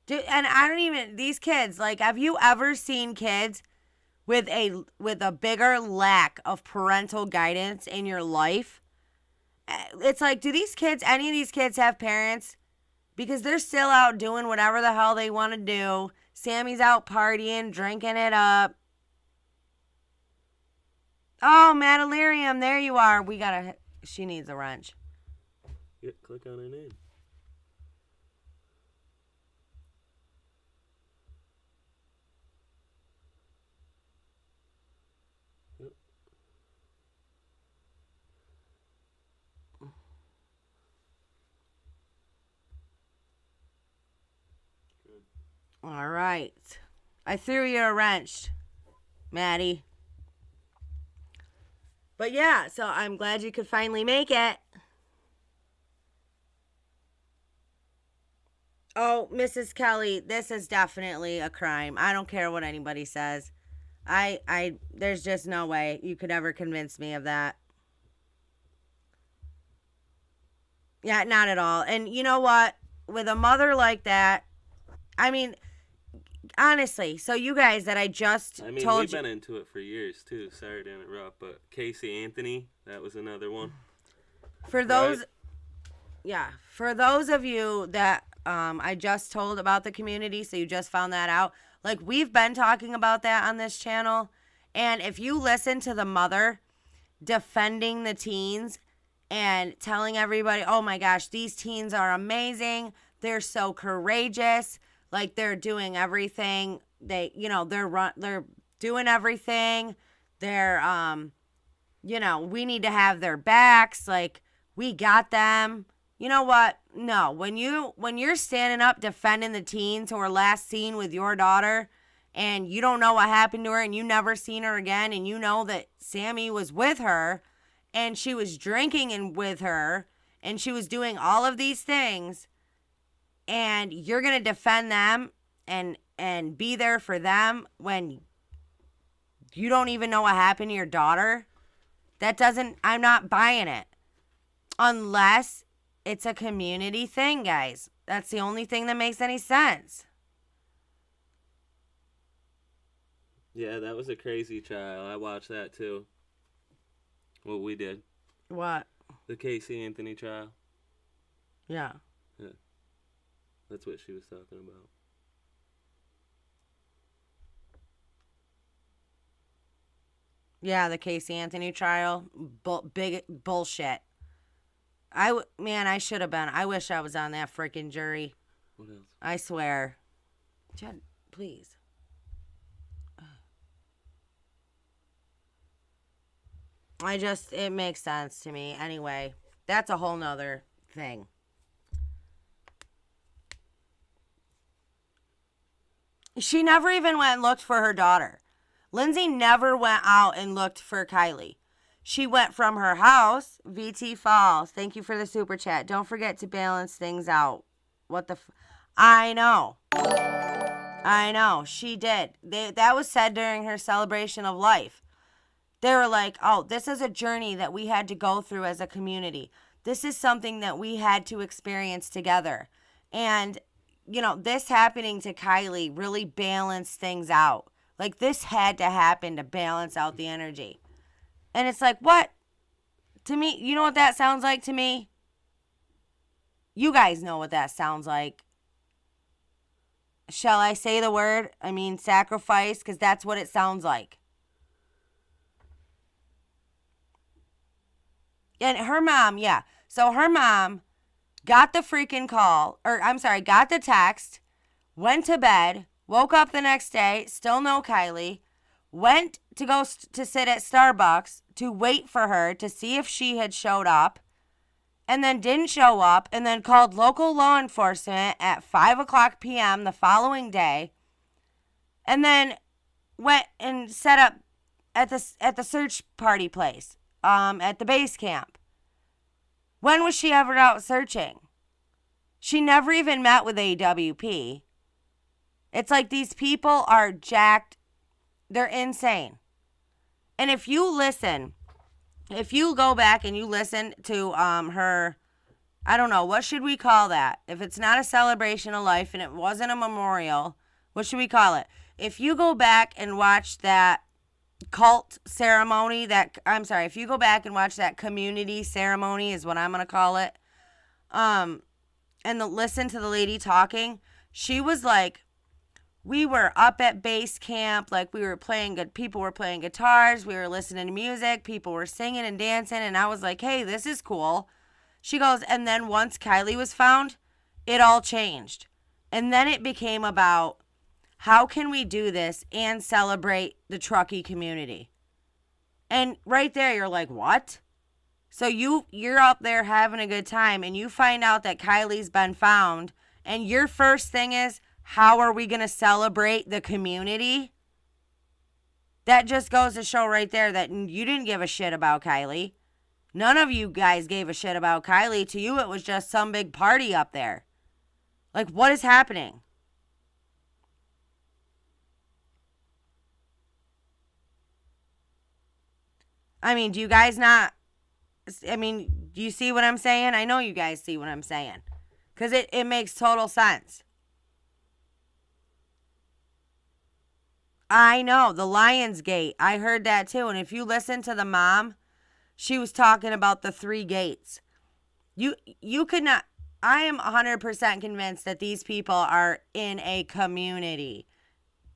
Dude, and I don't even, these kids, like, have you ever seen kids with a bigger lack of parental guidance in your life? It's like, do these kids, any of these kids have parents? Because they're still out doing whatever the hell they want to do. Sammy's out partying, drinking it up. Oh, Madalirium, there you are. She needs a wrench. Yeah, click on her name. Yep. Good. All right. I threw you a wrench, Maddie. But yeah, so I'm glad you could finally make it. Oh, Mrs. Kelly, this is definitely a crime. I don't care what anybody says. There's just no way you could ever convince me of that. Yeah, not at all. And you know what? With a mother like that, I mean, honestly, so you guys that I just told you. We've been into it for years, too. Sorry to interrupt, but Casey Anthony, that was another one. For those, for those of you that I just told about the community, so you just found that out. Like, we've been talking about that on this channel. And if you listen to the mother defending the teens and telling everybody, oh my gosh, these teens are amazing. They're so courageous. Like, they're doing everything. They're doing everything. They're, we need to have their backs. Like, we got them. You know what? No, when you're standing up defending the teens who were last seen with your daughter and you don't know what happened to her and you never seen her again and you know that Sammy was with her and she was drinking with her and she was doing all of these things and you're going to defend them and and be there for them when you don't even know what happened to your daughter. I'm not buying it. Unless it's a community thing, guys. That's the only thing that makes any sense. Yeah, that was a crazy trial. I watched that too. What we did. What? The Casey Anthony trial. Yeah. Yeah. That's what she was talking about. Yeah, the Casey Anthony trial. Big bullshit. Man, I should have been. I wish I was on that freaking jury. What else? I swear. Chad, please. It makes sense to me. Anyway, that's a whole nother thing. She never even went and looked for her daughter. Lindsay never went out and looked for Kiely. She went from her house. VT Falls. Thank you for the super chat. Don't forget to balance things out. I know. She did. That was said during her celebration of life. They were like, oh, this is a journey that we had to go through as a community. This is something that we had to experience together. And, this happening to Kiely really balanced things out. Like, this had to happen to balance out the energy. And it's like, what? To me, you know what that sounds like to me? You guys know what that sounds like. Shall I say the word? Sacrifice, because that's what it sounds like. And her mom, yeah. So her mom got the freaking got the text, went to bed, woke up the next day, still no Kiely, went to go to sit at Starbucks to wait for her to see if she had showed up, and then didn't show up, and then called local law enforcement at 5:00 p.m. the following day, and then went and set up at the search party place, at the base camp. When was she ever out searching? She never even met with AWP. It's like these people are jacked. They're insane. And if you go back and you listen to her, I don't know, what should we call that? If it's not a celebration of life and it wasn't a memorial, what should we call it? If you go back and watch that cult ceremony, if you go back and watch that community ceremony is what I'm going to call it, and listen to the lady talking, she was like, we were up at base camp, like people were playing guitars, we were listening to music, people were singing and dancing, and I was like, hey, this is cool. She goes, and then once Kiely was found, it all changed. And then it became about, how can we do this and celebrate the truckee community? And right there, you're like, what? So you're up there having a good time, and you find out that Kiely's been found, and your first thing is, how are we going to celebrate the community? That just goes to show right there that you didn't give a shit about Kiely. None of you guys gave a shit about Kiely. To you, it was just some big party up there. Like, what is happening? Do you guys not... do you see what I'm saying? I know you guys see what I'm saying. Because it makes total sense. I know, the Lions Gate. I heard that too. And if you listen to the mom, she was talking about the 3 gates. You could not... I am 100% convinced that these people are in a community.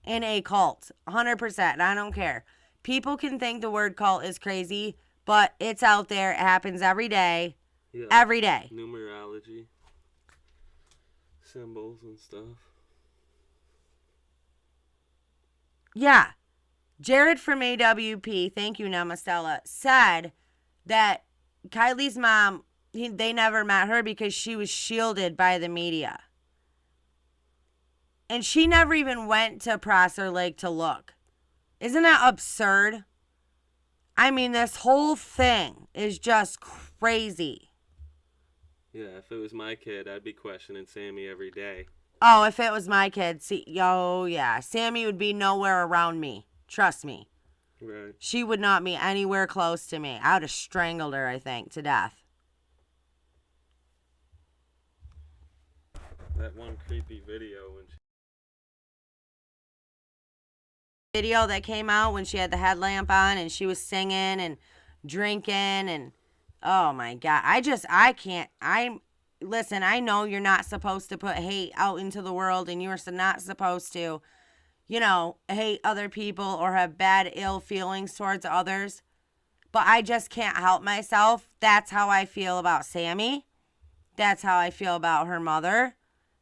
In a cult. 100%. I don't care. People can think the word cult is crazy, but it's out there. It happens every day. Yeah, every day. Numerology. Symbols and stuff. Yeah. Jared from AWP, thank you, Namastella, said that Kiely's mom, they never met her because she was shielded by the media. And she never even went to Prosser Lake to look. Isn't that absurd? This whole thing is just crazy. Yeah, if it was my kid, I'd be questioning Sammy every day. Oh, if it was my kid, yeah, Sammy would be nowhere around me. Trust me. Right. She would not be anywhere close to me. I would have strangled her, I think, to death. That one creepy video when video that came out when she had the headlamp on and she was singing and drinking and oh my God. Listen, I know you're not supposed to put hate out into the world and you're not supposed to, hate other people or have bad, ill feelings towards others. But I just can't help myself. That's how I feel about Sammy. That's how I feel about her mother.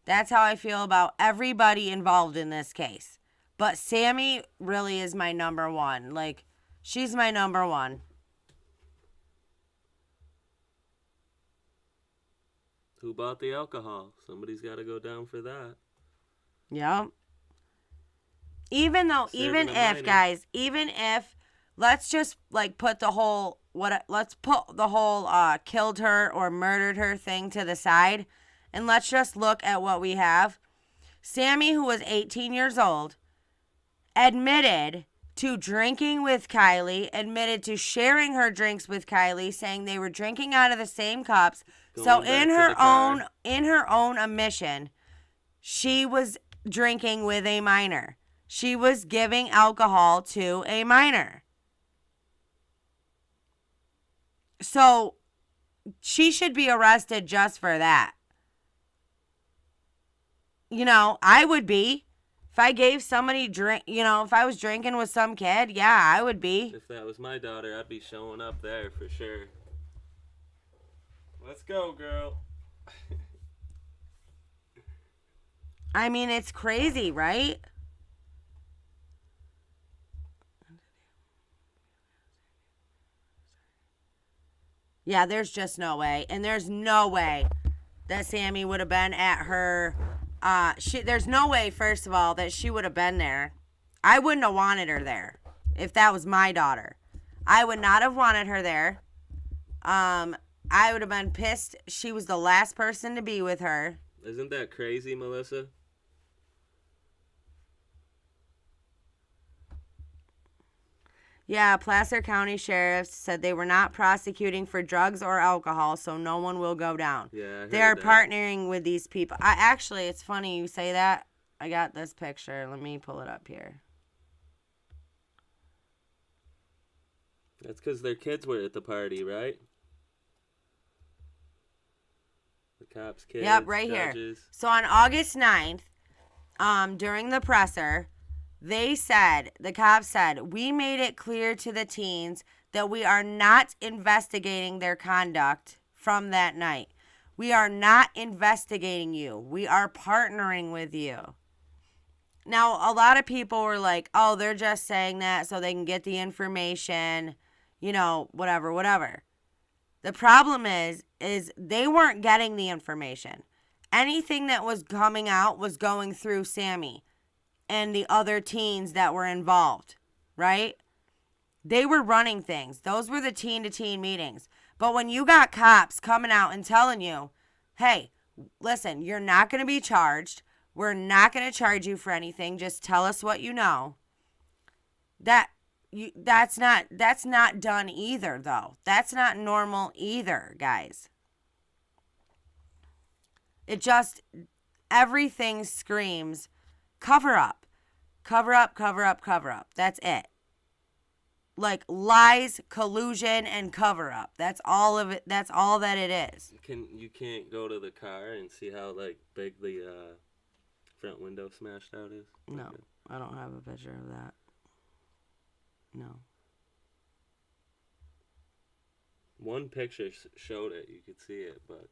That's how I feel about everybody involved in this case. But Sammy really is my number one. Like, she's my number one. who bought the alcohol? Somebody's got to go down for that. Yeah. Even if, let's just like put the whole, killed her or murdered her thing to the side. And let's just look at what we have. Sammy, who was 18 years old, admitted to drinking with Kiely, admitted to sharing her drinks with Kiely, saying they were drinking out of the same cups. So in her own admission, she was drinking with a minor. She was giving alcohol to a minor. So she should be arrested just for that. I would be. If I gave somebody drink, if I was drinking with some kid, yeah, I would be. If that was my daughter, I'd be showing up there for sure. Let's go, girl. I mean, it's crazy, right? Yeah, there's just no way. And there's no way that Sammy would have been at her. There's no way, first of all, that she would have been there. I wouldn't have wanted her there if that was my daughter. I would not have wanted her there. I would have been pissed. She was the last person to be with her. Isn't that crazy, Melissa? Yeah, Placer County sheriffs said they were not prosecuting for drugs or alcohol, so no one will go down. Yeah, they are partnering with these people. Actually, it's funny you say that. I got this picture. Let me pull it up here. That's because their kids were at the party, right? The cops' kids. Yep, right judges. here. So on August 9th, during the presser, the cops said, we made it clear to the teens that we are not investigating their conduct from that night. We are not investigating you. We are partnering with you. Now, a lot of people were like, oh, they're just saying that so they can get the information, whatever. The problem is they weren't getting the information. Anything that was coming out was going through Sammy and the other teens that were involved, right? They were running things. Those were the teen-to-teen meetings. But when you got cops coming out and telling you, hey, listen, you're not going to be charged. We're not going to charge you for anything. Just tell us what you know. That's not done either, though. That's not normal either, guys. Everything screams cover up. Cover up, cover up, cover up. That's it. Like lies, collusion, and cover up. That's all of it. That's all that it is. You can't go to the car and see how big the front window smashed out is? No, I don't have a picture of that. No. One picture showed it. You could see it, but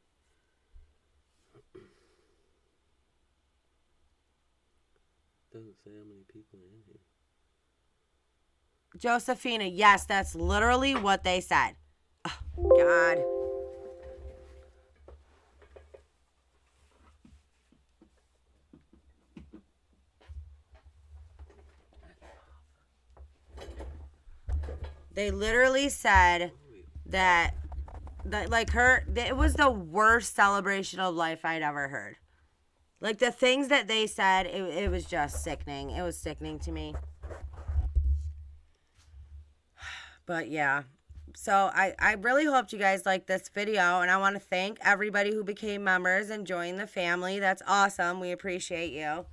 doesn't say how many people are in here. Josephina, yes, that's literally what they said. Oh, God. They literally said that it was the worst celebration of life I'd ever heard. Like, the things that they said, it was just sickening. It was sickening to me. But, yeah. So, I really hoped you guys liked this video. And I want to thank everybody who became members and joined the family. That's awesome. We appreciate you.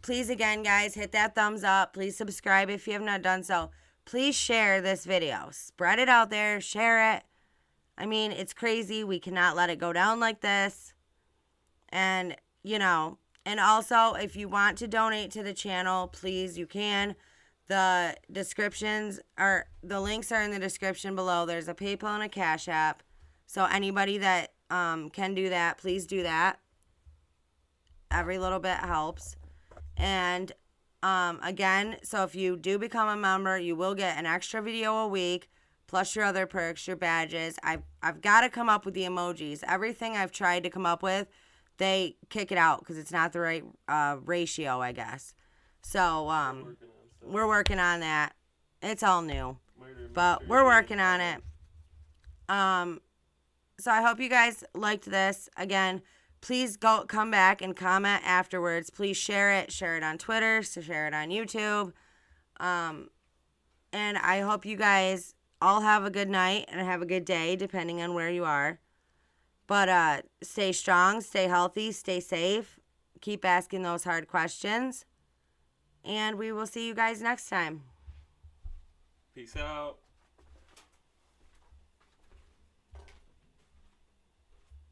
Please, again, guys, hit that thumbs up. Please subscribe if you have not done so. Please share this video. Spread it out there. Share it. I mean, it's crazy. We cannot let it go down like this. And, you know, and also, if you want to donate to the channel, please, you can. The links are in the description below. There's a PayPal and a Cash App. So anybody that can do that, please do that. Every little bit helps. And again, so if you do become a member, you will get an extra video a week, plus your other perks, your badges. I've got to come up with the emojis. Everything I've tried to come up with, they kick it out because it's not the right ratio, I guess. So we're working on that. It's all new, but we're working on it. So I hope you guys liked this. Again, please come back and comment afterwards. Please share it on Twitter, share it on YouTube. And I hope you guys all have a good night and have a good day, depending on where you are. But stay strong, stay healthy, stay safe. Keep asking those hard questions. And we will see you guys next time. Peace out.